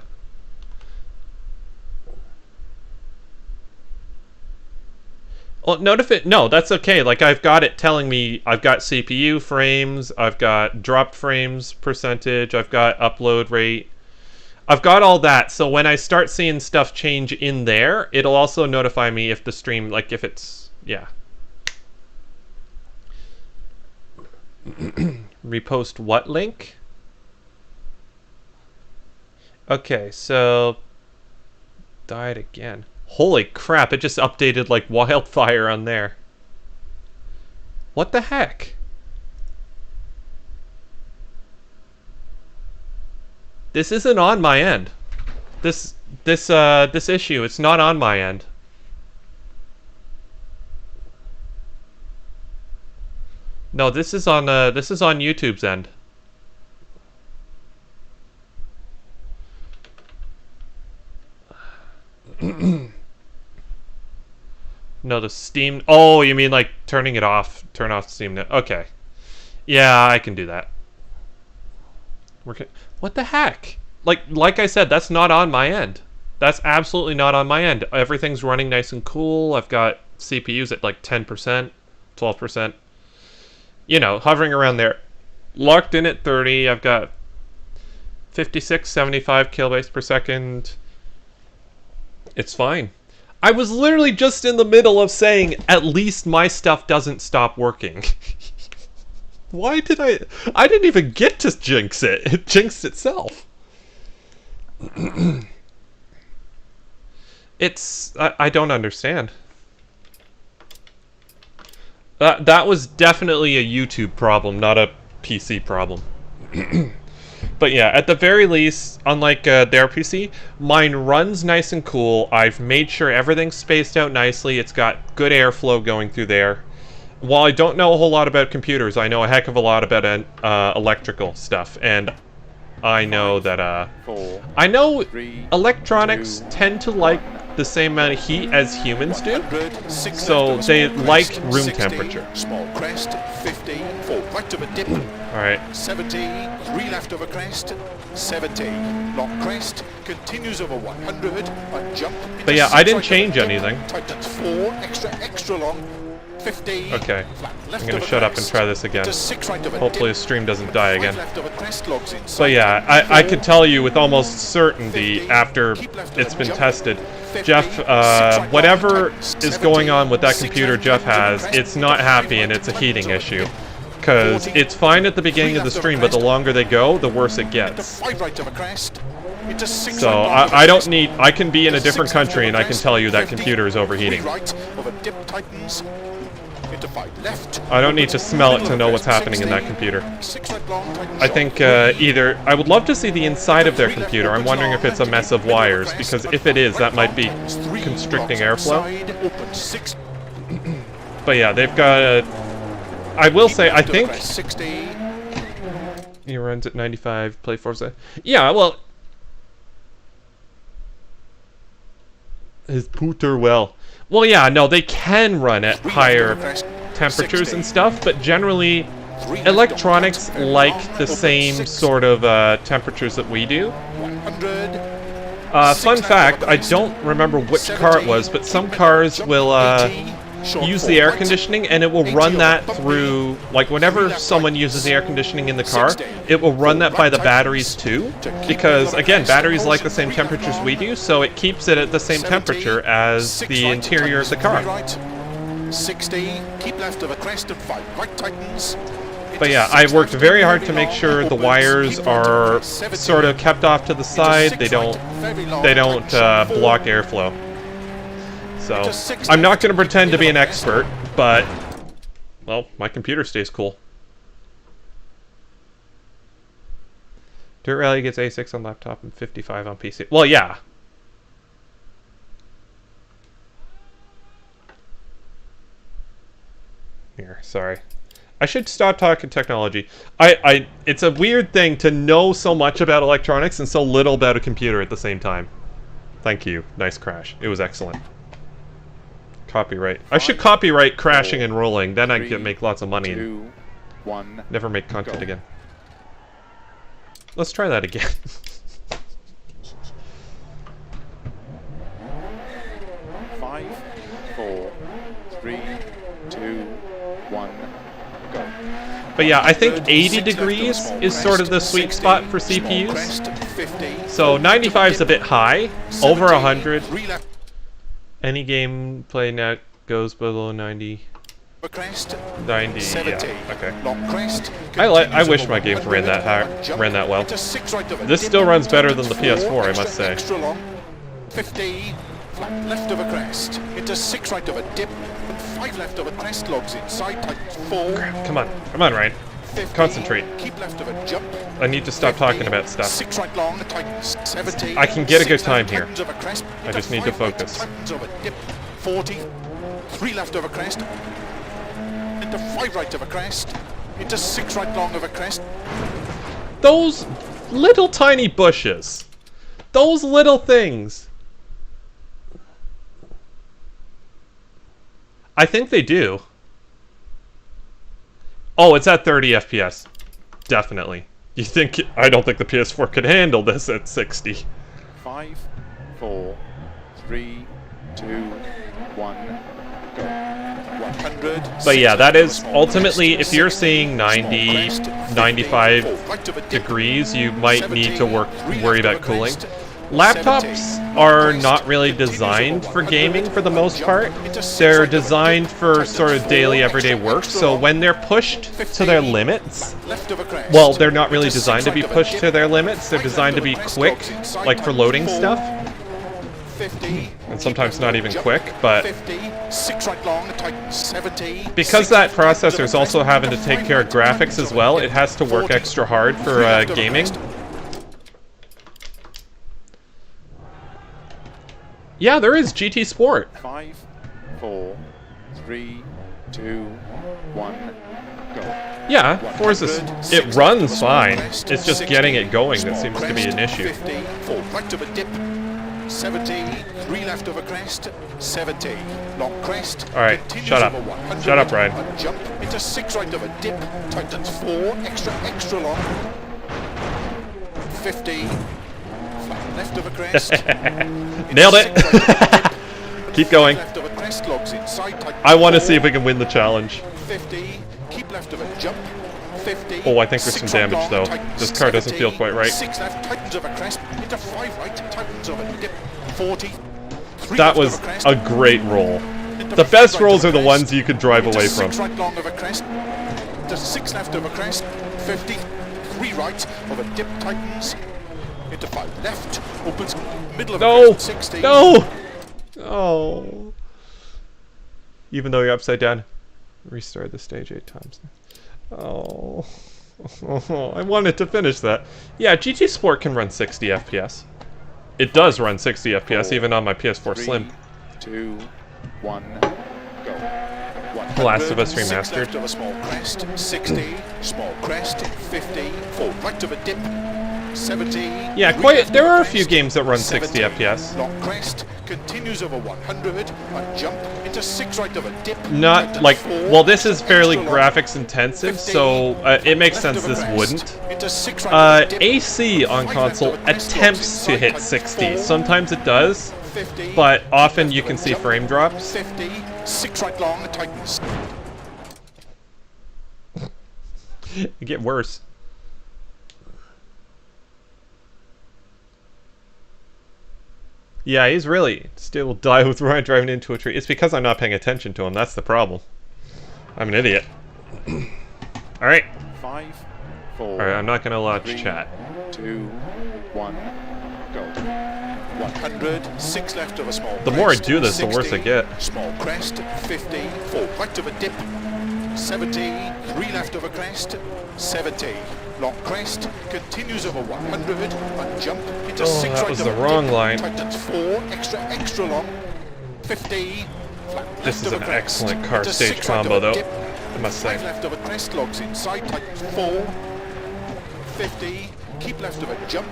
Well, no, that's okay. Like, I've got it telling me I've got CPU frames, I've got dropped frames percentage, I've got upload rate. I've got all that, so when I start seeing stuff change in there, it'll also notify me if the stream, like, if it's, yeah. Repost what link? Okay, so... Died again. Holy crap, it just updated like wildfire on there. What the heck? This isn't on my end. This issue, it's not on my end. No, this is on YouTube's end. No, the Steam... Oh, you mean like turning it off? Turn off Steam... Okay. Yeah, I can do that. What the heck? Like I said, that's not on my end. That's absolutely not on my end. Everything's running nice and cool. I've got CPUs at like 10%, 12%. You know, hovering around there. Locked in at 30. I've got 56, 75 kilobytes per second. It's fine. I was literally just in the middle of saying, at least my stuff doesn't stop working. Why did I didn't even get to jinx it. It jinxed itself. I don't understand. That was definitely a YouTube problem, not a PC problem. But yeah, at the very least, unlike their PC, mine runs nice and cool. I've made sure everything's spaced out nicely. It's got good airflow going through there. While I don't know a whole lot about computers, I know a heck of a lot about electrical stuff. And I know that, I know electronics tend to like the same amount of heat as humans do. So they like room temperature. Small crest, 50, 4 right of a dip. Alright. 70, 3 left of a crest, 70. Long crest, continues over 100, a jump. But yeah, I didn't change anything. Tightens 4, extra long. 50. Okay, I'm gonna shut up and try this again. Hopefully the stream doesn't die again. But yeah, I could tell you with almost certainty after it's been tested, Jeff, whatever is going on with that computer Jeff has, it's not happy and it's a heating issue. Because it's fine at the beginning of the stream, but the longer they go, the worse it gets. So I don't need, I can be in a different country and I can tell you that computer is overheating. I don't need to smell it to know what's happening in that computer. I think either... I would love to see the inside of their computer. I'm wondering if it's a mess of wires, because if it is, that might be constricting airflow. But yeah, they've got a... I will say, I think... He runs at 95, play Forza. Yeah, well... His pooter well. Well, yeah, no, they can run at higher temperatures and stuff, but generally, electronics like the same sort of temperatures that we do. 100. Fun fact, I don't remember which car it was, but some cars will use the air conditioning and it will run that through, like whenever someone uses the air conditioning in the car, it will run that by the batteries too, because again, batteries like the same temperatures we do, so it keeps it at the same temperature as the interior of the car. 60, keep left of a crest and 5 right tightens. But yeah, I worked very hard to make sure the wires are sort of kept off to the side. They don't block airflow. So I'm not going to pretend to be an expert, but well, my computer stays cool. Dirt Rally gets A6 on laptop and 55 on PC. Well, yeah. Here, sorry. I should stop talking technology. It's a weird thing to know so much about electronics and so little about a computer at the same time. Thank you. Nice crash. It was excellent. Copyright. I should copyright crashing and rolling. Then I can make lots of money and never make content again. Let's try that again. Five, 4, 3, 2, 1. But yeah, I think 80 degrees is sort of the sweet spot for CPUs. So 95 is a bit high. Over 100. Any gameplay now goes below 90. 90, yeah, okay. I wish my games ran that high, ran that well. This still runs better than the PS4, I must say. 50, flat left of a crest, into 6 right of a dip, and 5 left of a crest, logs inside, tightens 4. Come on, Ryan. 50, concentrate. Keep left of a jump. I need to stop 50, talking about stuff. 6 right long, tightens 70. I can get a good time here. Of a crest, I just need to focus. Tightens of a dip, 40. 3 left of a crest, into 5 right of a crest, into 6 right long of a crest. Those little tiny bushes. Those little things. I think they do. Oh, it's at 30 FPS. Definitely. You think... I don't think the PS4 could handle this at 60. 5, 4, 3, 2, 1, go. 100. But yeah, that is ultimately, if you're seeing 90, 95 degrees, you might need to worry about cooling. Laptops are not really designed for gaming for the most part. They're designed for sort of daily, everyday work, so when they're pushed to their limits, well, they're not really designed to be pushed to their limits, they're designed to be quick, like for loading stuff. And sometimes not even quick, but because that processor is also having to take care of graphics as well, it has to work extra hard for gaming. Yeah, there is GT Sport. 5, 4, 3, 2, 1, go. Yeah, Forza's, it runs fine. It's just getting it going that seems to be an issue. 50, 4 right of a dip, 70, 3 left of a crest, 70, long crest. Alright, shut up. Shut up, Ryan. Jump into 6 right of a dip, tightens 4, extra long. 50, flat left of a crest. Nailed it! Keep going. Left of a crest, logs inside, I want to see if we can win the challenge. 50, keep left of a jump. 50, oh, I think there's some damage though. This car doesn't feel quite right. 6 left, tightens of a crest, into 5 right, tightens of a dip. 40. That was a great roll. The best rolls are the ones you could drive away from. 6 right long of a crest, into 6 left of a crest. 50, 3 right of a dip, tightens. Into 5 left, opens middle of a crest, 60. No! Oh. Even though you're upside down. Restart the stage 8 times. Oh. I wanted to finish that. Yeah, GT Sport can run 60 FPS. It does run 60 FPS even on my PS4 Slim. 2, 1, go. Last of Us Remastered. Of a small crest, 60, small crest, 50, 4 right of a dip, 70. Yeah, quite. There are a few games that run 60 FPS. Long crest, continues over 100, and jump into 6 right of a dip. Not like, well, this is fairly graphics intensive, so it makes sense this wouldn't. AC on console attempts to hit 60. Sometimes it does, but often you can see frame drops. 50, 6 right long, tightens. It get worse. Yeah, he's really still die with Ryan driving into a tree. It's because I'm not paying attention to him. That's the problem. I'm an idiot. Alright. 5, 4. Alright, I'm not gonna watch 3, chat. 2, 1, go. 100, 6 left of a small crest. The more I do this, the 60, worse I get. Small crest, 50, 4 right of a dip. 70, 3 left of a crest. 70, long crest, continues over 100, and jump into 6 that right was of the a wrong dip. line. Tightens 4, extra long. 50, flat This left is of an a crest. excellent car Into stage 6 right of combo, a though, dip. I must say. 5 left of a crest, logs inside, tightens 4. 50, keep left of a jump.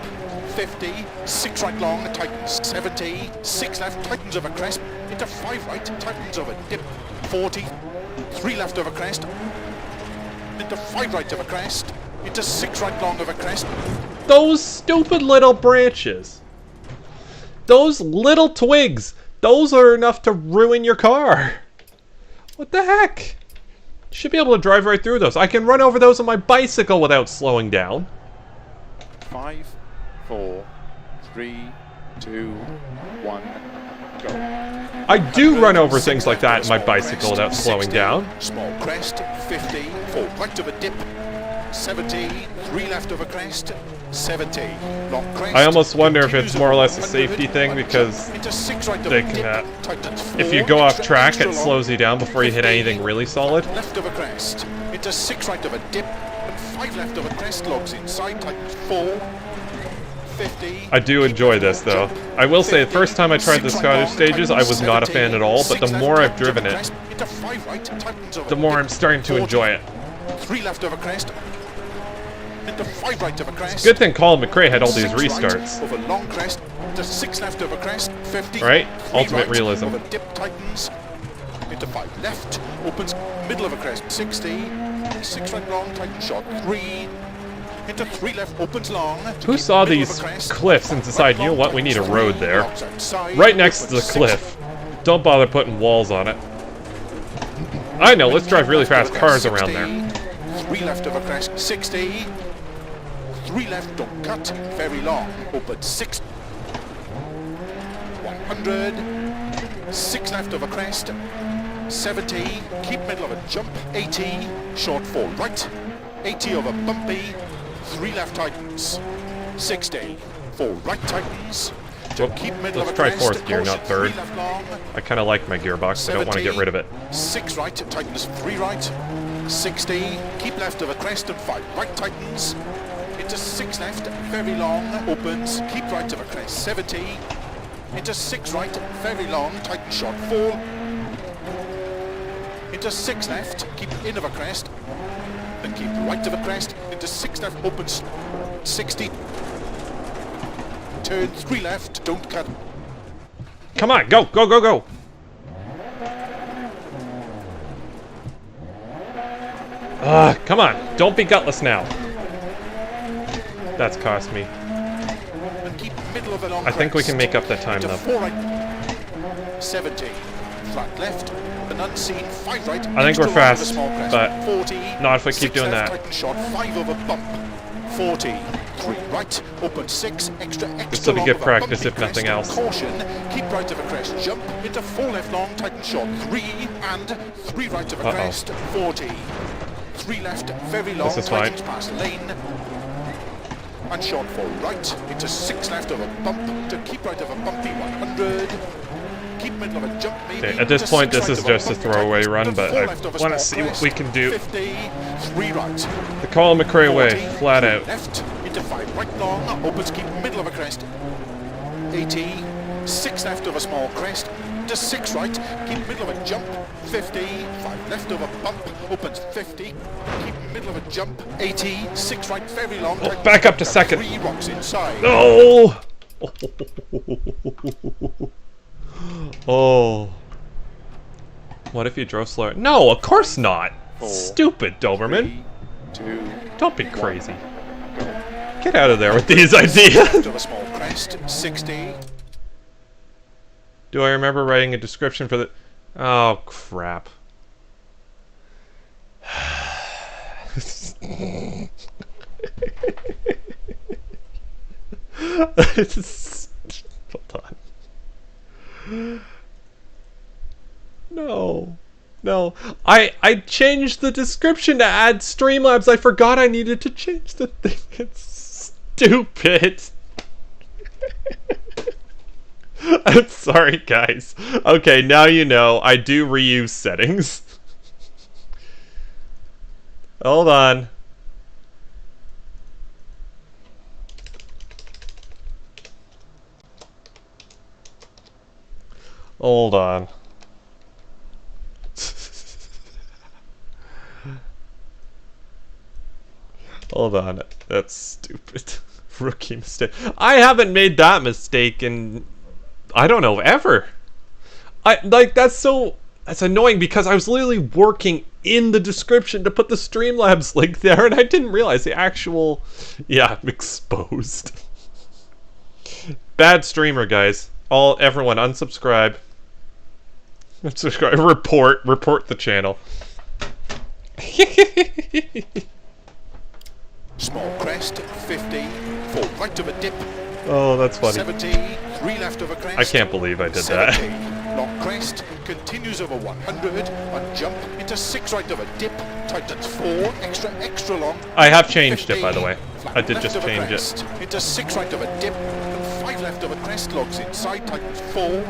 50, 6 right long, tightens 70, 6 left, tightens of a crest, into 5 right, tightens of a dip. 40, 3 left of a crest, into 5 right of a crest, into 6 right long of a crest. Those stupid little branches. Those little twigs. Those are enough to ruin your car. What the heck? You should be able to drive right through those. I can run over those on my bicycle without slowing down. 5, 4, 3, 2, 1, go. I do run over things like that in my bicycle without slowing down. Small crest, 50, 4 right of a dip. 70, 3 left of a crest. 70, long crest. I almost wonder if it's more or less a safety thing because they can, if you go off track, it slows you down before you hit anything really solid. Left of a crest, into 6 right of a dip, and 5 left of a crest, logs inside, tightens 4. 50. I do enjoy this though. I will say the first time I tried the Scottish stages, I was not a fan at all, but the more I've driven it, the more I'm starting to enjoy it. 3 left of a crest. Into 5 right of a crest. Good thing Colin McRae had all these restarts. Over long crest. To 6 left of a crest. 50. Right? 3 Ultimate right, realism. Over dip tightens. Into 5 left. Opens middle of a crest. 60. 6 right long. Tightens short. 3. Into 3 left. Opens long. Who saw these cliffs and decided, you know what, we need a road there. Right next to the cliff. Don't bother putting walls on it. I know, let's drive really fast cars around there. 3 left of a crest. 60. 3 left, don't cut, very long, open 6, 100, 6 left of a crest, 70, keep middle of a jump, 80, short 4 right, 80 over bumpy, 3 left tightens, 60, 4 right tightens, to keep middle of a Let's try crest, 4th gear, not 3rd. I kind of like my gearbox, I don't want to get rid of it. 6 right, tightens 3 right, 60, keep left of a crest and 5 right tightens, into 6 left, very long, opens, keep right of a crest, 70, into 6 right, very long, tighten short, fall, into 6 left, keep in of a crest, then keep right of a crest, into 6 left, opens, 60, turn 3 left, don't cut. Come on, go, go, go, go! Come on, don't be gutless now. That's cost me. And keep middle of a long I think we crest. can make up that time Into though. 4 right, 70, flat left, an unseen 5 right. I think we're extra long with a fast, small crest, but 40, not if we keep 6 doing left, that. tighten short, 5 over bump, 40, 3 right, open 6, extra This will be long good of a practice bumpy if nothing crest, else. Caution, keep right of a crest, jump into 4 left long, tighten short, 3 and 3 right of a crest, 40, 3 left, very long, This is fine. tightens past lane. And short 4 right, into 6 left of a bump, to keep right of a bumpy 100, keep middle of a jump maybe. Okay, at this into point 6 this right is of a just a bump, throwaway tightens, run, to but 4 I left of a want to small see what we can do. 50, 3 right. The Colin McRae way, 40, flat out. Left, into 5 right long, opens keep middle of a crest. 80, 6 left of a small crest, into 6 right, keep middle of a jump, 50, 5 left over bump, opens 50, keep middle of a jump, 80, 6 right, very long. Oh, back up to second. 3 rocks inside. No! Oh. What if you drove slower? No, of course not. 4, Stupid Doberman. 3, 2, Don't be crazy. Get out of there with these ideas. of a small crest, 60. Do I remember writing a description for the... Oh, crap. Hold on. No. No. I changed the description to add Streamlabs. I forgot I needed to change the thing. It's stupid. I'm sorry, guys. Okay, now you know. I do reuse settings. Hold on. Hold on. Hold on. That's stupid. Rookie mistake. I haven't made that mistake in... I don't know, ever. That's annoying because I was literally working in the description to put the Streamlabs link there and I didn't realize the actual... Yeah, I'm exposed. Bad streamer, guys. Everyone, unsubscribe. Unsubscribe. Report the channel. Small crest, 50, 4 right of a dip. Oh, that's funny. 70, 3 left of a crest. I can't believe I did 70, that. long crest, continues over 100, on jump, into 6 right of a dip, tightens 4, extra long. I have changed 50, it, by the way. flat I did left just of a change crest, it. into 6 right of a dip, and 5 left of a crest, logs inside, tightens 4,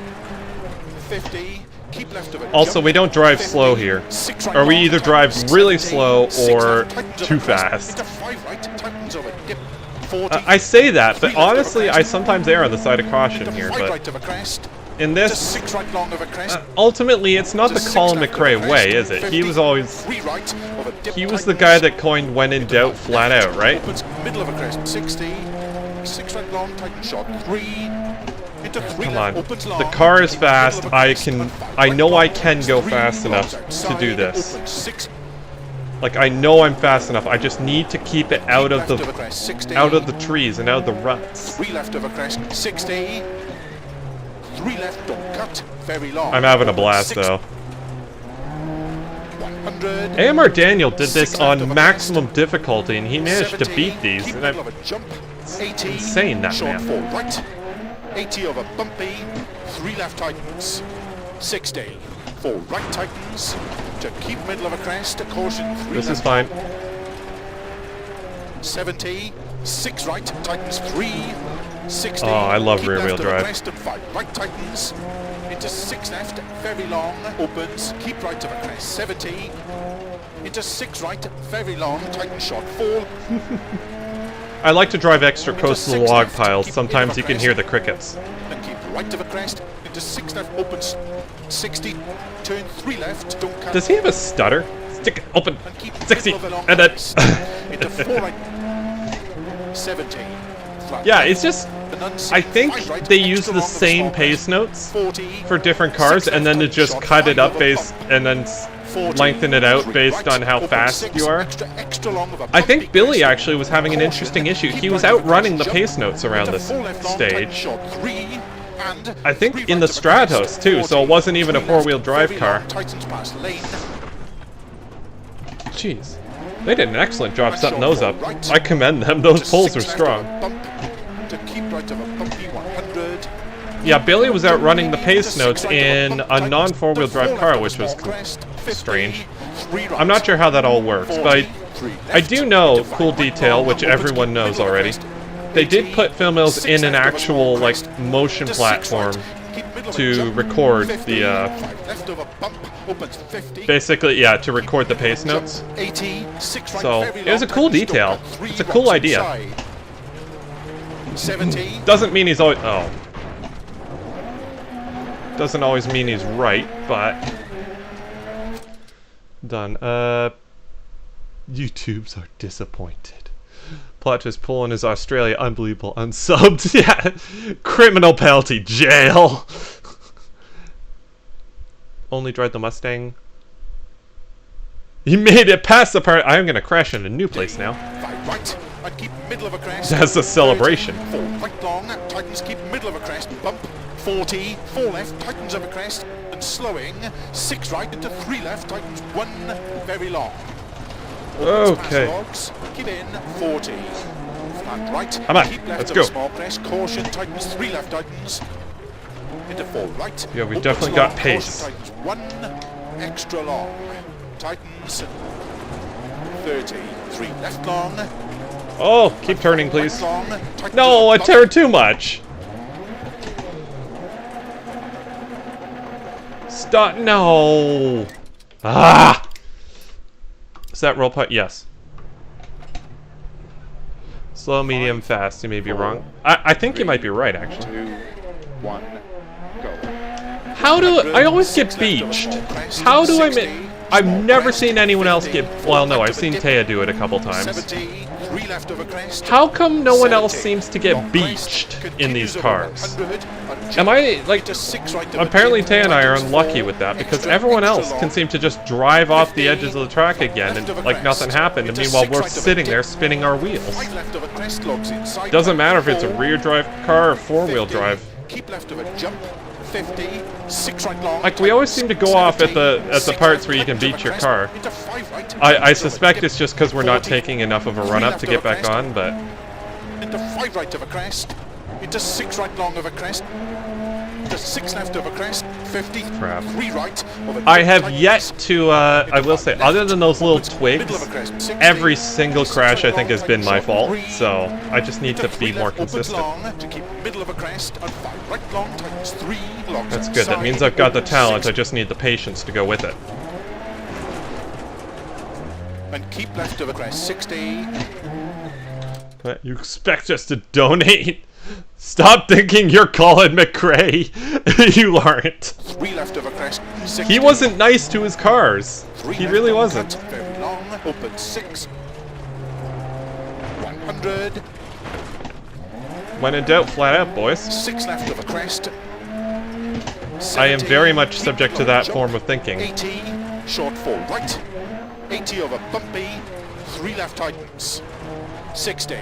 50, keep left of a Also, jump, we don't drive 50, slow here. 6 right Or we long, either drive tightens really 70, slow 6 or left, tightens over too crest, fast. into 5 right, tightens over dip, 40, I say that, but honestly, I sometimes err on the side of caution here, five but right of a crest, in to this, 6 right long of a crest, ultimately, it's not to the 6 Colin left of a McRae crest, way, is it? 50, He was always... 3 right of a dip, He was the tightens, guy that coined when in doubt flat out, right? opens middle of a crest, 60, 6 right long, tighten shot, 3, into 3 Come left, on. opens long, The car is takes middle fast. of a I crest, can... and 5 I right know long, I can go 3 fast enough longs to do outside, this. opens 6, Like, I know I'm fast enough. I just need to keep it out of left of a the... crest, 60, out of the trees and out of the ruts. 3 left of a crest, 60, 3 left, don't cut, very long. I'm having a blast, 6, though. 100, AMR Daniel did this 6 left of on a maximum difficulty, and he managed to 70, beat these. keep And middle I'm of a jump, 80, insane, that short man. 4 right, 80 over bumpy, 3 left tightens, 60, 4 right tightens, to keep middle of a crest, a caution 3 This left, is fine. 70, 6 right tightens 3, 60, Oh, I love keep rear-wheel left of a drive. crest and 5 right tightens, into 6 left, very long, opens, keep right of a crest, 70, into 6 right, very long, tighten shot, fall, I like to drive extra coastal 6 log left, piles. keep Sometimes middle you of can a hear the crest. crickets. and keep right of a crest, into 6 left, opens, 60, turn 3 left, don't cut. Does he have a stutter? Stick it open. And keep 60. middle of a long And then... crest, into 4 right, 70, flat Yeah, left, it's just... and unseen, I think 5 right, they extra use the long of a same small pace crest, notes 40, for different cars, 6 and then to left, just shot, cut it 5 up over based... bump, and then 40, lengthen it out 3 based right, on how open fast 6, you are. extra long of a I think bumpy Billy crest, actually was having an caution, interesting issue. keep He was right of a outrunning the crest, pace notes around into this 4 left long, tighten stage. shot, 3, and I think 3 in right the of a crest, Stratos too, so it 40, wasn't even a 3 four-wheel left, drive very car. long, tightens past lane, Jeez. They did an excellent job and setting short those for up. right, I commend them. Those to poles are 6 left of a strong. bump, to keep right of a bumpy 100, Yeah, Billy was outrunning the pace to notes 6 right of in bump, a tightens non-four-wheel to drive 4 car, left of a which was small crest, 50, strange. 3 right, I'm not sure how that all works, 40, but 3 I left, do know, into 5 cool right detail, long, which opens, everyone keep knows middle of a already. crest, They did 80, put film mills 6 in an left of a small actual, like, crest, motion to 6 platform right, keep middle of a to jump, record 50, the, 5 left of a bump, opens 50, basically, yeah, to record the pace notes. 80, 6 right, So, very it was a long, cool tightens, detail. don't cut, 3 It's a cool rocks idea. inside. 70, Doesn't mean he's always... Oh. Doesn't always mean he's right, but... Done. YouTubes are disappointed. Plot twist, pulling his Australia unbelievable unsubbed. Yeah. Criminal penalty, jail. Only drive the Mustang. He made it past the part. I'm gonna crash in a new place now. Right, and keep middle of a crest. That's a celebration. 4 right long, tightens, keep middle of a crest, bump. 40, 4 left, tightens of a crest, and slowing. 6 right into 3 left, tightens 1 very long. Okay. Logs, keep in 40. Flat right. Come on, Keep left let's of go. a small crest, caution, tightens 3 left, tightens. Into 4 right. Yeah, we Opens definitely long, got pace. Caution, tightens 1 extra long. Tightens 30. 3 left long. Oh, keep turning, please. Right long, tightens No, I up, turned too much. Stop. No. Ah. Is that roll putt? Yes. Slow, medium, fast. You may be wrong. I think you might be right, actually. 2, 1, go. How do I always get beached? How do I make? I've never seen anyone else get. Well, no, I've seen Taya do it a couple times. 70, 3 left of a crest. How come no one else 70, seems to get long beached crest, in these continues over cars? 100, Am I like? to 6 right of a Apparently, dip, Taya and I are tightens unlucky 4, with that because extra, everyone extra else long, can seem to just drive off the 50, edges of the track again and left of a like nothing crest, happened. And into meanwhile, 6 we're right of a sitting dip, there spinning our wheels. 5 left of a crest, logs inside. Doesn't matter if it's a 4, rear drive car or 4-wheel 50, drive. Keep left of a jump. 50, 6 right long. Like we always seem to go off at the 6 parts where you left can of a beat your crest, car. into 5 right, I into a suspect dip, it's just because we're not 40, taking enough of a 3 run up left to of get a back crest, on, but into 5 right of a crest, into 6 right long of a crest, into 6 left of a crest, 50, Crap. 3 right of a I dip, have tightens, yet to, I will say, left, other than those little opens, twigs, middle of a crest, 60, every single 6 crash I right think long, has been my tightens fault, 3, so I just need to into be 3 more left, opens consistent. long to keep middle of a crest, and 5 right long, tightens 3, logs That's good, that outside, means I've got the opens talent, 6, I just need the patience to go with it. and keep left of a crest, 60, What, you expect us to donate? Stop thinking you're Colin McRae. You aren't. 3 left of a crest, 60, He wasn't nice to his cars. 3 He left really of a wasn't. cut, very long, open 6, 100, When in doubt, flat out, boys. 6 left of a crest, I am 70, very much keep subject to low, that jump, form of thinking. 80, short 4 right, 80 over bumpy, 3 left tightens, 60,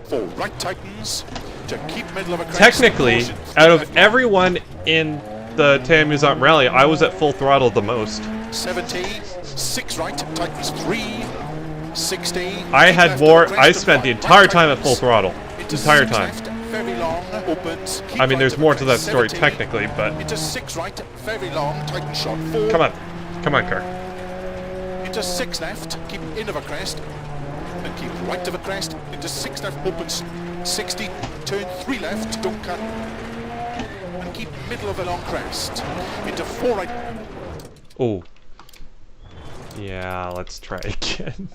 4 right tightens, to keep middle of a crest. Technically, caution, 3 out of left long, everyone in the Theamusante Rally, I was at full throttle the most. 70, 6 right tightens 3, 60. I keep had left more. of a crest I and spent the 5 entire right time at full tightens, throttle. into Entire 6 time. left, very long, opens, keep I mean, right there's of a more to that crest, story 70, technically, but into 6 right, very long, tighten short 4. come on, come on, car. Into 6 left, keep in of a crest, and keep right of a crest, into 6 left, opens 60, turn 3 left, don't cut, and keep middle of a long crest, into 4 right, Oh. Yeah, let's try again.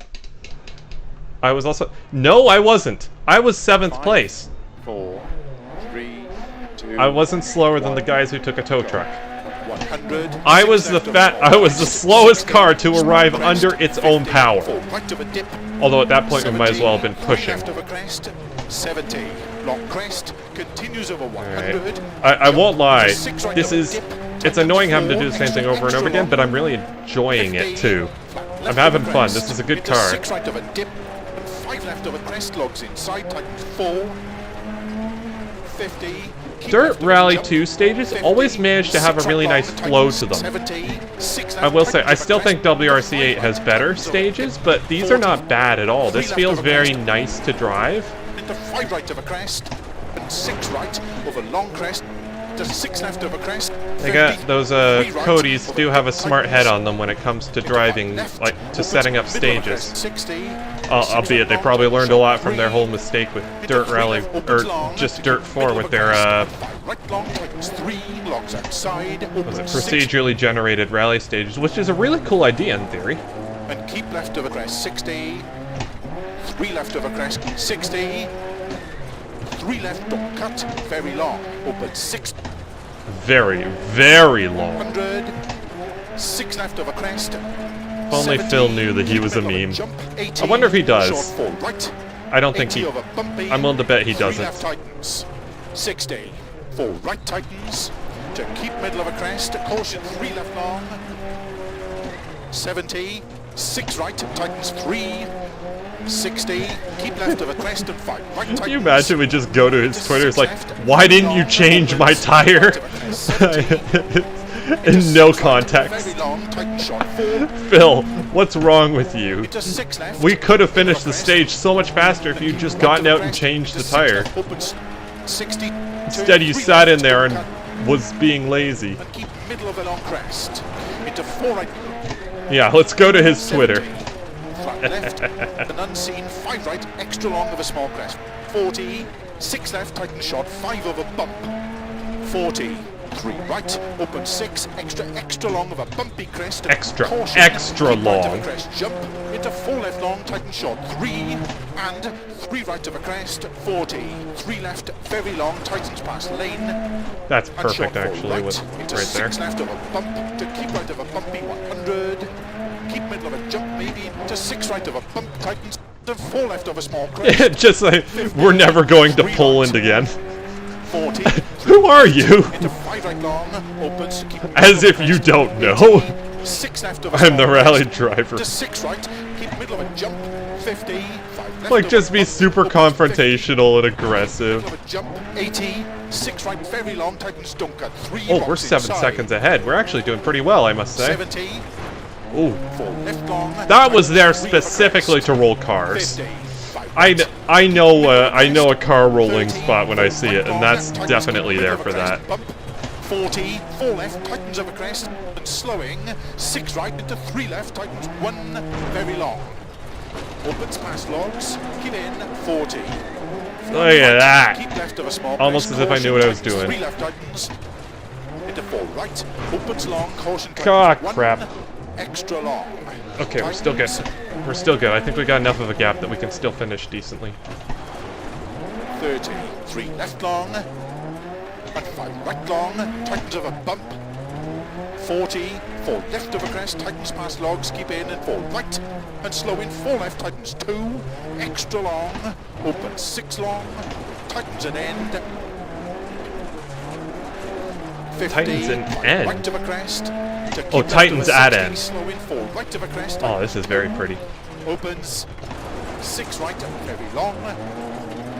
I was also... No, I wasn't. I was 7th place. 4, 3, 2, I wasn't slower than the guys who took a tow truck. 100. I was the slowest car to arrive under its own power. Right of a dip, Although at that point we might as well have been 70, pushing. left of a crest, 70, long crest, continues over 100. Alright. I won't lie. Six right This of a is... dip, It's annoying having to do the same thing over and over again, but I'm really enjoying it too. I'm having fun. This is a good car. 6 right of a dip, and 5 left of a crest, logs inside, tightens 4, 50. keep Dirt left of a Rally jump, 2 stages 50, always manage to have a 6 really right nice long, flow tightens to them. 70, 6 I left, will say, I tightens still of a think crest, WRC8 has better stages, but these are not bad at all. This feels very nice to drive. into 5 right of a crest, and 6 right over long crest, to 6 left of a crest. They got 50, those 3 right Codys over do have a smart head tightens, on them when it comes to into driving, left, like to opens setting up middle of a crest, stages. 60, Albeit they probably learned a lot from their whole mistake with Dirt Rally, or just Dirt 4 with their right long tightens 3, logs outside, was it opens 6, procedurally generated rally stages, which is a really cool idea in theory. and keep left of a crest 60, 3 left of a crest 60, 3 left, don't cut, very long, open 6, Very, very long. 100. 6 left over crest. If only Phil knew that he was a meme. I wonder if he does. Short 4 right. I don't think 80 he... over bumpy. I'm willing to bet he 3 doesn't. left tightens. 60. 4 right tightens. To keep middle of a crest. Caution 3 left long. 70. 6 right tightens 3. 60. Keep left of a crest and 5 right tightens. Can you imagine we just go to his Twitter, it's like, why didn't you change my tire? In no context. Very long, tighten shot 4. Phil, what's wrong with you? Into 6 left. We could have finished the stage so much faster if you'd just gotten out and changed the tire. 60. Instead you sat in there and was being lazy. And keep middle of a long crest. Into 4 right. Yeah, let's go to his Twitter. Flat left. An unseen 5 right, extra long of a small crest. 40. 6 left, tighten shot, 5 over bump. 40. 3 right, open 6, extra long of a bumpy crest. Extra Keep long. right of a crest, jump into 4 left long, tighten short 3, and 3 right of a crest. 40. 3 left, very long, tightens past lane. That's And short perfect, 4 actually, right, with into right there. 6 left of a bump, to keep right of a bumpy 100. Keep middle of a jump, maybe to 6 right of a bump, tightens to 4 left of a small crest. Just like, we're never going to pull in again. 40. Who are you? Into 5 right long, opens to keep As if you don't know. 6 left of a I'm the small rally crest. driver. To 6 right, keep middle of a jump. 50. 5 left Like, of just a be bump, super opens confrontational and 50, aggressive. middle of a jump. 80. 6 right, very long, tightens Dunker. 3 Oh, we're box 7 inside. seconds ahead. We're actually doing pretty well, I must say. 70. Ooh. 4 left long. That was there tightens 3 over specifically crest. to roll cars. 50. 5 right. I know a car rolling spot when I see it, and that's definitely there for that. 40, 4 left, tightens over crest, and slowing, 6 right into 3 left, tightens 1, very long. Opens past logs, keep in, 40. Look at that. Keep left of a small Almost crest, as if I knew what I was caution, doing. 3 left tightens, into 4 right, opens long, caution Ah, tightens 1, crap. extra long. Okay, we're still good. We're still good. I think we got enough of a gap that we can still finish decently. 30, 3 left long, and 5 right long, tightens of a bump. 40, 4 left of a crest, tightens past logs, keep in, and 4 right, and slow in, 4 left, tightens 2, extra long, open 6 long, tightens an end. 50, Tightens an 5 end? right of a crest. To keep Oh, left of a tightens at 60, end. Slow in, 4 right of a crest. Oh, this is very pretty. Opens 6 right and very long.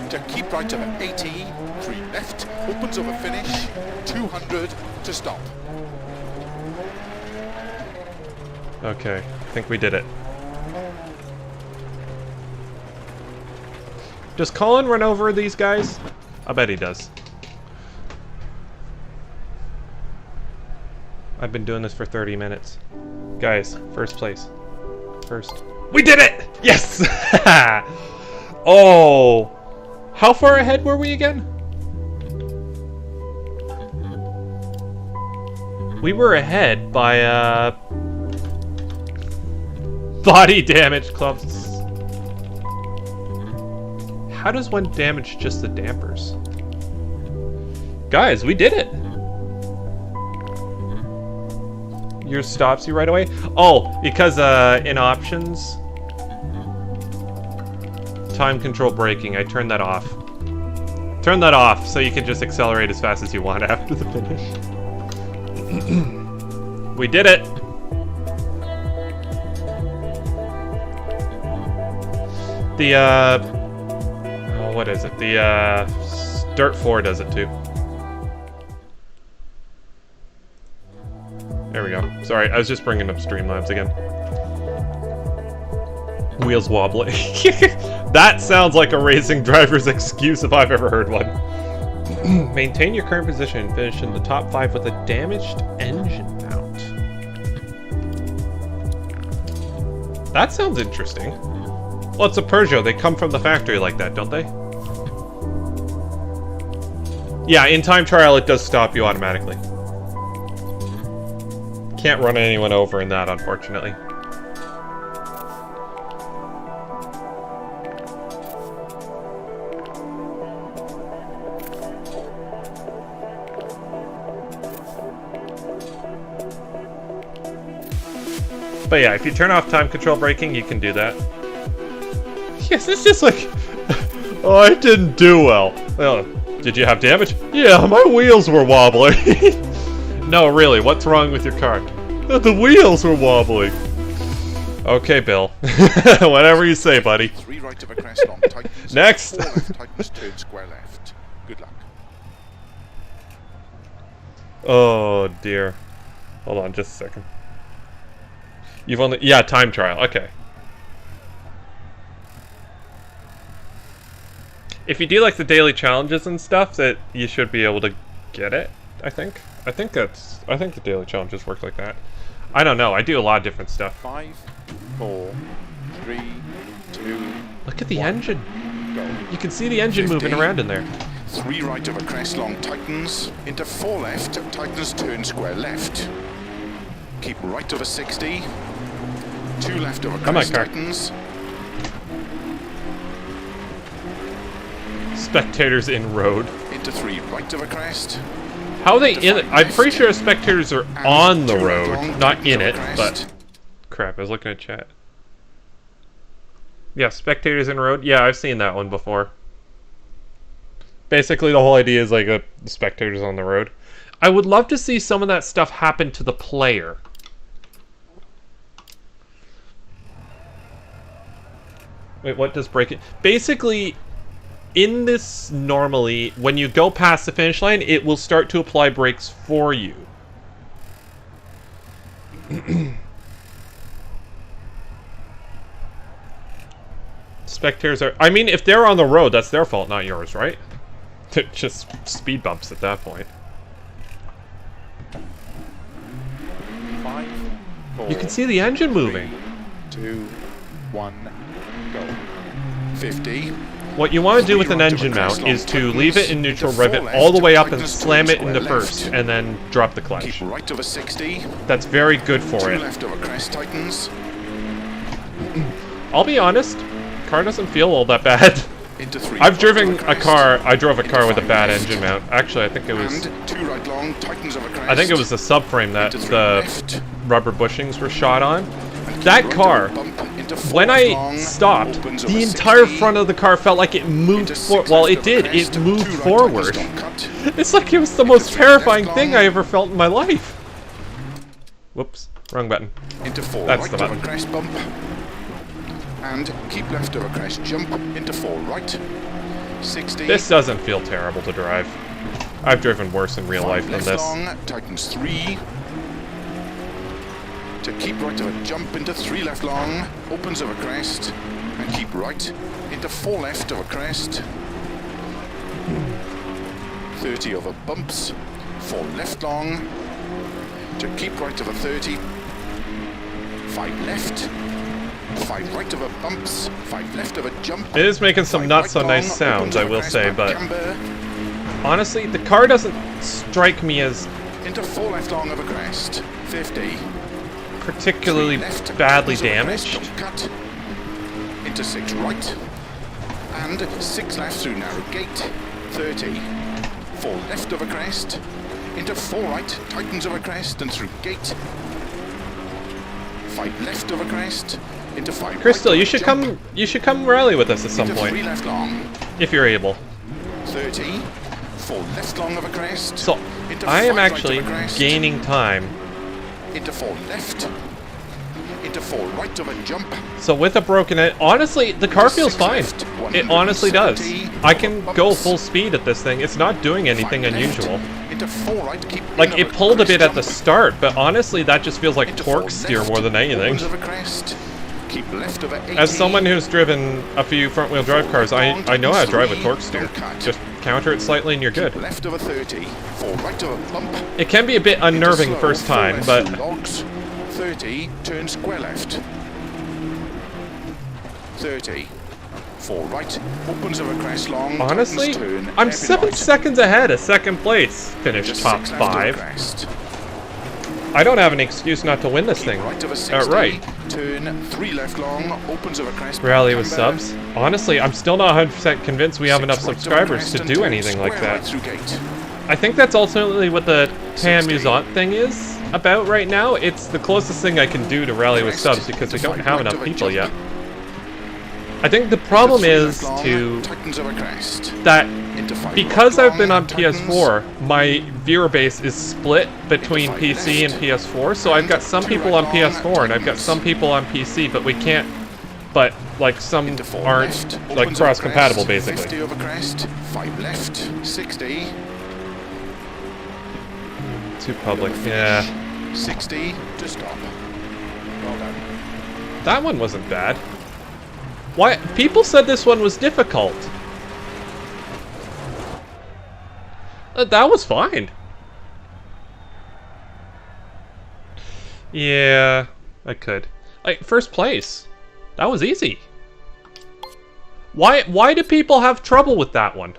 To keep right of an 80, 3 left, opens over finish, 200 to stop. Okay, I think we did it. Does Colin run over these guys? I bet he does. I've been doing this for 30 minutes. Guys, first place. First. We did it! Yes! Oh! How far ahead were we again? We were ahead by, body damage clubs. How does one damage just the dampers? Guys, we did it! Yours stops you right away? Oh, because in options, time control braking, I turned that off. Turn that off so you can just accelerate as fast as you want after the finish. We did it! The oh, what is it? The Dirt 4 does it too. There we go. Sorry, I was just bringing up Streamlabs again. Wheels wobbly. That sounds like a racing driver's excuse if I've ever heard one. Maintain your current position and finish in the top 5 with a damaged engine mount. That sounds interesting. Well, it's a Peugeot. They come from the factory like that, don't they? Yeah, in time trial it does stop you automatically. Can't run anyone over in that, unfortunately. But yeah, if you turn off time control braking, you can do that. Yes, it's just like... oh, I didn't do well. Oh, did you have damage? Yeah, my wheels were wobbling. No, really, what's wrong with your car? The wheels were wobbling. Okay, Bill. Whatever you say, buddy. 3 right of a crest long tightens. Next. 4 left tightens, turn square left. Good luck. Oh, dear. Hold on, just a second. You've only... yeah, time trial. Okay. If you do like the daily challenges and stuff, that you should be able to get it, I think. I think the daily challenges work like that. I don't know. I do a lot of different stuff. 5, 4, 3, 2. Look at the 1, engine. go. You can see the engine 50. moving around in there. 3 right of a crest long tightens. Into 4 left, tightens, turn square left. Keep right of a 60. 2 left of a Come on, crest car. tightens. Spectators in road. Into 3 right of a crest. How are they in it? I'm pretty sure spectators are And on the 2 left road, long, not tightens in of a it, crest. but... crap, I was looking at chat. Yeah, spectators in road. Yeah, I've seen that one before. Basically, the whole idea is like the spectators on the road. I would love to see some of that stuff happen to the player. Wait, what does break it? Basically, in this normally, when you go past the finish line, it will start to apply brakes for you. Spectators are... I mean, if they're on the road, that's their fault, not yours, right? They're just speed bumps at that point. 5, 4, You can see the engine moving. 2, 1, go. 50. What you want to do with an engine mount is to leave it in neutral, rev it all the way up and slam it into first, and then drop the clutch. Keep right of a 60. That's very good 2 for it. left of a crest tightens. I'll be honest, car doesn't feel all that bad. Into 3 I've right driven of a crest. car, I drove a car Into with a 5 bad left. engine mount. Actually, I think it was... And 2 right long, tightens of a crest. I think it was the subframe that Into 3 the left. rubber bushings were shot on. And keep That right of a car, bump. Into 4 when left I long, stopped, opens of the a entire 60. front of the car felt like it moved Into 6 forward. Well, left it of a did. crest. It 2 moved right forward. tightens, don't cut. It's like it was the most Into 3 terrifying left thing long. I ever felt in my life. Whoops, wrong button. Into 4 That's right the of a button. crest bump. And keep left of a crest jump. Into 4 right. 60. This doesn't feel terrible to drive. I've driven worse in real 5 life than left this. long, tightens 3. To keep right of a jump into 3 left long, opens of a crest, and keep right into 4 left of a crest. 30 over bumps, 4 left long. To keep right of a 30. 5 left. 5 right of a bumps, 5 left of a jump. It is making some 5 not right so nice long, sounds, opens I of a will crest say, and but camber. honestly, the car doesn't strike me as Into 4 left long of a crest, 50. particularly 3 left, badly opens of a crest, damaged. don't cut. Into 6 right. And 6 left through narrow gate, 30. 4 left of a crest. Into 4 right, tightens of a crest and through gate. 5 left of a crest. Into 5 Crystal, right you of a should jump. come rally with us at some Into 3 point, left long, if you're able. 30. 4 left long of a crest. So, Into I am 5 right actually of a crest. gaining time. Into 4 left. Into 4 right of a jump. So with a broken end, honestly, the car Into feels 6 fine. left, It honestly does. 170, I can go bumps. full speed at this thing. It's not doing anything 5 left, unusual. Into 4 right, keep Like, in it of pulled a bit crest at the jump. start, but honestly, that just feels like Into torque 4 steer left, more than anything. opens of a crest. Keep left of a 80. As someone who's driven a few front-wheel drive cars, I know how to drive a torque steer. Just counter it slightly and you're good. Left of a 30. 4 right of a bump. It can be a bit Into unnerving slow, first 4 time, left but through logs. 30. Turn square left. 30. 4 right. Opens of a crest long. honestly, tightens, turn, I'm hairpin 7 right. seconds ahead of second place. Finished Into top 6 left of a 5. crest. I don't have an excuse not to win this Keep thing. right of a 60. Outright. Turn 3 left long. Opens of a crest. Rally with camber. subs. Honestly, I'm still not 100% convinced we have 6 enough right of a subscribers crest to and do turn anything like square right that. through gate. I think that's ultimately what the Theamusante thing is. about right now. It's the closest thing I can do to rally with subs because we don't have enough people yet. I think the problem is that because I've been on PS4, my viewer base is split between PC and PS4, so I've got some people on PS4 and I've got some people on PC, but we can't, but like some aren't like cross-compatible basically. 50 over crest, 5 left, 60. Too public, yeah. 60 to stop. Well done. That one wasn't bad. Why? People said this one was difficult. That was fine. Yeah, I could. Like, first place. That was easy. Why do people have trouble with that one?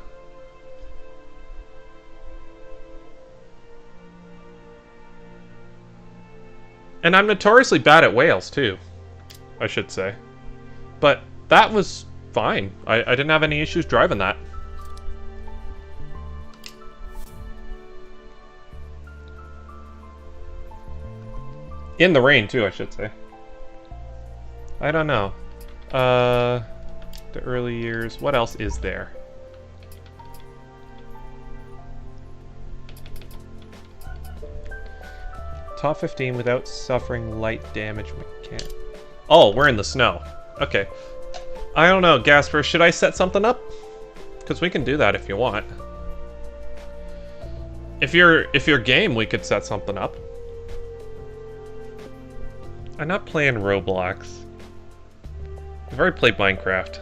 And I'm notoriously bad at whales, too. I should say. But that was fine. I didn't have any issues driving that. In the rain, too, I should say. I don't know. The early years. What else is there? Top 15 without suffering light damage mechanic. Oh, we're in the snow. Okay. I don't know, Gasper. Should I set something up? Because we can do that if you want. If you're game, we could set something up. I'm not playing Roblox. I've already played Minecraft.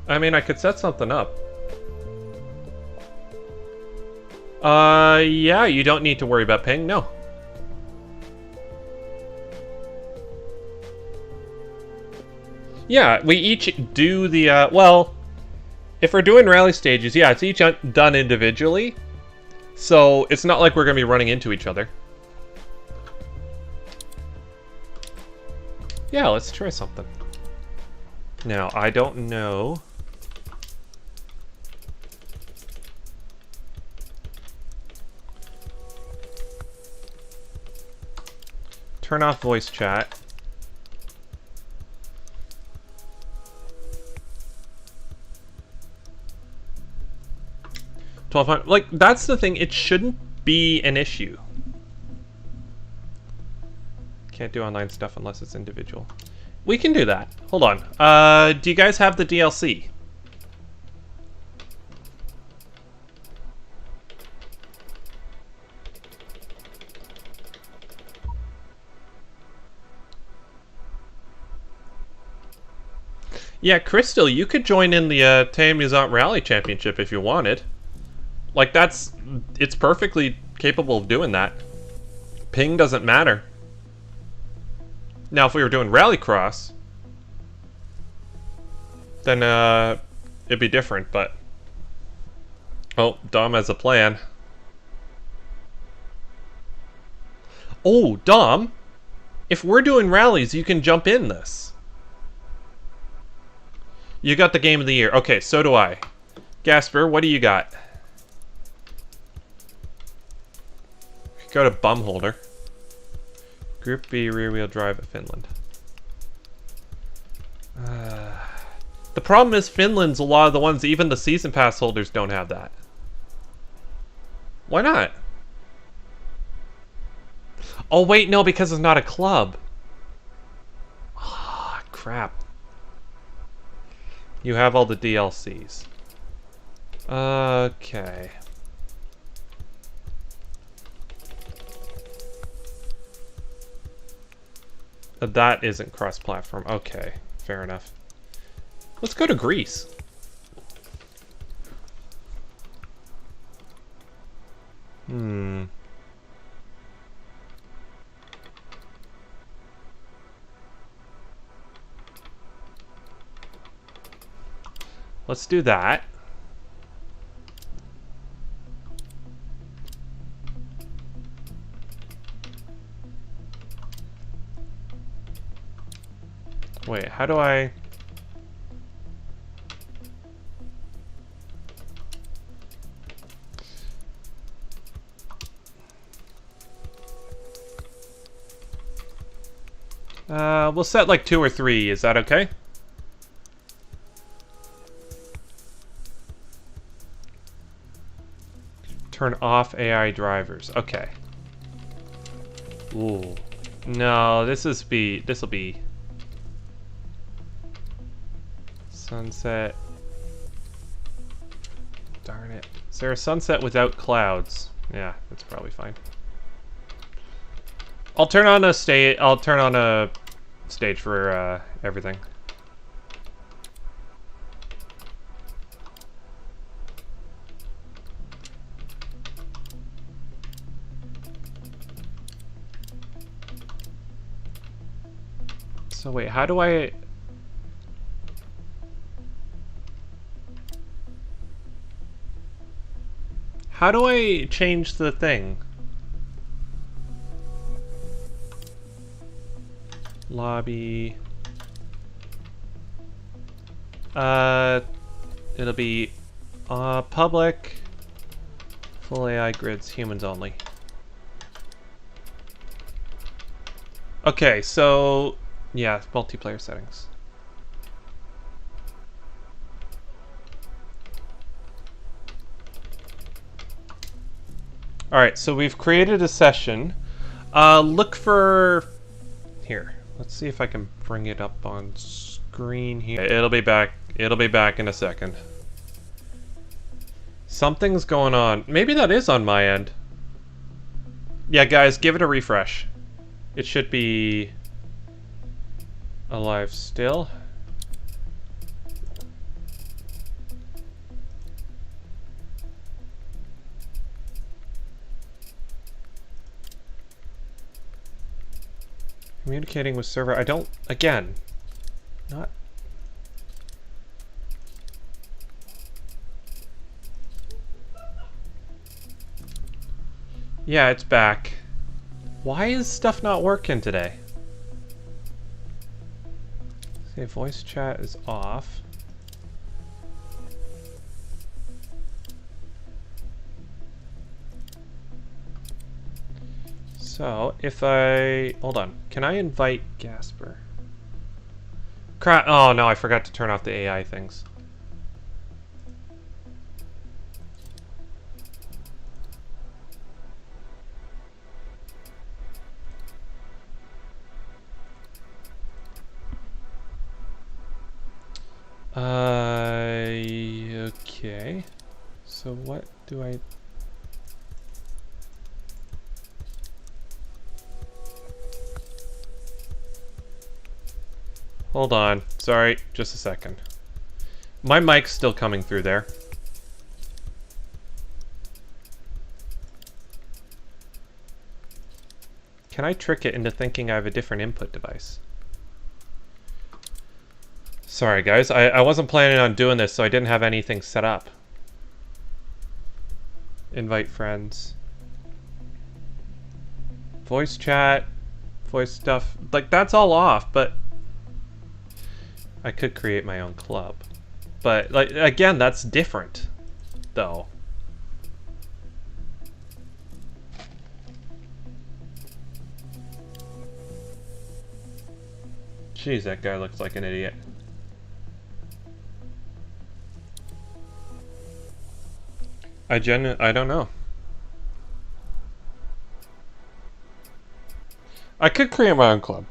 I mean, I could set something up. Yeah, you don't need to worry about ping, no. Yeah, we each do the, well, if we're doing rally stages, yeah, it's each done individually. So, it's not like we're going to be running into each other. Yeah, let's try something. Now, I don't know. Turn off voice chat. $1,200. Like, that's the thing. It shouldn't be an issue. Can't do online stuff unless it's individual. We can do that. Hold on. Do you guys have the DLC? Yeah, Crystal, you could join in the Theamusante Rally Championship if you wanted. Like, it's perfectly capable of doing that. Ping doesn't matter. Now, if we were doing Rallycross, then it'd be different, but... Oh, Dom has a plan. Oh, Dom, if we're doing rallies, you can jump in this. You got the Game of the Year. Okay, so do I. Gasper, what do you got? Go to Bumholder. Group B, rear-wheel drive at Finland. The problem is Finland's a lot of the ones, even the season pass holders don't have that. Why not? Oh wait, no, because it's not a club. Ah, crap. You have all the DLCs. Okay. That isn't cross-platform. Okay, fair enough. Let's go to Greece. Let's do that. Wait, how do I... We'll set like 2 or 3. Is that okay? Turn off AI drivers. Okay. Ooh. No, this'll be sunset. Darn it. Is there a sunset without clouds? Yeah, that's probably fine. I'll turn on a stage for everything. So wait, how do I... How do I change the thing? Lobby... It'll be... public... Full AI grids, humans only. Okay, so... Yeah, multiplayer settings. Alright, so we've created a session. Look for... Here, let's see if I can bring it up on screen here. It'll be back in a second. Something's going on. Maybe that is on my end. Yeah, guys, give it a refresh. It should be... alive still. Communicating with server. I don't... Again. Not... Yeah, it's back. Why is stuff not working today? Okay, voice chat is off. So, if I... Hold on. Can I invite Gasper? Crap. Oh, no, I forgot to turn off the AI things. Okay. So what do I... Hold on. Sorry, just a second. My mic's still coming through there. Can I trick it into thinking I have a different input device? Sorry guys, I wasn't planning on doing this, so I didn't have anything set up. Invite friends. Voice chat, voice stuff, like that's all off, but I could create my own club. But like again, that's different though. Jeez, that guy looks like an idiot. I don't know. I could create my own club.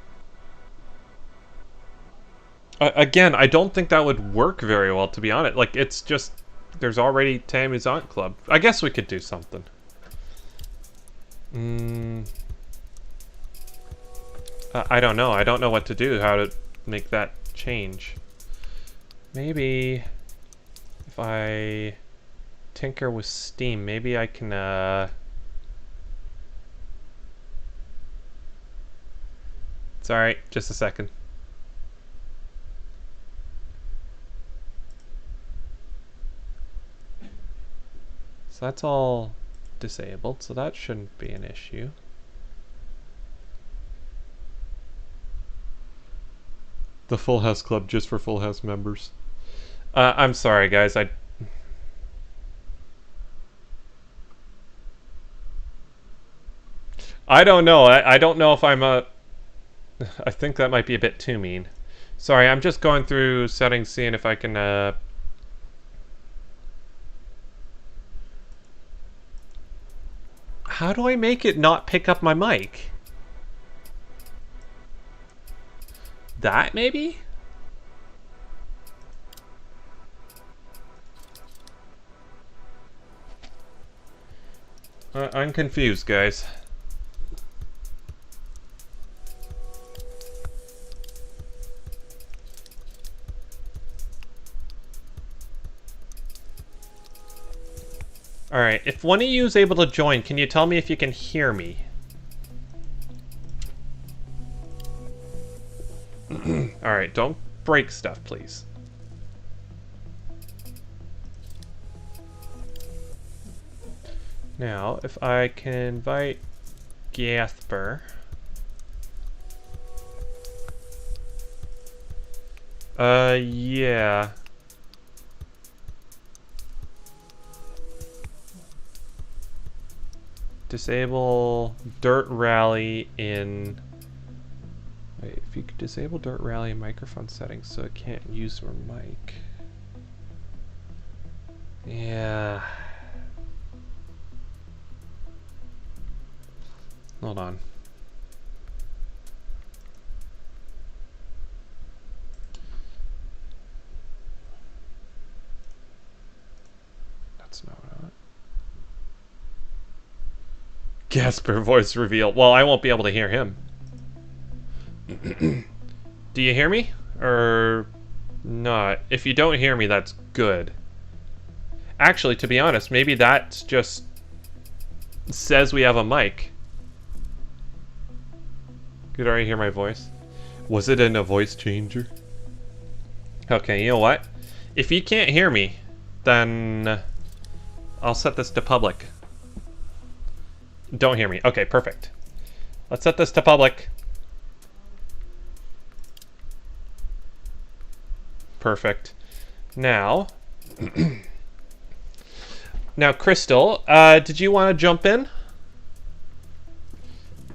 Again, I don't think that would work very well, to be honest. Like, it's just... There's already Theamusante Club. I guess we could do something. I don't know. I don't know what to do, how to make that change. Maybe... If I... tinker with Steam, maybe I can, Sorry, just a second. So that's all disabled, so that shouldn't be an issue. The Full House Club just for Full House members. I'm sorry, guys. I don't know. I don't know if I'm a... I think that might be a bit too mean. Sorry, I'm just going through settings, seeing if I can, How do I make it not pick up my mic? That, maybe? I'm confused, guys. Alright, if one of you is able to join, can you tell me if you can hear me? Alright, don't break stuff, please. Now, if I can invite Gasper. Yeah. Disable DiRT Rally in... Wait, if you could disable DiRT Rally in microphone settings so it can't use your mic. Yeah. Hold on. That's not what I want. Gasper voice reveal. Well, I won't be able to hear him. Do you hear me? Or not? If you don't hear me, that's good. Actually, to be honest, maybe that just says we have a mic. Could already hear my voice. Was it in a voice changer? Okay, you know what? If you can't hear me, then I'll set this to public. Don't hear me. Okay, perfect. Let's set this to public. Perfect. Now, now, Crystal, did you want to jump in?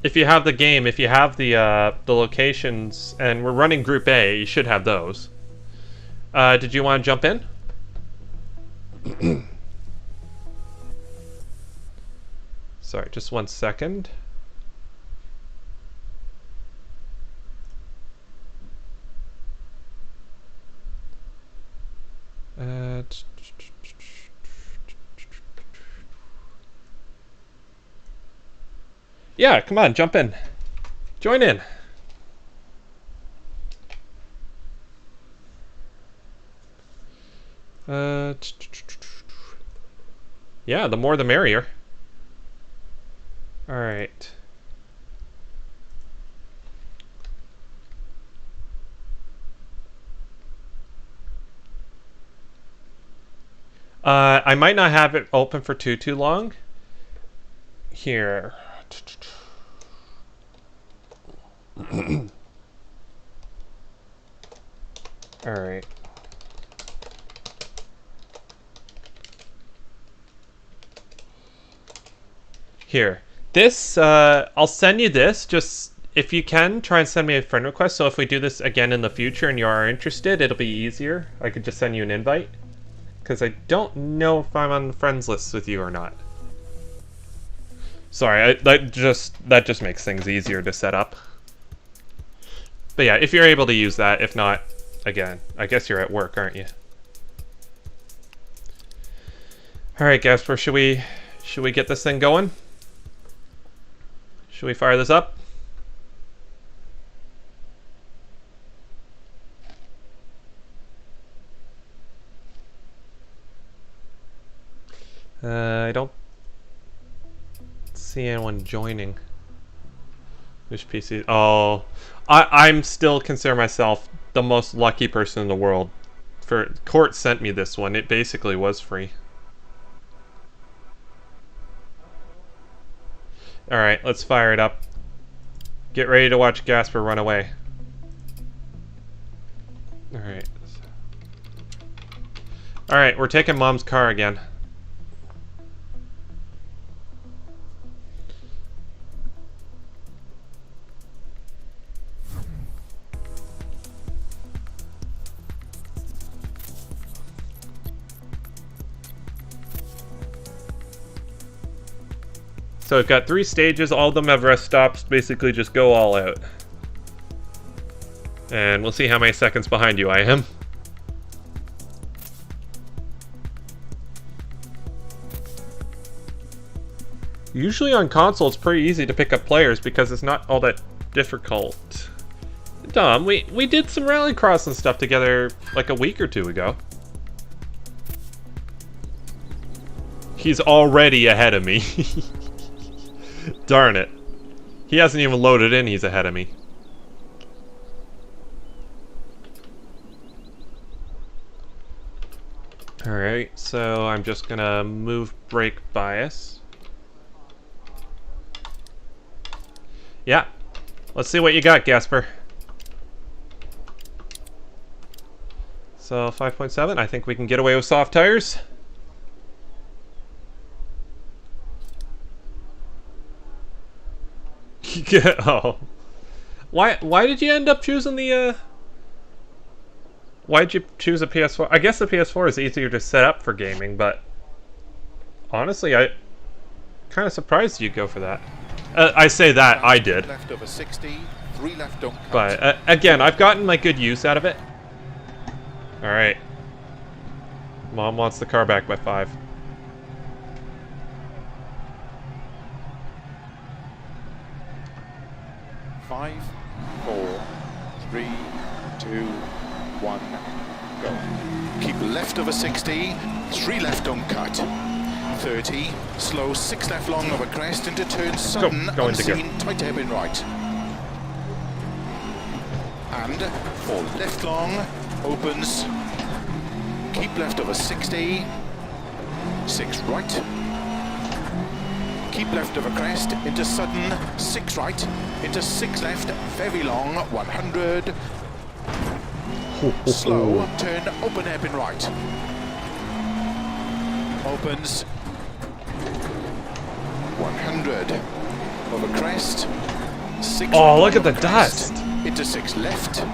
If you have the game, if you have the locations, and we're running Group A, you should have those. Did you want to jump in? Sorry, just 1 second. Yeah, come on, jump in. Join in. Yeah, the more the merrier. All right. I might not have it open for too long. Here. All right. Here. This, I'll send you this. Just, if you can, try and send me a friend request. So if we do this again in the future and you are interested, it'll be easier. I could just send you an invite. Because I don't know if I'm on the friends list with you or not. Sorry, that just makes things easier to set up. But yeah, if you're able to use that, if not, again, I guess you're at work, aren't you? All right, Gasper, should we get this thing going? Should we fire this up? I don't see anyone joining. Which PC? Oh, I'm still consider myself the most lucky person in the world. Court sent me this one. It basically was free. All right, let's fire it up. Get ready to watch Gasper run away. All right. All right, we're taking Mom's car again. So we've got 3 stages, all of them have rest stops, basically just go all out. And we'll see how many seconds behind you I am. Usually on console it's pretty easy to pick up players because it's not all that difficult. Dom, we did some rallycross and stuff together like a week or 2 ago. He's already ahead of me. Darn it. He hasn't even loaded in, he's ahead of me. Alright, so I'm just gonna move brake bias. Yeah. Let's see what you got, Gasper. So 5.7, I think we can get away with soft tires. Oh. Why did you end up choosing the Why'd you choose a PS4? I guess the PS4 is easier to set up for gaming, but honestly, I kind of surprised you'd go for that. I say that, I did. Left over 60, 3 left, don't cut. But again, I've gotten my good use out of it. Alright. Mom wants the car back by 5. Five, 4, 3, 2, 1, go. Keep left over 60, 3 left, don't cut. 30, slow, 6 left long over crest into turn sudden, go into gear. unseen, tight hairpin right. And 4 left long, opens, keep left over 60, 6 right. Keep left over crest, into sudden, 6 right, into 6 left, very long, 100. Slow, turn, open hairpin right. Opens, 100. Over crest, 6 Oh, look at over the crest, dust. into 6 left,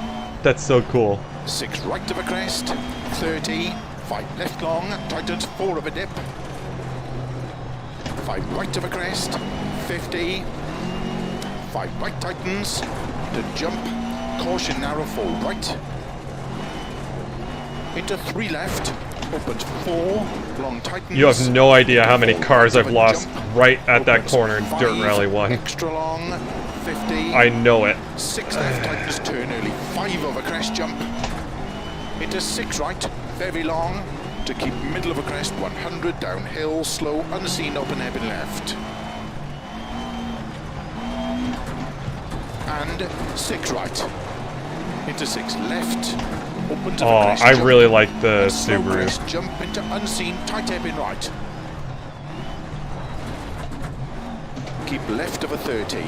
That's so cool. 6 right over crest, 30, 5 left long, tightens 4 over dip. 5 right of a crest, 50, 5 right tightens, to jump, caution narrow 4 right, into 3 left, opens 4, long tightens. You have no idea how many 4 cars right I've of a lost jump, right at that opens corner in 5, Dirt Rally 1. Extra long, 50. I know it. 6 left tightens, turn early, 5 over crest jump, into 6 right, very long, to keep middle of a crest, 100, downhill, slow, unseen, open hairpin left. And 6 right, into 6 left, opens up a crest I jump, really like the slow Subaru. crest jump into unseen, tight hairpin right. Keep left of a 30,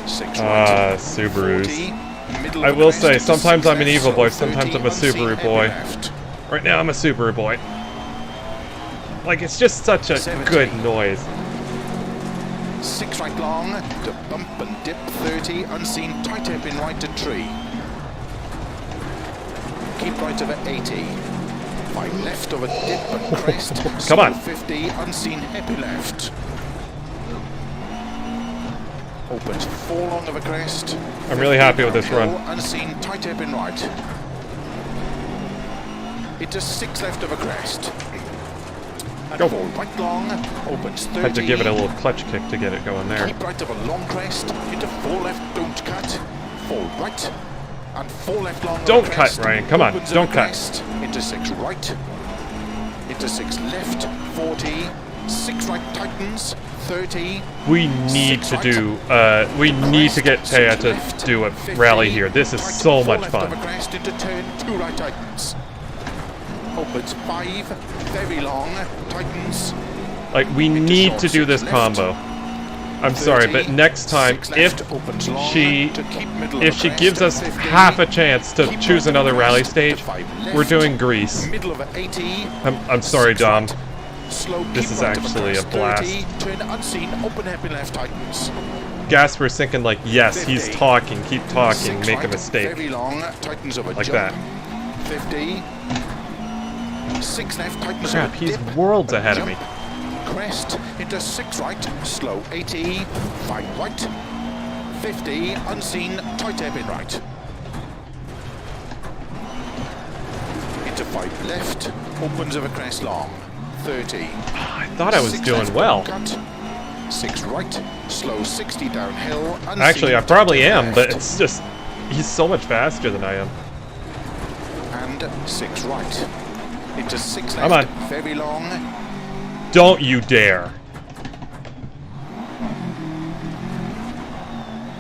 6 right, Subarus. 40, middle I of a will crest say, into sometimes 6 I'm an left, evil slow boy, 30, sometimes I'm a unseen, Subaru hairpin boy. left. Right now I'm a Subaru boy. Like, it's just such a 70. good noise. 6 right long, to bump and dip 30, unseen, tight hairpin right to tree. Keep right over 80. 5 left over dip and crest. Come on. 50, unseen, happy left. Opens 4 long over crest. I'm really happy with this run. Unseen, tight hairpin right. Into 6 left over crest. And Go. 4 right long, opens 30. Had to give it a little clutch kick to get it going there. Keep right of a long crest, into 4 left, don't cut. 4 right, and 4 left long. Don't over cut, crest, Ryan, come on, opens don't over cut. crest, into 6 right, into 6 left, 40, 6 right tightens, 30. We need 6 to right, do, we need to get crest, Taya 6 to left, do a 50, rally here. This is tight, so 4 much left fun. over crest, into turn, 2 right tightens. Opens 5, very long, tightens. Like, we need to do this combo. I'm sorry, but next time, if she gives us half a chance to choose another rally stage, we're doing Greece. Middle of 80. I'm sorry, Dom. Slow, This is actually a blast. Turn unseen, open hairpin left tightens. Gasper's thinking like, yes, he's 50. talking, keep talking, 6 make a right, mistake. Very long, tightens over Like jump. that. 50. 6 left, tightens Crap, over he's dip. worlds ahead of me. Jump. crest, into 6 right, slow 80, 5 right, 50, unseen, tight hairpin right. Into 5 left, opens of a crest long, 30. I thought I was 6 doing left, well. cut, 6 right, slow 60 downhill, unseen, Actually, I probably tight am, but left. it's just... He's so much faster than I am. And 6 right, into 6 Come left, on. very long, Don't you dare.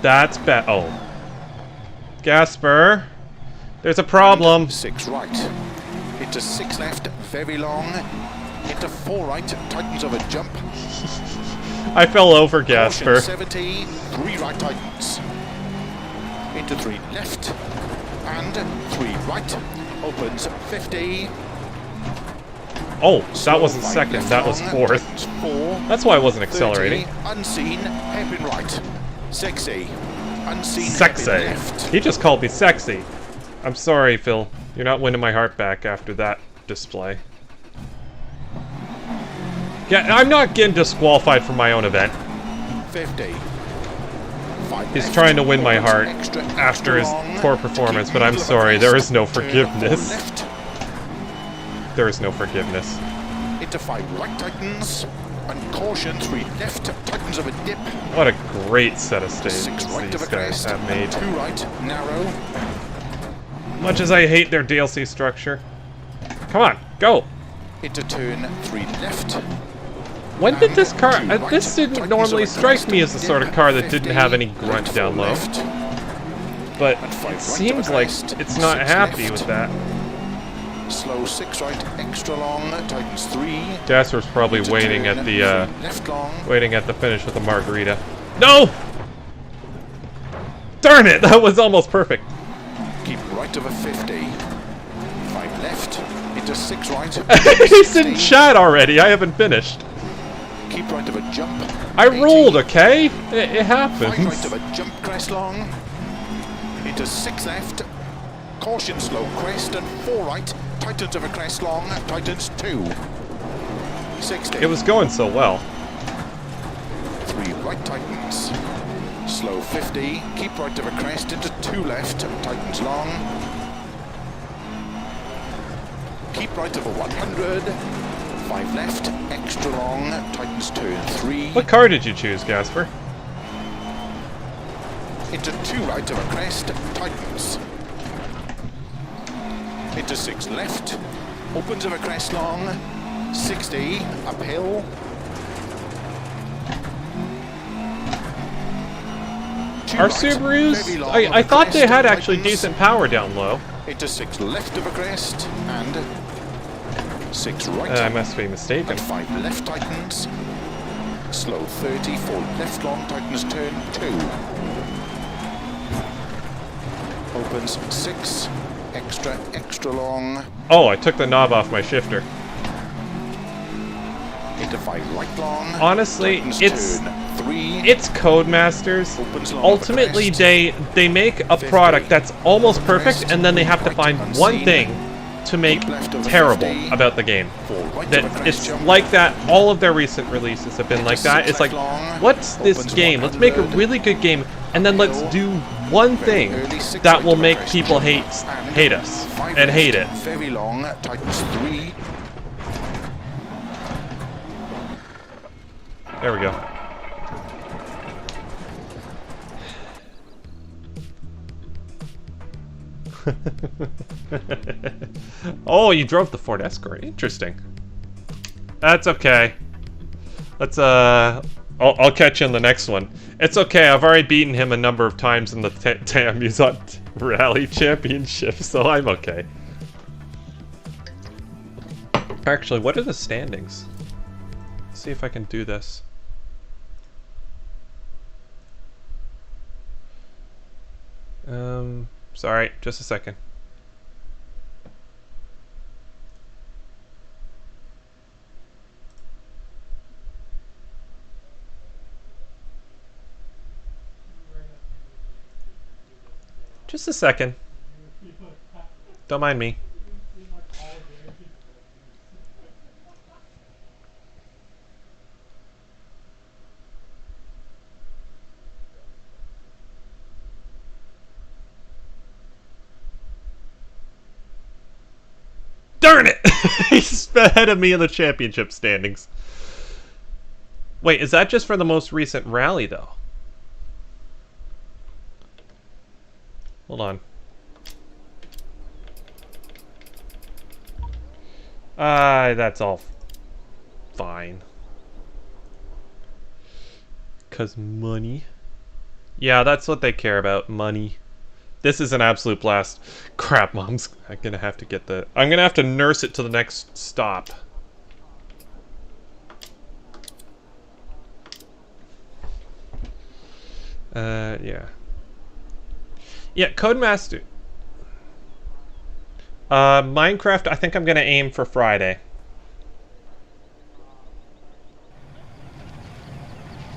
That's bad. Oh. Gasper. There's a problem. 6 right, into 6 left, very long, into 4 right, tightens of a jump, I fell over, caution Gasper. 70, 3 right tightens, into 3 left, and 3 right, opens 50, Oh, that slow wasn't 5 second, left that was long, fourth. tightens 4, That's why I wasn't 30, accelerating. unseen, hairpin right, sexy, unseen, Sexy. hairpin left, He just called me sexy. I'm sorry, Phil. You're not winning my heart back after that display. Yeah, I'm not getting disqualified from my own event. 50, 5 He's left, trying to win my opens heart extra, after his long, poor to performance, keep but I'm middle of a sorry, there crest, is no turn 4 forgiveness. left, There is no forgiveness. into 5 right tightens, and caution 3 left, tightens of a dip, What a great set of stages 6 right of a these guys crest, have made. 2 right, narrow, Much as I hate their DLC structure. Come on, go! into turn 3 left, When did this car... and 2 right, this didn't tightens normally of a strike crest, me as the sort of dip, car that didn't 50, have any grunt right, down 4 low. left, But and 5 it right of a seems like crest, it's not 6 happy left, with that. slow 6 right, extra long, tightens 3, Gasper's probably into waiting turn at the 3 left long, waiting at the finish with a margarita. No! Darn it! That was almost perfect. keep right of a 50, 5 left, into 6 right, He's in 60, chat already. I haven't finished. keep right of a jump, I 80, rolled, okay? It 5 right happens. of a jump crest long, into 6 left, caution slow crest, and 4 right, tightens of a crest long, tightens 2, 60, It was going so well. 3 right tightens, slow 50, keep right of a crest, into 2 left, tightens long, keep right of a 100, 5 left, extra long, tightens turn 3, What car did you choose, Gasper? into 2 right of a crest, tightens, into 6 left, opens of a crest long, 60, uphill, 2 Our right, Subarus, very long of I a thought they crest, had actually tightens, decent power down low. into 6 left of a crest, and 6 right, I must be mistaken. and 5 left tightens, slow 30, 4 left long tightens turn 2, opens 6, extra long, Oh, I took the knob off my shifter. into 5 right long, Honestly, tightens it's turn 3, it's Codemasters. opens long of a Ultimately, crest, they make a product that's almost perfect, and then they have to find one thing to make terrible about the game. 4 right That of a crest it's jump, like that. All of their recent releases have been like that. It's like, what's this game? Let's make a really good game, and then let's do one thing that will make people hate us and hate it. very long, tightens 3, There we go. Oh, you drove the Ford Escort. Interesting. That's okay. Let's I'll catch you in the next one. It's okay. I've already beaten him a number of times in the Theamusante Rally Championship, so I'm okay. Actually, what are the standings? Let's see if I can do this. Sorry, just a second. Just a second. Don't mind me. Darn it! He's ahead of me in the championship standings. Wait, is that just for the most recent rally, though? Hold on. That's all fine. 'Cause money. Yeah, that's what they care about, money. This is an absolute blast. Crap, Mom's... I'm gonna have to get the... I'm gonna have to nurse it to the next stop. Yeah. Yeah, Codemaster. Minecraft, I think I'm gonna aim for Friday.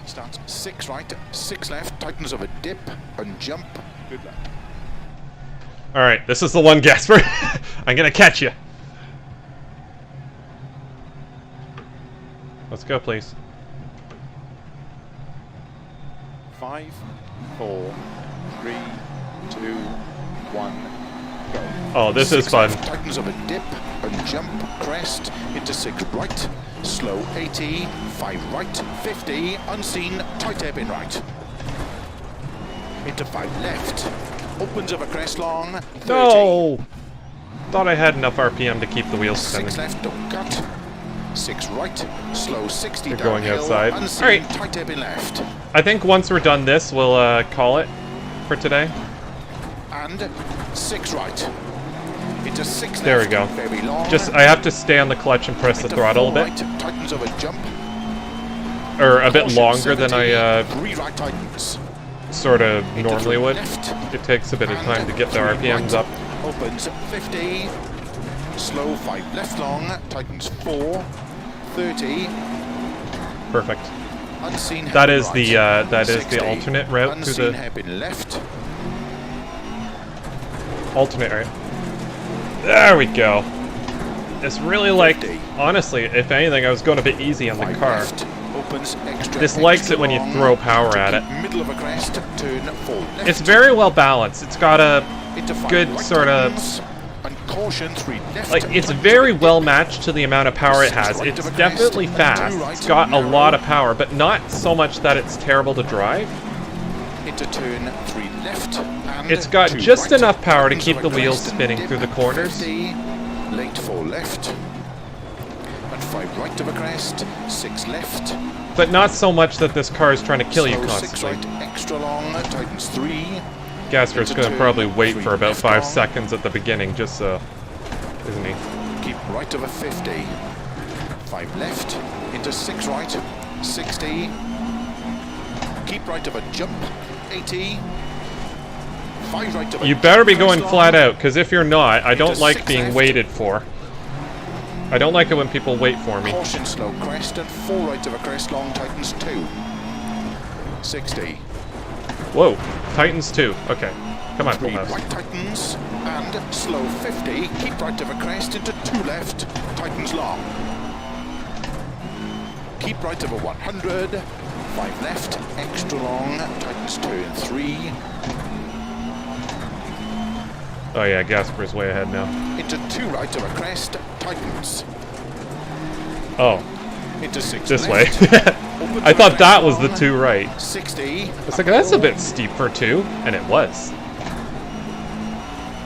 Starts 6 right, 6 left, tightens of a dip and jump. Good luck. Alright, this is the one, Gasper. I'm gonna catch you. Let's go, please. 5, 4, 3, 2, 1, go. Oh, this is fun. Left, tightens of a dip and jump, crest, into 6 right, slow 80, 5 right, 50, unseen, tight hairpin right. Into 5 left, opens of a crest long, 30. No! Thought I had enough RPM to keep the wheels spinning. 6 left, don't cut. 6 right, slow 60 You're downhill, going outside. unseen, Alright. tight hairpin left. I think once we're done this, we'll call it for today. And 6 right. Into 6 left. There we go. Very long. Just, I have to stay on the clutch and press the Into throttle a 4 bit. right, tightens of a jump. Or a bit Caution, longer than 70, I 3 right tightens. sort of Into normally 3 would. left. It takes a bit of And time to get the 3 RPMs right. up. Opens 50. Slow 5 left long. Tightens 4. 30. Perfect. Unseen That hairpin is right. the 60. alternate route through Unseen the hairpin left. alternate right. There we go. It's really like, 50. honestly, if anything, I was going a bit easy on the 5 car. left. Opens extra. This likes extra it when you long. throw power at it. Middle of a crest. Turn 4 left. It's very well balanced. It's got a Into 5 good right sort of... tightens. And caution 3 left. Like, it's very well matched to the amount of power it has. It's definitely fast. It's got a lot of power, but not so much that it's terrible to drive. Into turn 3 left. And It's got 2 just right. enough power to Tightens keep of the a wheels crest and spinning dip through the at corners. 50. Late 4 left. And 5 right of a crest. 6 left. But not so much that this car is trying to kill you Slow 6 constantly. right. Extra long. Tightens 3. Gasper's Into going to turn probably wait 3 for about left 5 long. seconds at the beginning, just so... Isn't he? Keep right of a 50. 5 left. Into 6 right. 60. Keep right of a jump. 80. 5 right of a You better be jump, going crest flat long. out, because if you're not, I don't Into like 6 being left. waited for. I don't like it when people wait for me. Caution slow crest and 4 right of a crest long tightens 2. 60. Whoa, Titans 2. Okay, come on, 3 full house. right tightens and slow 50. Keep right of a crest into 2 left. Tightens long. Keep right of a 100. 5 left. Extra long. Tightens turn 3. Oh yeah, Gasper's way ahead now. Into 2 right of a crest. Tightens. Oh, Into 6 this way. left. Opens I a thought crest that was the long. 2 right. 60. It's like, that's a bit steep for 2, and it was.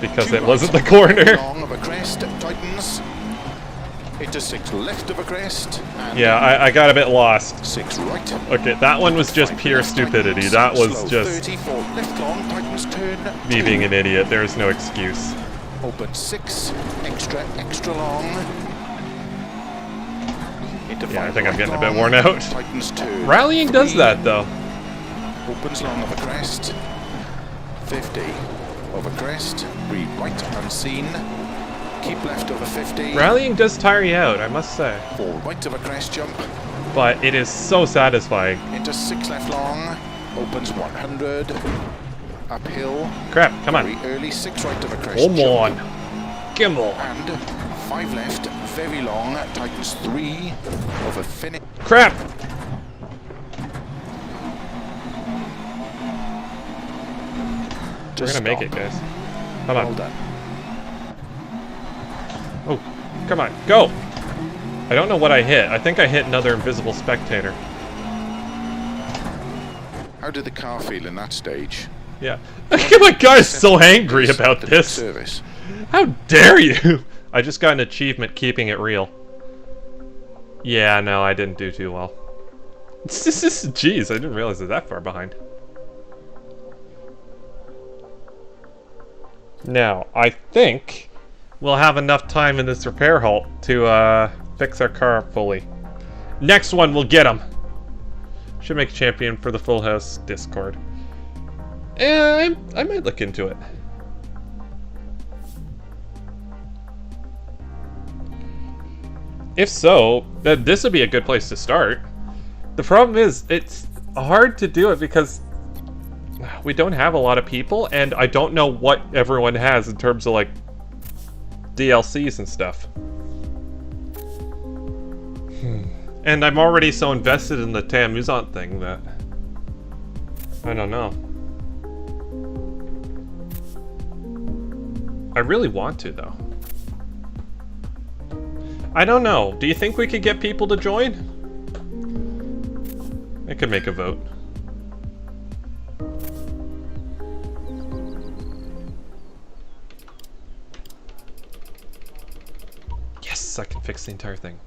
Because 2 it wasn't the right, corner. Long of a crest, tightens. Into 6 left of a crest. And Yeah, I got a bit lost. 6 right. Okay, that one was just 5 pure left, stupidity. tightens. That was Slow just 30, 4 left long, tightens turn. me 2. being an idiot. There's no excuse. Open 6, extra long. Into Yeah, I 5 think I'm right getting a bit long, worn out. Tightens turn. Rallying does 3. that, though. Opens long of a crest. 50 of a crest. 3 right unseen. Keep left of a 50. Rallying does tire you out, I must say. 4 right of a crest jump. But it is so satisfying. Into 6 left long. Opens 100. Uphill. Crap, come on. Very early 6 right of a crest Come jump. on. Gimbal. And 5 left. Very long. Tightens 3 of a finish. Crap! We're gonna make it, guys. Come Well on. done. Oh, Come on, go! I don't know what I hit. I think I hit another invisible spectator. How did the car feel in that stage? Yeah. My guy's so angry about this. Service. How dare you! I just got an achievement keeping it real. Yeah, no, I didn't do too well. Jeez, I didn't realize it was that far behind. Now, I think we'll have enough time in this repair halt to fix our car fully. Next one, we'll get him. Should make a champion for the Full House Discord. I might look into it. If so, then this would be a good place to start. The problem is, it's hard to do it because we don't have a lot of people, and I don't know what everyone has in terms of, like, DLCs and stuff. And I'm already so invested in the Theamusante thing that I don't know. I really want to, though. I don't know. Do you think we could get people to join? I could make a vote. Yes, I can fix the entire thing.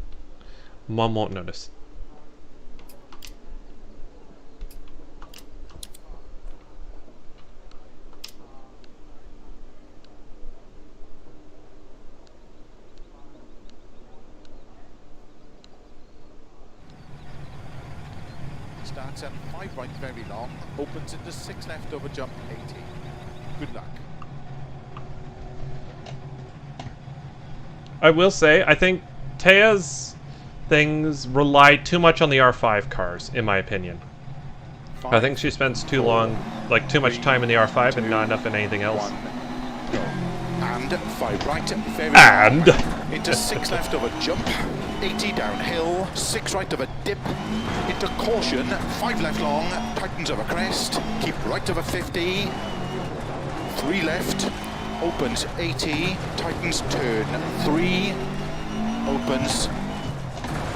Mom won't notice. Starts at 5 right very long, opens into 6 left over jump 80. Good luck. I will say, I think Taya's things rely too much on the R5 cars, in my opinion. I think she spends too much time in the R5 and not enough in anything else. And 5 right, very And long. Into 6 left over jump, 80 downhill, 6 right over dip, into caution, 5 left long, tightens over crest, keep right over 50, 3 left, opens 80, tightens turn 3, opens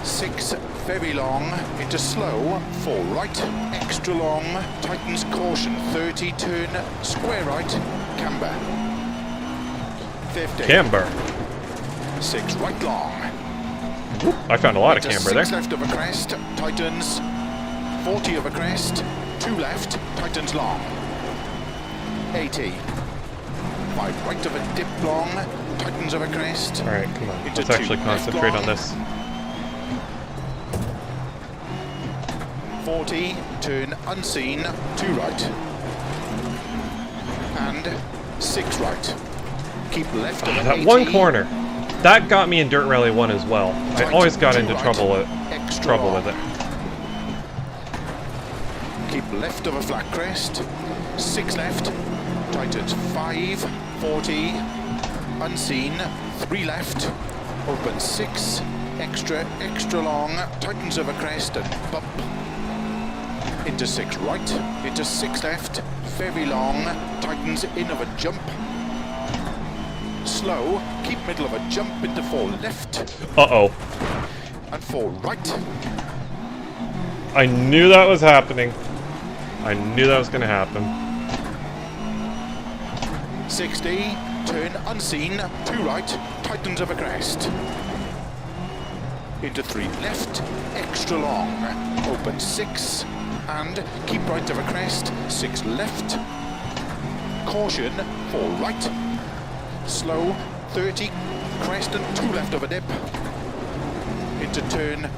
6 very long, into slow, 4 right, extra long, tightens caution 30, turn square right, camber. 50. camber. 6 right long. Oop, I found a lot of Into camber there. 6 left over crest, tightens 40 over crest, 2 left, tightens long. 80. 5 right over dip long, tightens over crest. Alright, come on. Into Let's actually 2 left concentrate on long. this. 40, turn unseen, 2 right. And 6 right. Keep left over That 80. one corner. That got me in Dirt Rally 1 as well. I Tight, always got 2 into right, trouble with extra long. it. Keep left over flat crest, 6 left, tightens 5, 40, unseen, 3 left, open 6, extra long, tightens over crest and bump, into 6 right, into 6 left, very long, tightens in over jump, slow, keep middle of a jump into 4 left, Uh-oh. and 4 right. I knew that was happening. I knew that was going to happen. 60, turn unseen, 2 right, tightens over crest. Into 3 left, extra long, open 6, and keep right over crest, 6 left, caution, 4 right, slow, 30, crest and 2 left over dip, into turn,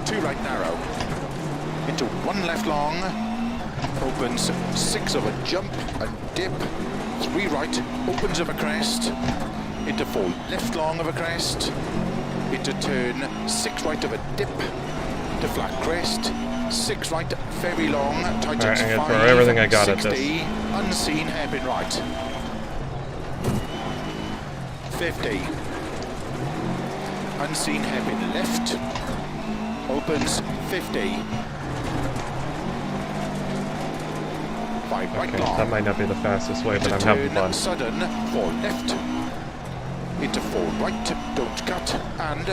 2 right narrow, into 1 left long, opens 6 over jump and dip, 3 right, opens over crest, into 4 left long over crest, into turn 6 right over dip, to flat crest, 6 right, very long, tightens Alright, I'm gonna 5, throw everything I got 60, at this. unseen, hairpin right. 50. Unseen hairpin left, opens 50. 5 right Okay, long. that might not be the fastest way, but Into I'm having turn fun. sudden, 4 left. into 4 right, don't cut, and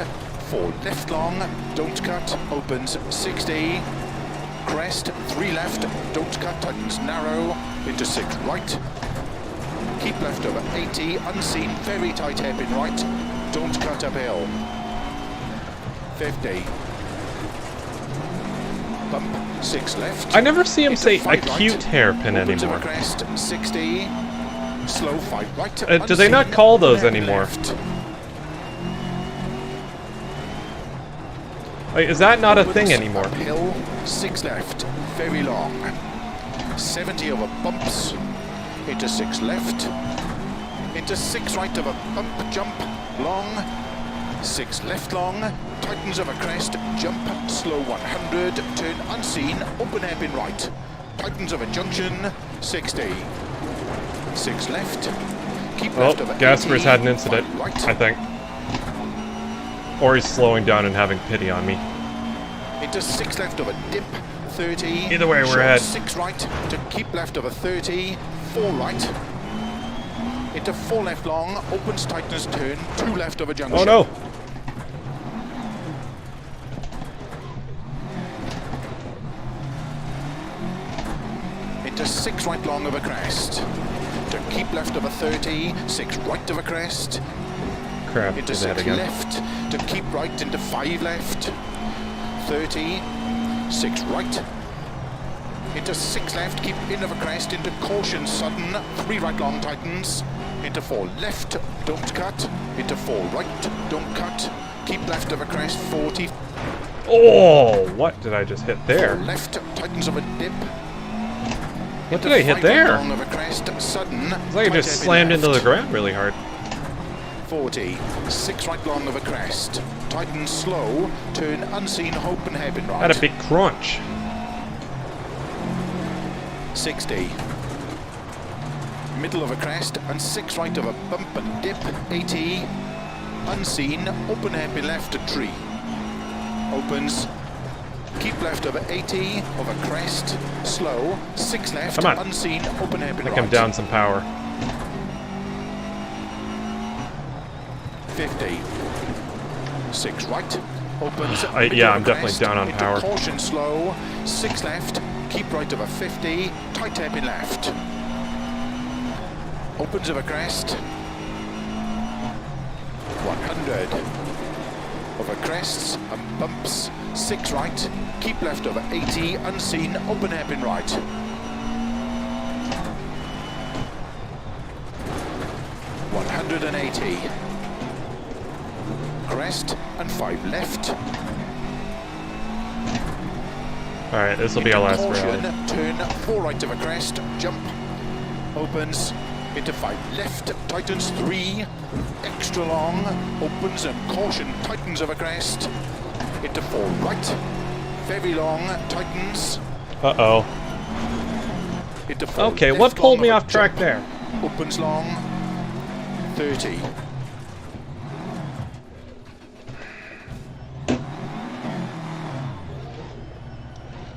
4 left long, don't cut, opens 60, crest, 3 left, don't cut, tightens narrow, into 6 right, keep left over 80, unseen, very tight hairpin right, don't cut uphill, 50, bump, 6 left. I never see him into say 5 acute right, hairpin opens over anymore. crest, 60, slow 5 right, Do they not unseen, call those hairpin anymore? left. Like, is that not a thing Opens anymore? Uphill, 6 left, very long. 70 over bumps, into 6 left, into 6 right over bump, jump, long, 6 left long, tightens over crest, jump, slow 100, turn unseen, open hairpin right, tightens over junction, 60, 6 left, keep left over Oh, Gasper's 80, had an incident, 5 right, I think. Or he's slowing down and having pity on me. into 6 left over dip, 30. Either way, we're short ahead. 6 right to keep left over 30, 4 right. Into 4 left long, opens tightness turn, 2 left over junction. Oh no! Into 6 right long over crest. To keep left over 30, 6 right over crest. Crap, Into do that 6 again. left, to keep right into 5 left. 30, 6 right. Into 6 left, keep in over crest, into caution sudden, 3 right long tightens. Into 4 left, don't cut. Into 4 right, don't cut. Keep left over crest, 40. Oh, what did I just hit 4 there? left, tightens over dip. What did I hit there? Long over crest, sudden. It's like I just slammed into the ground really hard. 40, 6 right long over crest. Tighten slow, turn unseen, hope and hairpin right. Had a big crunch. 60. Middle of a crest and 6 right of a bump and dip, 80. Unseen, open hairpin left to tree. Opens, keep left over 80, over crest, slow, 6 left, Come on. unseen, open hairpin I think right. I'm down some power. 50. 6 right, opens, Yeah, middle I'm of a definitely crest, down on into power. Caution slow, 6 left, keep right over 50, tight hairpin left. Opens over crest. 100. Over crests and bumps. 6 right. Keep left over 80. Unseen. Open hairpin right. 180. Crest and 5 left. Alright, this will be our last Caution, rally. turn 4 right of a crest, jump, opens, into 5 left, tightens 3, extra long, opens and caution, tightens of a crest, into 4 right, very long, tightens, Uh-oh. into 4 Okay, left, what pulled long me of a off track jump, there? opens long, 30.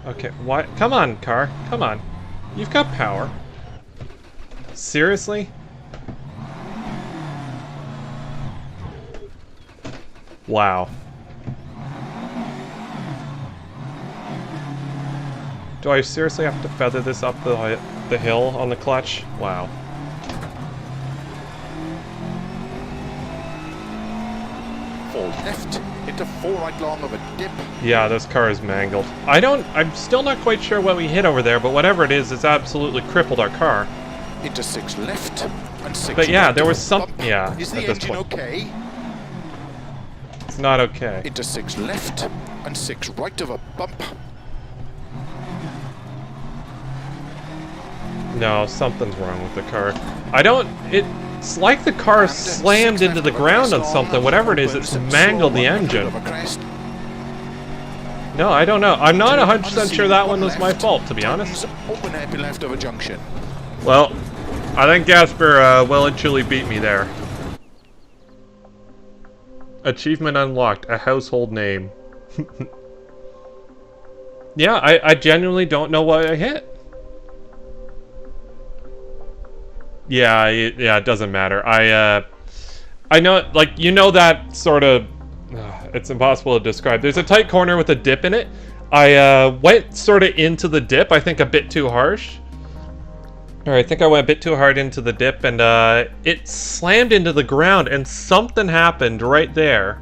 Okay, why? Come on, car. Come on. You've got power. Seriously? Wow. Do I seriously have to feather this up the hill on the clutch? Wow. Four left, into 4 right long of a dip, Yeah, this car is mangled. I'm still not quite sure what we hit over there, but whatever it is, it's absolutely crippled our car. into 6 left, and 6 But yeah, right there of was a some- bump. yeah, Is at the this engine point. okay? It's not okay. Into 6 left and 6 right of a bump. No, something's wrong with the car. It's like the car And slammed 6 into left the of a ground crest on long, something. Whatever it is, it's opens, mangled the slow 100 engine. of a crest, No, I don't know. I'm not turn 100% sure unseen, that one was my left, fault, to be honest. tightens, open hairpin left of a junction. Well, I think Gasper well and truly beat me there. Achievement unlocked, a household name. Yeah, I genuinely don't know what I hit. Yeah, it doesn't matter. I know, like, you know that sort of... it's impossible to describe. There's a tight corner with a dip in it. I went sort of into the dip, I think a bit too harsh. Or I think I went a bit too hard into the dip, and it slammed into the ground, and something happened right there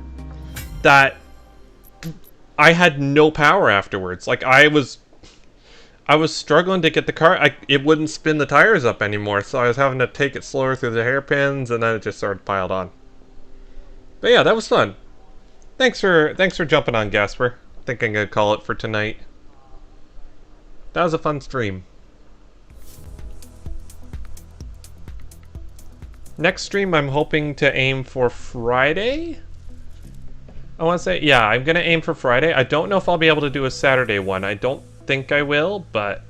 that I had no power afterwards. Like, I was struggling to get the car. It wouldn't spin the tires up anymore, so I was having to take it slower through the hairpins, and then it just sort of piled on. But yeah, that was fun. Thanks for jumping on, Gasper. I think I'm gonna call it for tonight. That was a fun stream. Next stream, I'm hoping to aim for Friday. I want to say, yeah, I'm gonna aim for Friday. I don't know if I'll be able to do a Saturday one. I don't think I will, but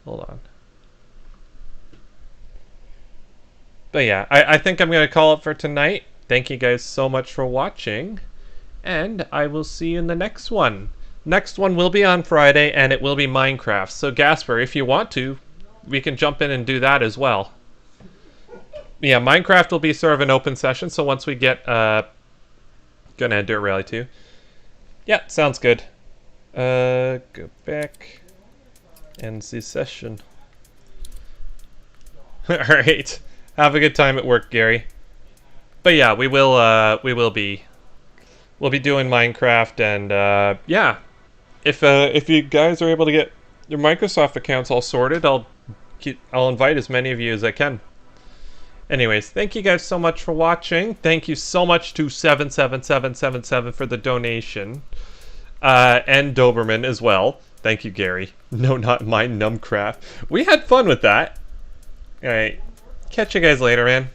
hold on. But yeah, I think I'm gonna call it for tonight. Thank you guys so much for watching, and I will see you in the next one. Next one will be on Friday, and it will be Minecraft. So Gasper, if you want to, we can jump in and do that as well. Yeah, Minecraft will be sort of an open session, so once we get gonna add Dirt Rally 2. Yeah, sounds good. Go back. End the session. Alright. Have a good time at work, Gary. But yeah, we'll be doing Minecraft, and yeah. If you guys are able to get your Microsoft accounts all sorted, I'll invite as many of you as I can. Anyways, thank you guys so much for watching. Thank you so much to 77777 for the donation. And Doberman as well. Thank you, Gary. No, not mine, Numcraft. We had fun with that. Alright. Catch you guys later, man.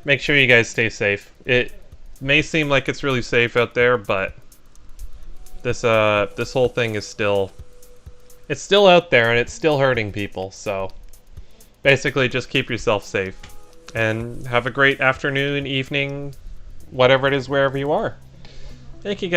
Make sure you guys stay safe. It may seem like it's really safe out there, but this whole thing is still... it's still out there, and it's still hurting people, so... basically, just keep yourself safe. And have a great afternoon, evening, whatever it is, wherever you are. Thank you guys.